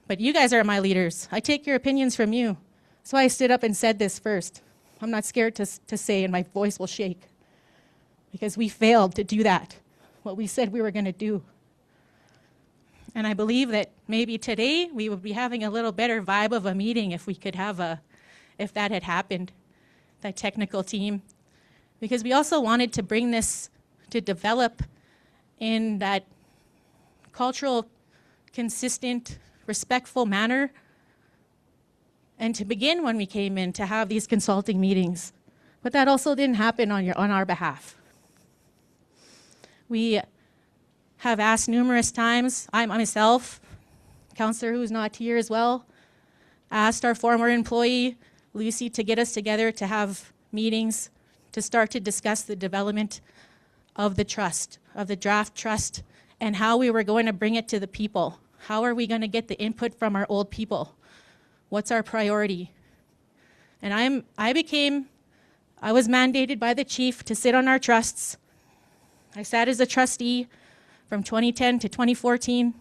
But you guys are my leaders. I take your opinions from you. That's why I stood up and said this first. I'm not scared to say, and my voice will shake, because we failed to do that, what we said we were going to do. And I believe that maybe today we would be having a little better vibe of a meeting if we could have if that had happened, that technical team. Because we also wanted to bring this to develop in that cultural, consistent, respectful manner, and to begin when we came in to have these consulting meetings. But that also didn't happen on our behalf. We have asked numerous times, I myself, councillor who's not here as well, asked our former employee, Lucy, to get us together to have meetings to start to discuss the development of the trust, of the draft trust, and how we were going to bring it to the people. How are we going to get the input from our old people? What's our priority? And I was mandated by the chief to sit on our trusts. I sat as a trustee from 2010 to 2014.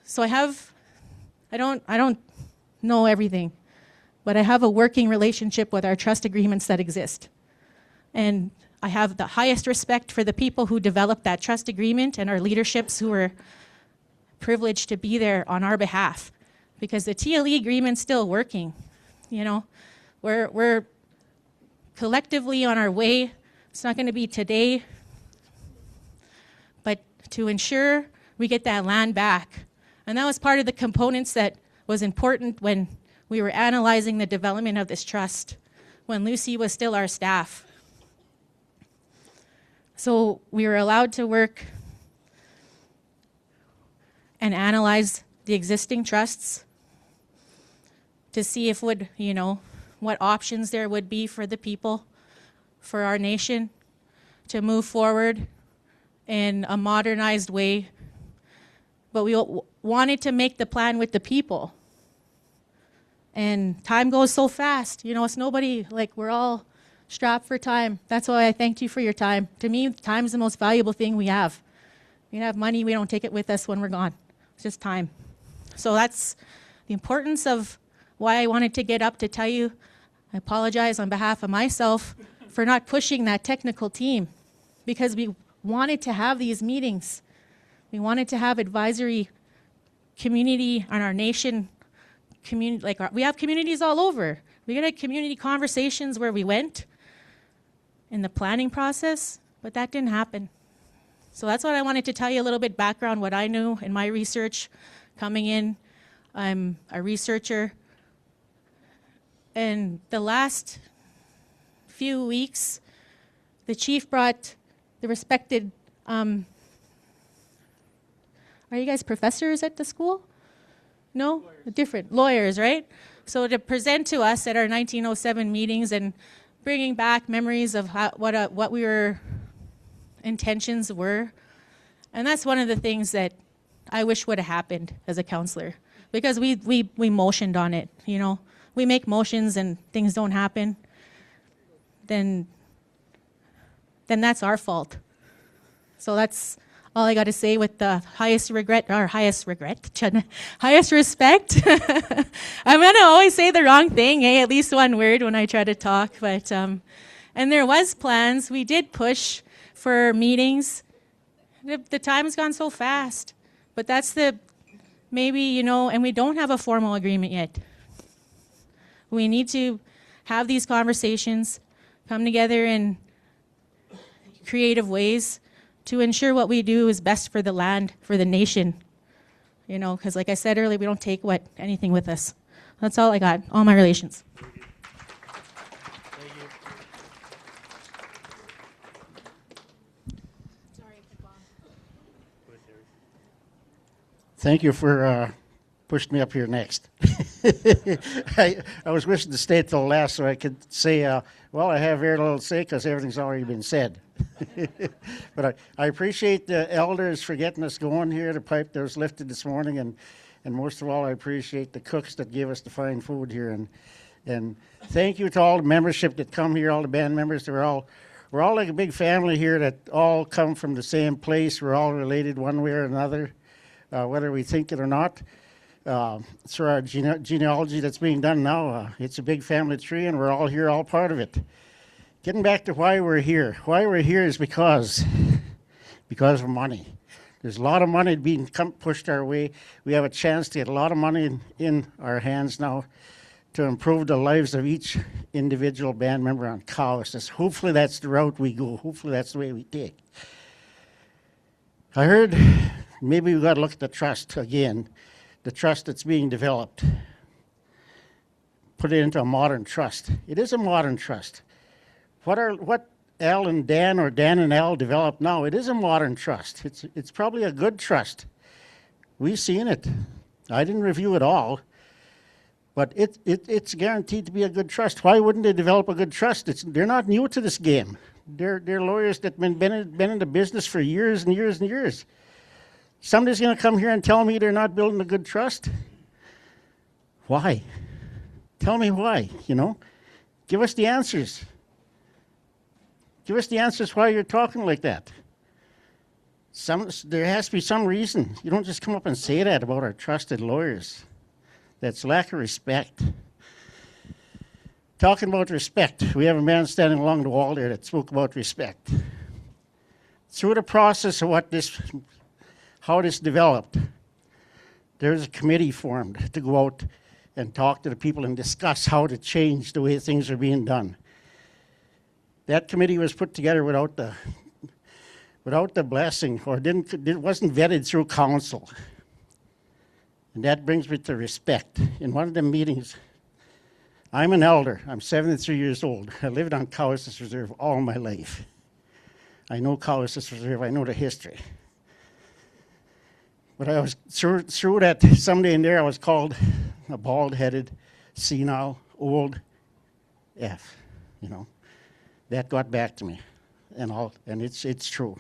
So I don't know everything, but I have a working relationship with our trust agreements that exist. And I have the highest respect for the people who developed that trust agreement and our leaderships who are privileged to be there on our behalf, because the TLE agreement's still working. You know, we're collectively on our way. It's not going to be today, but to ensure we get that land back. And that was part of the components that was important when we were analyzing the development of this trust, when Lucy was still our staff. So we were allowed to work and analyze the existing trusts to see if what options there would be for the people, for our nation, to move forward in a modernized way. But we wanted to make the plan with the people. And time goes so fast. It's nobody, we're all strapped for time. That's why I thanked you for your time. To me, time's the most valuable thing we have. We have money, we don't take it with us when we're gone. It's just time. So that's the importance of why I wanted to get up to tell you. I apologize on behalf of myself for not pushing that technical team, because we wanted to have these meetings. We wanted to have advisory community on our nation. We have communities all over. We had community conversations where we went in the planning process, but that didn't happen. So that's what I wanted to tell you, a little bit background, what I knew in my research coming in. I'm a researcher. And the last few weeks, the chief brought the respected, are you guys professors at the school? No? Lawyers. Different lawyers, right? So to present to us at our 1907 meetings and bringing back memories of what our intentions were. And that's one of the things that I wish would have happened as a counselor, because we motioned on it. We make motions and things don't happen, then that's our fault. So that's all I got to say with the highest respect. I'm going to always say the wrong thing, at least one word when I try to talk. But and there was plans. We did push for meetings. The time's gone so fast. But that's and we don't have a formal agreement yet. We need to have these conversations, come together in creative ways to ensure what we do is best for the land, for the nation. Because like I said earlier, we don't take anything with us. That's all I got, all my relations. Thank you for pushing me up here next. I was wishing to stay till last so I could say, well, I have very little to say because everything's already been said. But I appreciate the elders for getting us going here, the pipe that was lifted this morning, and most of all, I appreciate the cooks that gave us the fine food here. And thank you to all the membership that come here, all the band members. We're all like a big family here that all come from the same place. We're all related one way or another, whether we think it or not. Through our genealogy that's being done now, it's a big family tree, and we're all here, all part of it. Getting back to why we're here. Why we're here is because of money. There's a lot of money being pushed our way. We have a chance to get a lot of money in our hands now to improve the lives of each individual band member on Cowess. Hopefully that's the route we go. Hopefully that's the way we take. I heard maybe we've got to look at the trust again, the trust that's being developed. Put it into a modern trust. It is a modern trust. What Al and Dan or Dan and Al developed now, it is a modern trust. It's probably a good trust. We've seen it. I didn't review it all, but it's guaranteed to be a good trust. Why wouldn't they develop a good trust? They're not new to this game. They're lawyers that have been in the business for years and years and years. Somebody's going to come here and tell me they're not building a good trust? Why? Tell me why, Give us the answers. Give us the answers why you're talking like that. There has to be some reason. You don't just come up and say that about our trusted lawyers. That's lack of respect. Talking about respect, we have a man standing along the wall there that spoke about respect. Through the process of how this developed, there's a committee formed to go out and talk to the people and discuss how to change the way things are being done. That committee was put together without the blessing, or it wasn't vetted through council. And that brings me to respect. In one of the meetings, I'm an elder. I'm 73 years old. I lived on Cowessess Reserve all my life. I know Cowessess Reserve. I know the history. But I was through that someday in there, I was called a bald-headed, senile, old F. You know, that got back to me, and it's true.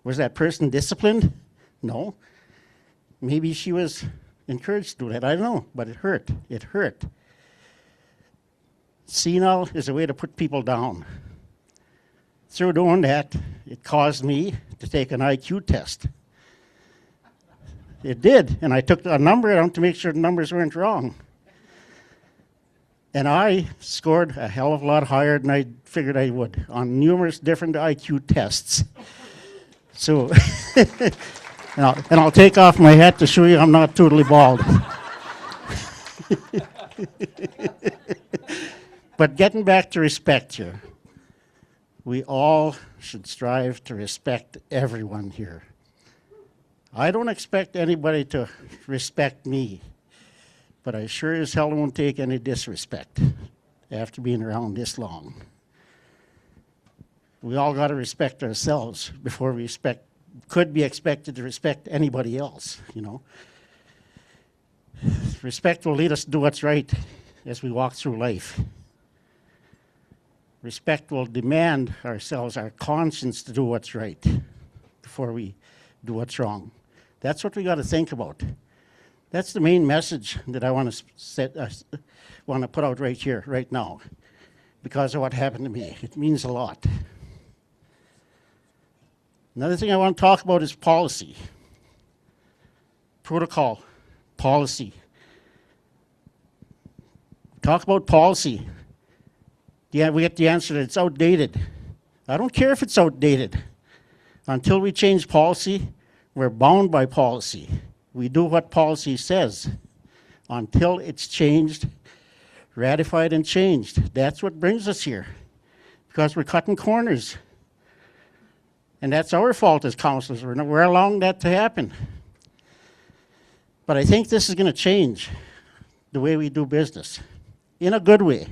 Was that person disciplined? No. Maybe she was encouraged to do that. I don't know, but it hurt. It hurt. Senile is a way to put people down. Through doing that, it caused me to take an IQ test. It did, and I took a number out to make sure the numbers weren't wrong. And I scored a hell of a lot higher than I figured I would on numerous different IQ tests. So, and I'll take off my hat to show you I'm not totally bald. But getting back to respect here, we all should strive to respect everyone here. I don't expect anybody to respect me, but I sure as hell won't take any disrespect after being around this long. We all got to respect ourselves before we could be expected to respect anybody else, you know. Respect will lead us to do what's right as we walk through life. Respect will demand ourselves, our conscience, to do what's right before we do what's wrong. That's what we got to think about. That's the main message that I want to put out right here, right now, because of what happened to me. It means a lot. Another thing I want to talk about is policy. Protocol, policy. Talk about policy. Yeah, we get the answer that it's outdated. I don't care if it's outdated. Until we change policy, we're bound by policy. We do what policy says until it's changed, ratified and changed. That's what brings us here, because we're cutting corners. And that's our fault as councillors. We're allowing that to happen. But I think this is going to change the way we do business in a good way.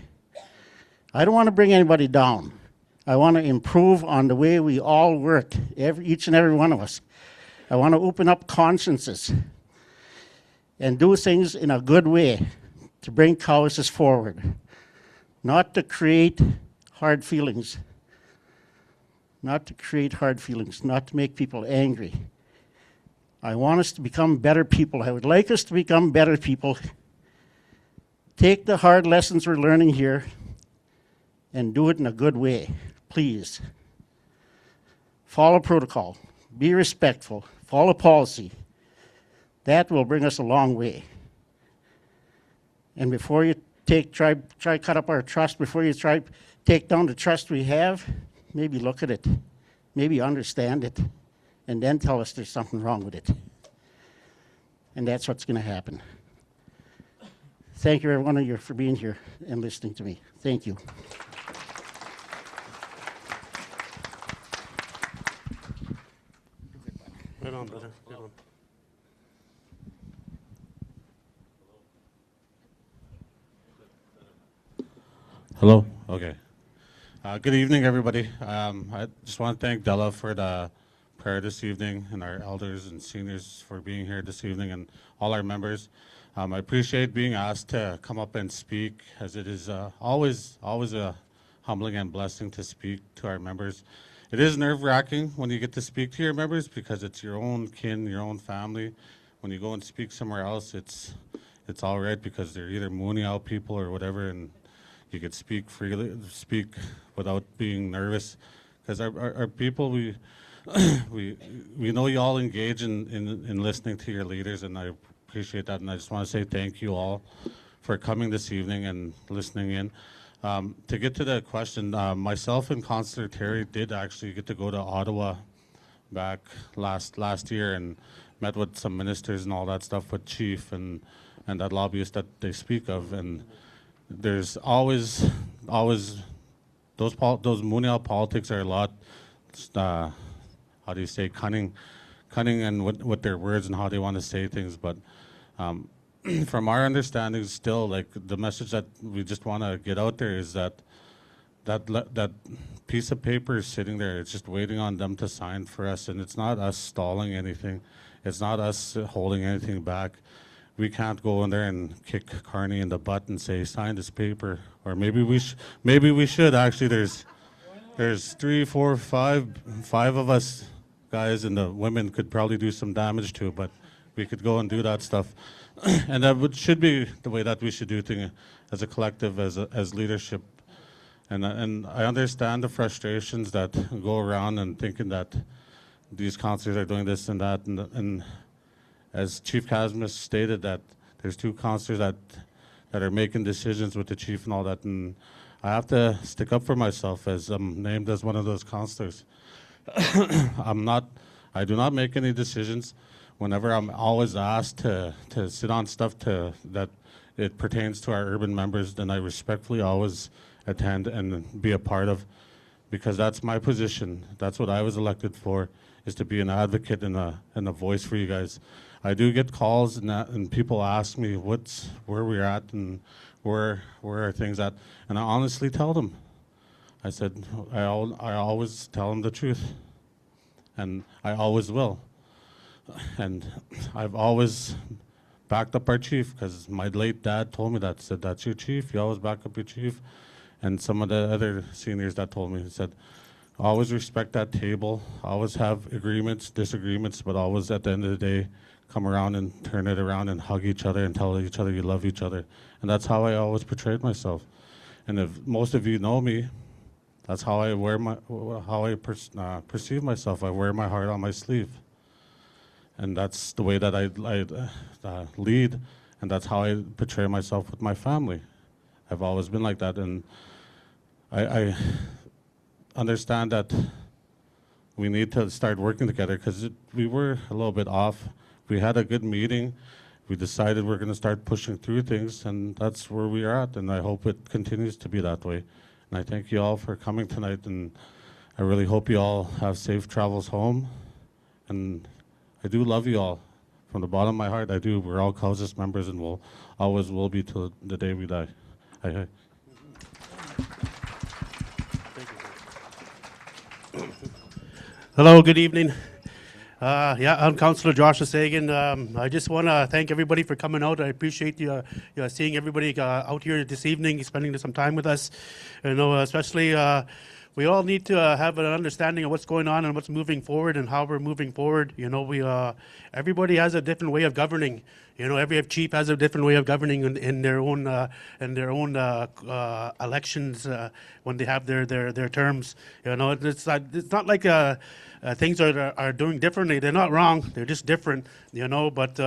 I don't want to bring anybody down. I want to improve on the way we all work, each and every one of us. I want to open up consciences and do things in a good way to bring Cowessess forward, not to create hard feelings, not to make people angry. I want us to become better people. I would like us to become better people. Take the hard lessons we're learning here and do it in a good way, please. Follow protocol, be respectful, follow policy. That will bring us a long way. And before you try cut up our trust, before you try take down the trust we have, maybe look at it, maybe understand it, and then tell us there's something wrong with it. And that's what's going to happen. Thank you, every one of you, for being here and listening to me. Thank you. Right on, brother. Right on. Hello? Okay. Good evening, everybody. I just want to thank Della for the prayer this evening, and our elders and seniors for being here this evening, and all our members. I appreciate being asked to come up and speak, as it is always a humbling and blessing to speak to our members. It is nerve-wracking when you get to speak to your members, because it's your own kin, your own family. When you go and speak somewhere else, it's all right, because they're either mooning out people or whatever, and you could speak freely, speak without being nervous. Because our people, we know you all engage in listening to your leaders, and I appreciate that. And I just want to say thank you all for coming this evening and listening in. To get to the question, myself and Councillor Terry did actually get to go to Ottawa back last year and met with some ministers and all that stuff with Chief and that lobbyist that they speak of. And there's always those Munial politics are a lot, how do you say, cunning and with their words and how they want to say things. But from our understanding, still, like, the message that we just want to get out there is that piece of paper is sitting there. It's just waiting on them to sign for us, and it's not us stalling anything. It's not us holding anything back. We can't go in there and kick Carney in the butt and say, sign this paper. Or maybe we should. Actually, there's 3, 4, 5 of us guys, and the women could probably do some damage to it, but we could go and do that stuff. And that should be the way that we should do things as a collective, as leadership. And I understand the frustrations that go around and thinking that these councillors are doing this and that. And as Chief Kazmis stated, that there's 2 councillors that are making decisions with the chief and all that. And I have to stick up for myself, as I'm named as one of those councillors. I do not make any decisions. Whenever I'm always asked to sit on stuff that it pertains to our urban members, then I respectfully always attend and be a part of, because that's my position. That's what I was elected for, is to be an advocate and a voice for you guys. I do get calls and people ask me where we're at and where are things at, and I honestly tell them. I said I always tell them the truth, and I always will. And I've always backed up our chief, because my late dad told me that. Said, that's your chief, you always back up your chief. And some of the other seniors that told me, he said, always respect that table, always have agreements, disagreements, but always at the end of the day, come around and turn it around and hug each other and tell each other you love each other. And that's how I always portrayed myself. And if most of you know me, that's how I perceive myself. I wear my heart on my sleeve. And that's the way that I lead, and that's how I portray myself with my family. I've always been like that, and I understand that we need to start working together, because we were a little bit off. We had a good meeting. We decided we're going to start pushing through things, and that's where we are at, and I hope it continues to be that way. And I thank you all for coming tonight, and I really hope you all have safe travels home. And I do love you all. From the bottom of my heart, I do. We're all COSIS members, and we'll always will be till the day we die. Hi. Hello, good evening. I'm Councillor Joshua Sagan. I just want to thank everybody for coming out. I appreciate you seeing everybody out here this evening, spending some time with us. You know, especially we all need to have an understanding of what's going on and what's moving forward and how we're moving forward. You know, everybody has a different way of governing. You know, every chief has a different way of governing in their own elections when they have their terms. You know, it's not like things are doing differently. They're not wrong. They're just different. You know, but.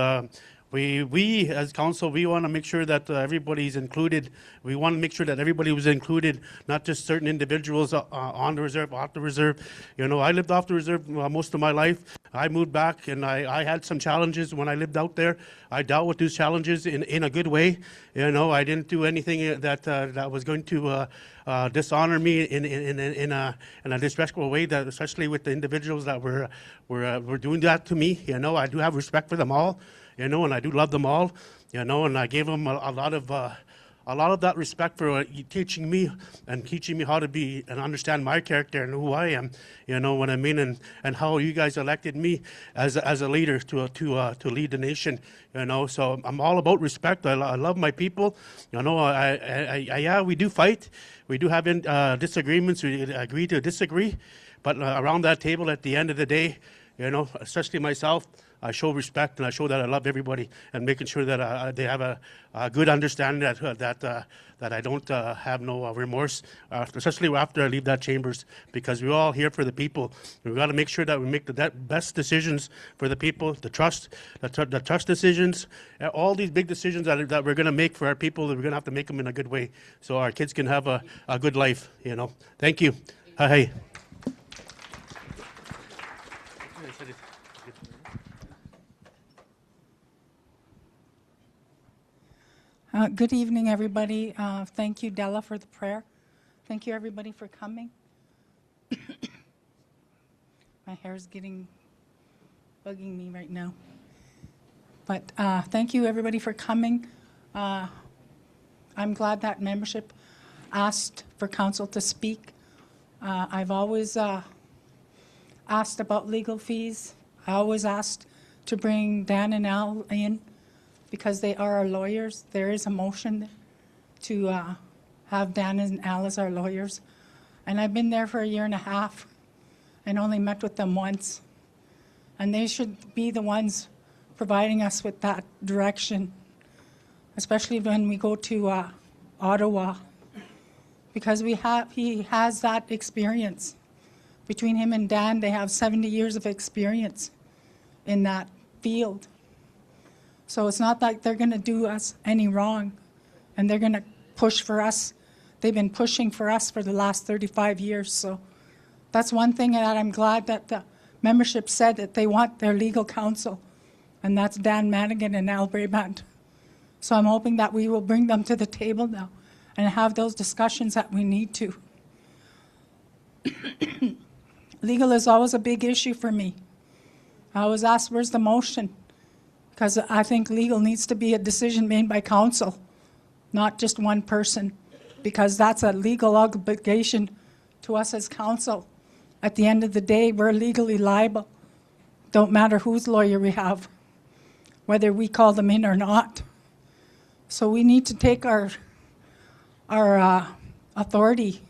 We as council, we want to make sure that everybody's included. We want to make sure that everybody was included, not just certain individuals on the reserve, off the reserve. You know, I lived off the reserve most of my life. I moved back, and I had some challenges when I lived out there. I dealt with those challenges in a good way. You know, I didn't do anything that was going to dishonor me in a disrespectful way. That especially with the individuals that were doing that to me. You know, I do have respect for them all. You know, and I do love them all, you know, and I gave them a lot of that respect for teaching me how to be and understand my character and who I am, you know what I mean, and how you guys elected me as a leader to lead the nation, you know. So I'm all about respect. I love my people, you know. Yeah, we do fight, we do have disagreements, we agree to disagree, but around that table at the end of the day, you know, especially myself, I show respect and I show that I love everybody, and making sure that they have a good understanding that I don't have no remorse, especially after I leave that chambers, because we're all here for the people. We've got to make sure that we make the best decisions for the people, the trust decisions, all these big decisions that we're going to make for our people. We're going to have to make them in a good way so our kids can have a good life. Thank you. Hi. Good evening, everybody. Thank you, Della, for the prayer. Thank you, everybody, for coming. My hair's bugging me right now. But thank you, everybody, for coming. I'm glad that membership asked for council to speak. I've always asked about legal fees. I always asked to bring Dan and Al in, because they are our lawyers. There is a motion to have Dan and Al as our lawyers. And I've been there for 1.5 years and only met with them once. And they should be the ones providing us with that direction, especially when we go to Ottawa, because he has that experience. Between him and Dan, they have 70 years of experience in that field. So it's not like they're going to do us any wrong, and they're going to push for us. They've been pushing for us for the last 35 years. So that's one thing that I'm glad that the membership said, that they want their legal counsel, and that's Dan Madigan and Al Brabant. So I'm hoping that we will bring them to the table now and have those discussions that we need to. Legal is always a big issue for me. I always ask, where's the motion? Because I think legal needs to be a decision made by council, not just one person, because that's a legal obligation to us as council. At the end of the day, we're legally liable. Don't matter whose lawyer we have, whether we call them in or not. So we need to take our authority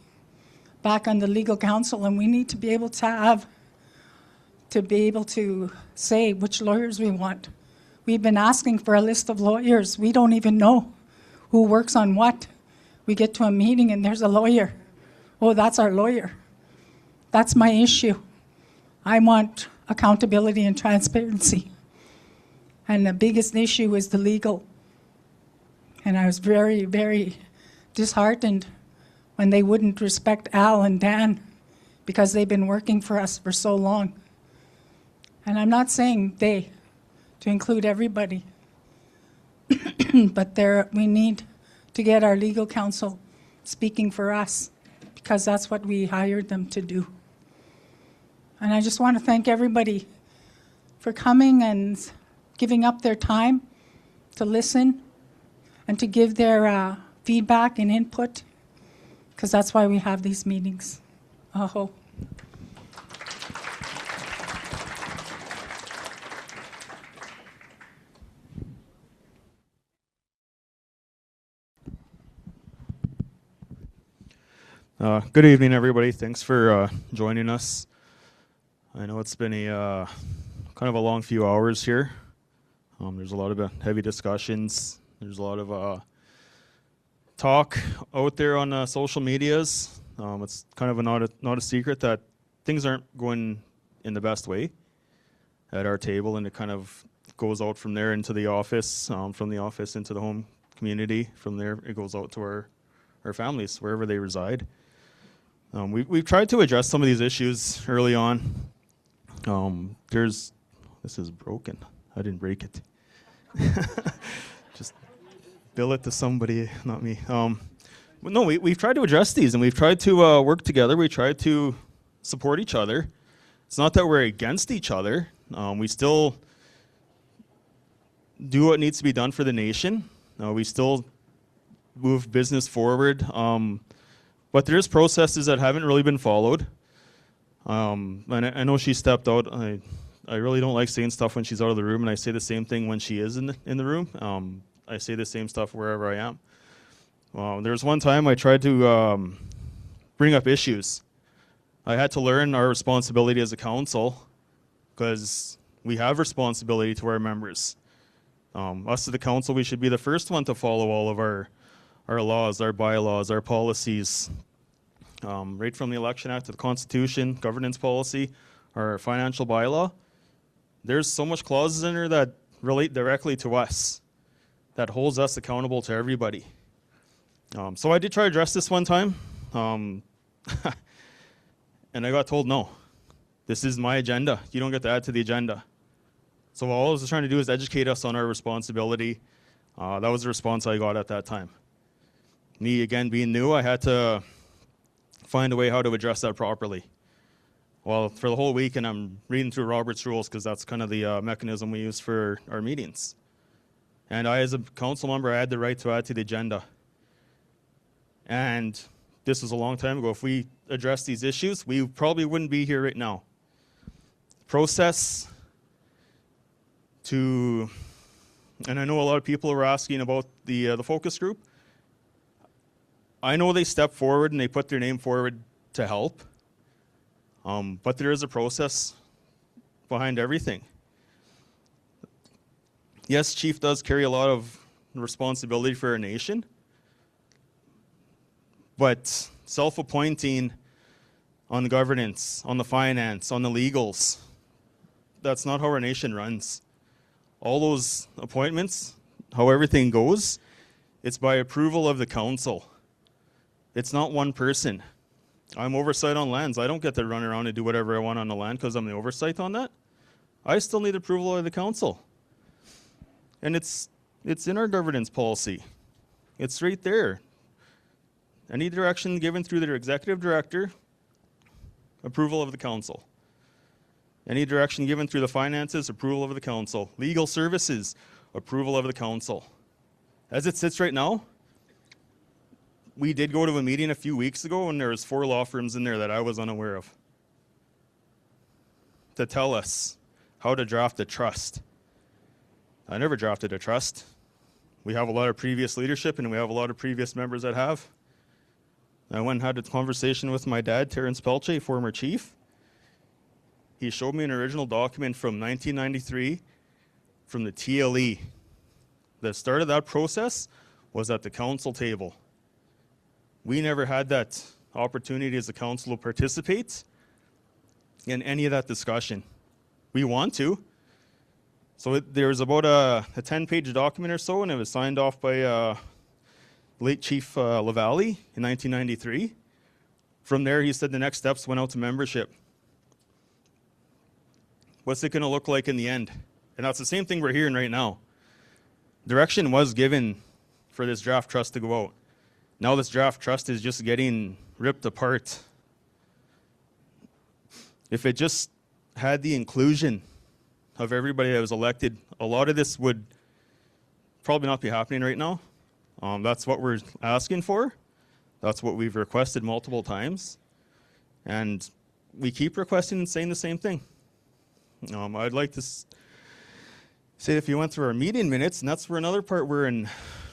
back on the legal council, and we need to be able to say which lawyers we want. We've been asking for a list of lawyers. We don't even know who works on what. We get to a meeting and there's a lawyer. Oh, that's our lawyer. That's my issue. I want accountability and transparency. And the biggest issue is the legal. And I was very, very disheartened when they wouldn't respect Al and Dan, because they've been working for us for so long. And I'm not saying they, to include everybody. But we need to get our legal counsel speaking for us, because that's what we hired them to do. And I just want to thank everybody for coming and giving up their time to listen and to give their feedback and input, because that's why we have these meetings. Aho. Good evening, everybody. Thanks for joining us. I know it's been a kind of a long few hours here. There's a lot of heavy discussions. There's a lot of talk out there on social medias. It's kind of not a secret that things aren't going in the best way at our table, and it kind of goes out from there into the office, from the office into the home community. From there, it goes out to our families, wherever they reside. We've tried to address some of these issues early on. This is broken. I didn't break it. Just bill it to somebody, not me. But no, we've tried to address these, and we've tried to work together. We tried to support each other. It's not that we're against each other. We still do what needs to be done for the nation. We still move business forward. But there's processes that haven't really been followed. And I know she stepped out. I really don't like saying stuff when she's out of the room, and I say the same thing when she is in the room. I say the same stuff wherever I am. There was one time I tried to bring up issues. I had to learn our responsibility as a council, because We have responsibility to our members. Us as the council, we should be the first one to follow all of our laws, our bylaws, our policies, right from the Election Act to the Constitution, governance policy, our financial bylaw. There's so much clauses in there that relate directly to us, that holds us accountable to everybody. So I did try to address this one time, and I got told no. This is my agenda. You don't get to add to the agenda. So all I was trying to do is educate us on our responsibility. That was the response I got at that time. Me, again, being new, I had to find a way how to address that properly. Well, for the whole week, and I'm reading through Robert's rules because that's kind of the mechanism we use for our meetings. And I, as a council member, I had the right to add to the agenda. And this was a long time ago. If we addressed these issues, we probably wouldn't be here right now. Process to, and I know a lot of people are asking about the focus group. I know they stepped forward and they put their name forward to help, but there is a process behind everything. Yes, Chief does carry a lot of responsibility for our nation, but self-appointing on the governance, on the finance, on the legals, that's not how our nation runs. All those appointments, how everything goes, it's by approval of the council. It's not one person. I'm oversight on lands. I don't get to run around and do whatever I want on the land because I'm the oversight on that. I still need approval of the council. And it's in our governance policy. It's right there. Any direction given through their executive director, approval of the council. Any direction given through the finances, approval of the council. Legal services, approval of the council. As it sits right now, we did go to a meeting a few weeks ago and there was 4 law firms in there that I was unaware of to tell us how to draft a trust. I never drafted a trust. We have a lot of previous leadership and we have a lot of previous members that have. I went and had a conversation with my dad, Terrence Pelche, former chief. He showed me an original document from 1993 from the TLE. The start of that process was at the council table. We never had that opportunity as a council to participate in any of that discussion. We want to. So there's about a 10-page document or so, and it was signed off by late Chief LaValle in 1993. From there, he said the next steps went out to membership. What's it going to look like in the end? And that's the same thing we're hearing right now. Direction was given for this draft trust to go out. Now this draft trust is just getting ripped apart. If it just had the inclusion of everybody that was elected, a lot of this would probably not be happening right now. That's what we're asking for. That's what we've requested multiple times. And we keep requesting and saying the same thing. I'd like to say if you went through our meeting minutes, and that's where another part we're in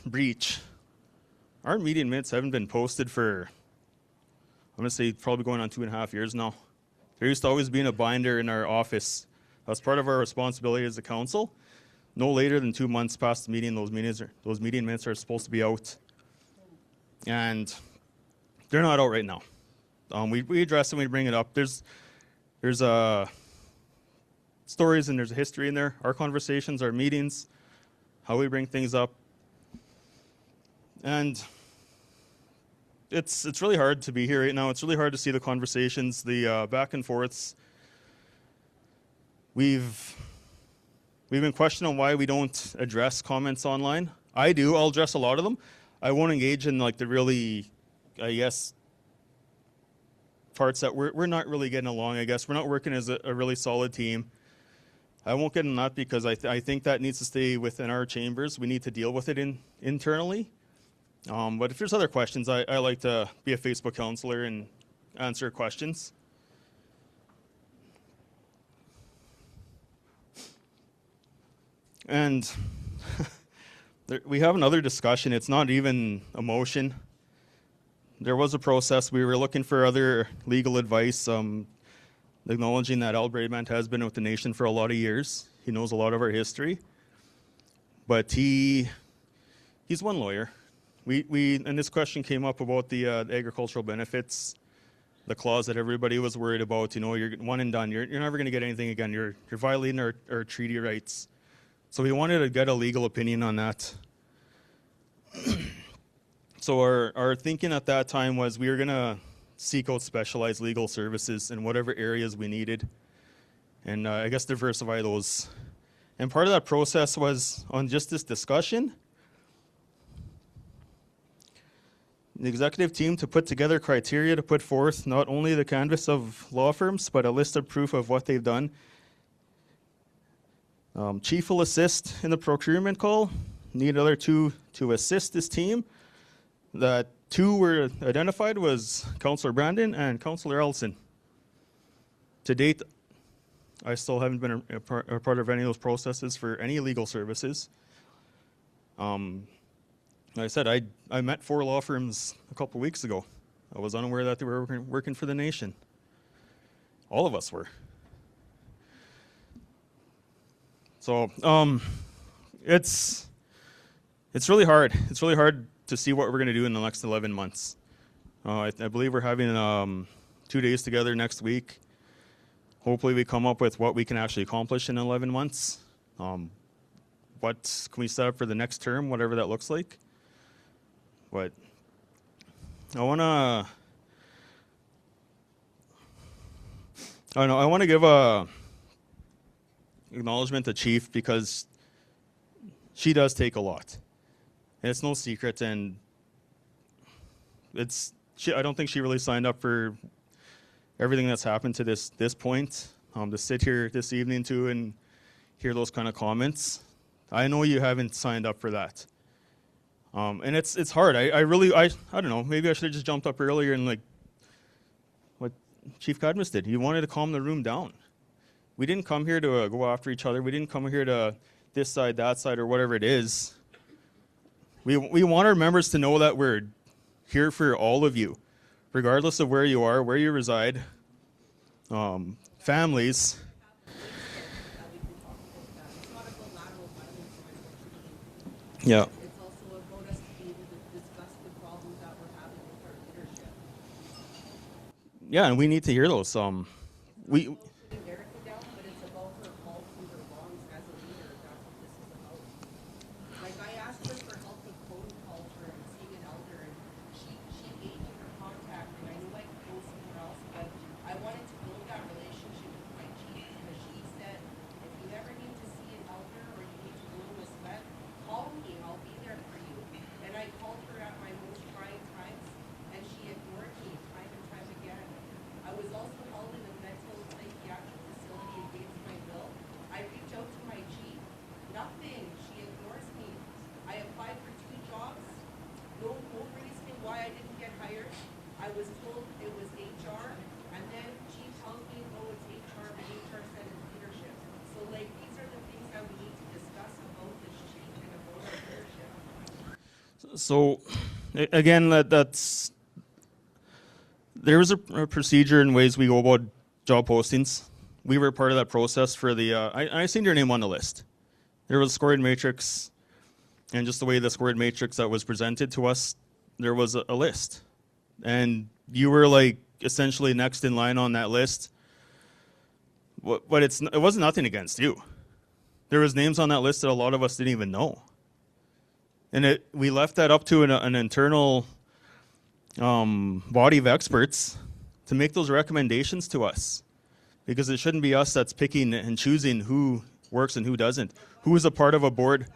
breach. Our meeting minutes haven't been posted for, I'm going to say probably going on 2.5 years now. There used to always be a binder in our office. That's part of our responsibility as a council. No later than 2 months past the meeting, those meeting minutes are supposed to be out. And they're not out right now. We address it and we bring it up. There's stories and there's a history in there. Our conversations, our meetings, how we bring things up. And it's really hard to be here right now. It's really hard to see the conversations, the back and forths. We've been questioning why we don't address comments online. I do. I'll address a lot of them. I won't engage in like the really, I guess, parts that we're not really getting along. I guess we're not working as a really solid team. I won't get in that because I think that needs to stay within our chambers. We need to deal with it internally. But if there's other questions, I like to be a Facebook counselor and answer questions. And we have another discussion. It's not even a motion. There was a process. We were looking for other legal advice. acknowledging that Al Bradband has been with the nation for a lot of years. He knows a lot of our history. But he's one lawyer. And this question came up about the agricultural benefits, the clause that everybody was worried about. You know, you're one and done. You're never going to get anything again. You're violating our treaty rights. So we wanted to get a legal opinion on that. So our thinking at that time was we were going to seek out specialized legal services in whatever areas we needed, and I guess diversify those. And part of that process was on just this discussion. The executive team to put together criteria to put forth not only the canvas of law firms, but a list of proof of what they've done. Chief will assist in the procurement call. Need another two to assist this team. The two were identified was Councillor Brandon and Councillor Ellison. To date, I still haven't been a part of any of those processes for any legal services. Like I said, I met 4 law firms a couple weeks ago. I was unaware that they were working for the nation. All of us were. So it's really hard. It's really hard to see what we're going to do in the next 11 months. I believe we're having 2 days together next week. Hopefully we come up with what we can actually accomplish in 11 months. What can we set up for the next term, whatever that looks like. But I want to give a acknowledgement to Chief, because she does take a lot. And it's no secret, and I don't think she really signed up for everything that's happened to this point. To sit here this evening too and hear those kind of comments. I know you haven't signed up for that. And it's hard. I don't know, maybe I should have just jumped up earlier and like what Chief Cadmus did. He wanted to calm the room down. We didn't come here to go after each other. We didn't come here to this side, that side, or whatever it is. We want our members to know that we're here for all of you, regardless of where you are, where you reside, families. Yeah. Yeah, and we need to hear those. We. So, again, that's there was a procedure and ways we go about job postings. We were part of that process for the. I seen your name on the list. There was a scored matrix, and just the way the scored matrix that was presented to us, there was a list, and you were like essentially next in line on that list. But it wasn't nothing against you. There was names on that list that a lot of us didn't even know. And we left that up to an internal body of experts to make those recommendations to us, because it shouldn't be us that's picking and choosing who works and who doesn't, who is a part of a board.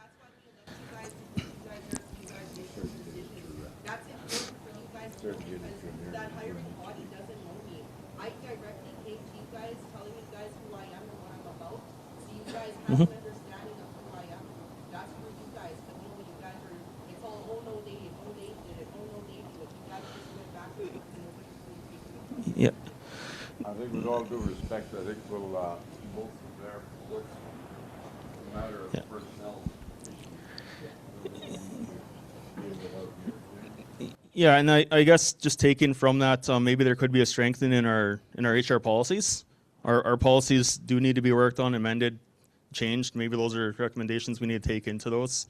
Mm-hmm. Yeah. I think with all due respect, I think we'll move from there forward. It's a matter of personnel. Yeah, and I guess just taking from that, maybe there could be a strengthening in our HR policies our policies do need to be worked on, amended, changed. Maybe those are recommendations we need to take into those.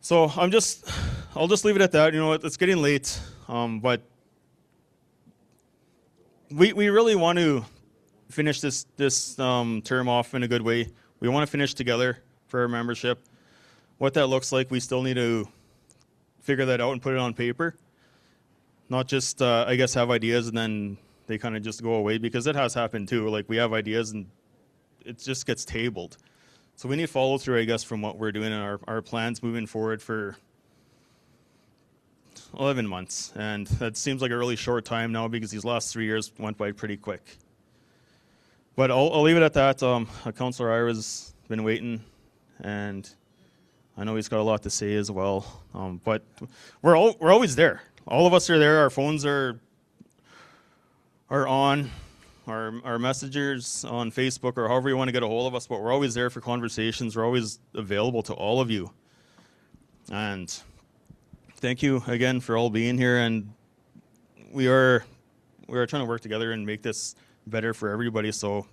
So I'll just leave it at that. You know, it's getting late, but we really want to finish this term off in a good way. We want to finish together for our membership. What that looks like, we still need to figure that out and put it on paper. Not just, I guess, have ideas and then they kind of just go away, because it has happened too. Like, we have ideas and it just gets tabled. So we need follow through, I guess, from what we're doing in our plans moving forward for 11 months. And that seems like a really short time now, because these last 3 years went by pretty quick. But I'll leave it at that. Councillor Ira's been waiting, and I know he's got a lot to say as well. But we're always there. All of us are there. Our phones are on. Our messengers on Facebook, or however you want to get a hold of us, but we're always there for conversations. We're always available to all of you. And thank you again for all being here. And we are trying to work together and make this better for everybody. So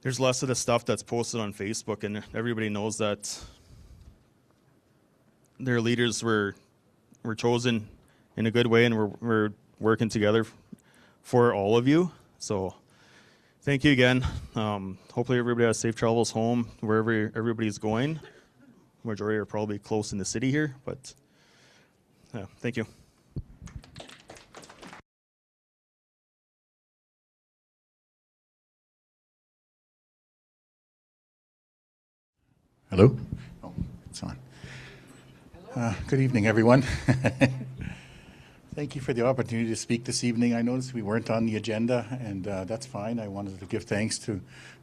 there's less of the stuff that's posted on Facebook, and everybody knows that their leaders were chosen in a good way, and we're working together for all of you. So thank you again. Hopefully everybody has safe travels home wherever everybody's going. Majority are probably close in the city here, but yeah, thank you. Hello? Oh, it's on. Good evening, everyone. Thank you for the opportunity to speak this evening. I noticed we weren't on the agenda, and that's fine. I wanted to give thanks to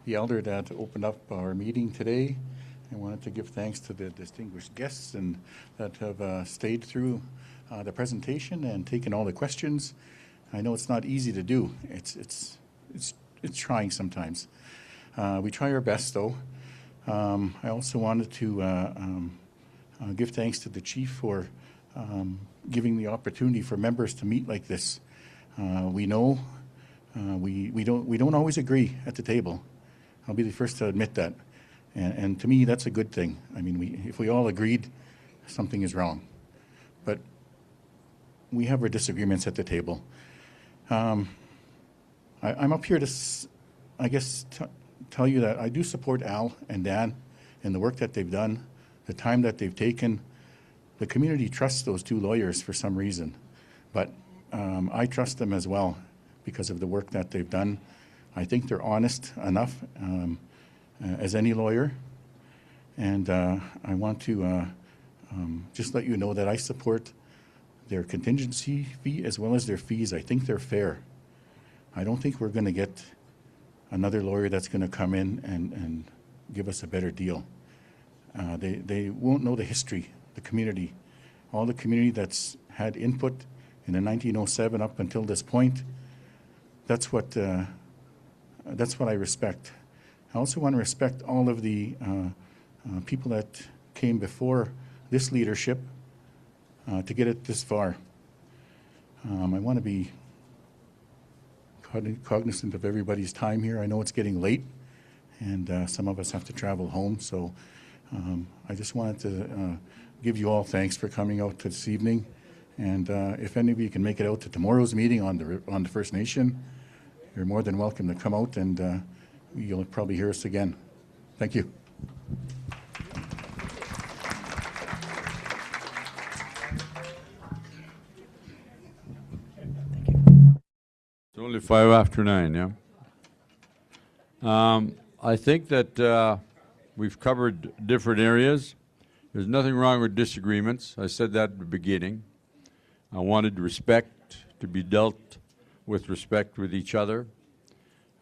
the elder that opened up our meeting today. I wanted to give thanks to the distinguished guests and that have stayed through the presentation and taken all the questions. I know it's not easy to do. It's trying sometimes. We try our best, though. I also wanted to give thanks to the chief for giving the opportunity for members to meet like this. We know we don't always agree at the table. I'll be the first to admit that, and to me that's a good thing. I mean, if we all agreed, something is wrong, but we have our disagreements at the table. I'm up here to, I guess, tell you that I do support Al and Dan in the work that they've done, the time that they've taken. The community trusts those two lawyers for some reason, but I trust them as well because of the work that they've done. I think they're honest enough as any lawyer, and I want to just let you know that I support their contingency fee as well as their fees. I think they're fair. I don't think we're going to get another lawyer that's going to come in and give us a better deal. They won't know the history, the community, all the community that's had input in the 1907 up until this point. That's what I respect. I also want to respect all of the people that came before this leadership to get it this far. I want to be cognizant of everybody's time here. I know it's getting late, and some of us have to travel home, so I just wanted to give you all thanks for coming out this evening. And if any of you can make it out to tomorrow's meeting on the First Nation, you're more than welcome to come out, and you'll probably hear us again. Thank you. It's only 5 after 9, yeah? I think that we've covered different areas. There's nothing wrong with disagreements. I said that at the beginning. I wanted respect to be dealt with respect with each other.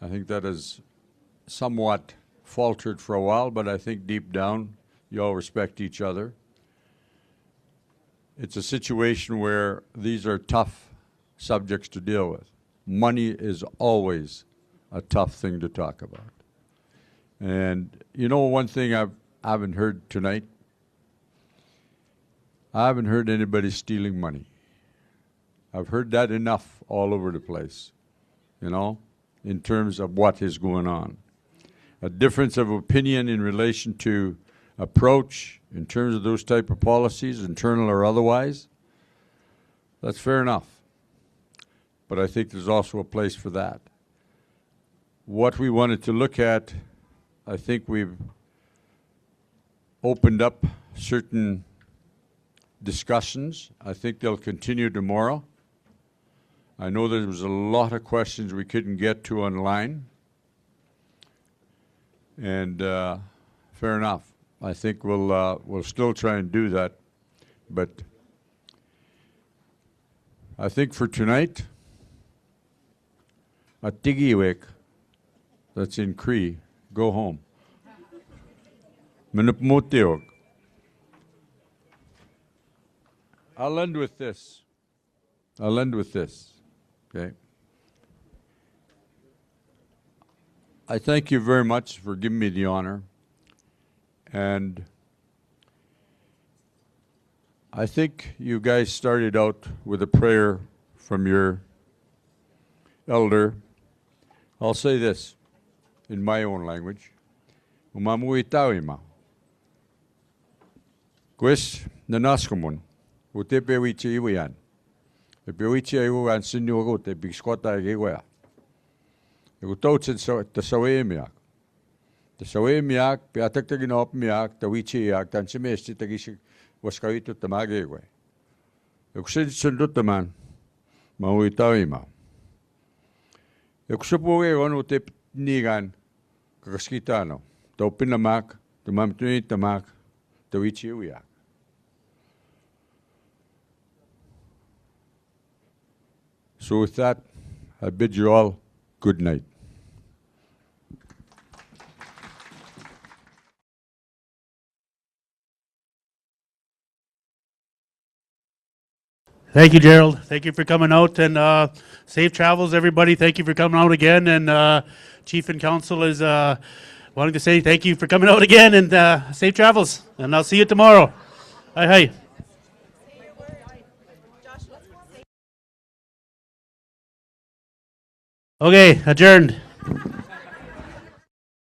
I think that has somewhat faltered for a while, but I think deep down you all respect each other. It's a situation where these are tough subjects to deal with. Money is always a tough thing to talk about. And you know, one thing I haven't heard tonight, I haven't heard anybody stealing money. I've heard that enough all over the place, you know. in terms of what is going on. A difference of opinion in relation to approach in terms of those type of policies, internal or otherwise, that's fair enough. But I think there's also a place for that. What we wanted to look at, I think we've opened up certain discussions. I think they'll continue tomorrow. I know there was a lot of questions we couldn't get to online. And fair enough. I think we'll still try and do that. But I think for tonight, at Tigiwek, that's in Cree, go home. Manupmotiog. I'll end with this. Okay. I thank you very much for giving me the honor. And I think you guys started out with a prayer from your elder. I'll say this in my own language. Umamui tawima. Quis nanaskamun. Ute pewichi iwian. The pewichi iwian sinuago te biskota egiwea. The toads the sawemiak. The sawemiak, piatakagin op miak, the wichiak, tan semesti tagish was kawito tamageway. The sundutaman, mauitawima. The kusupoe on ute nigan, kaskitano, the opinamak, the mamtuni tamak, the wichiak. So with that, I bid you all good night. Thank you, Gerald. Thank you for coming out, and safe travels, everybody. Thank you for coming out again, and Chief and Council is wanting to say thank you for coming out again, and safe travels, and I'll see you tomorrow. Hi. Okay, adjourned.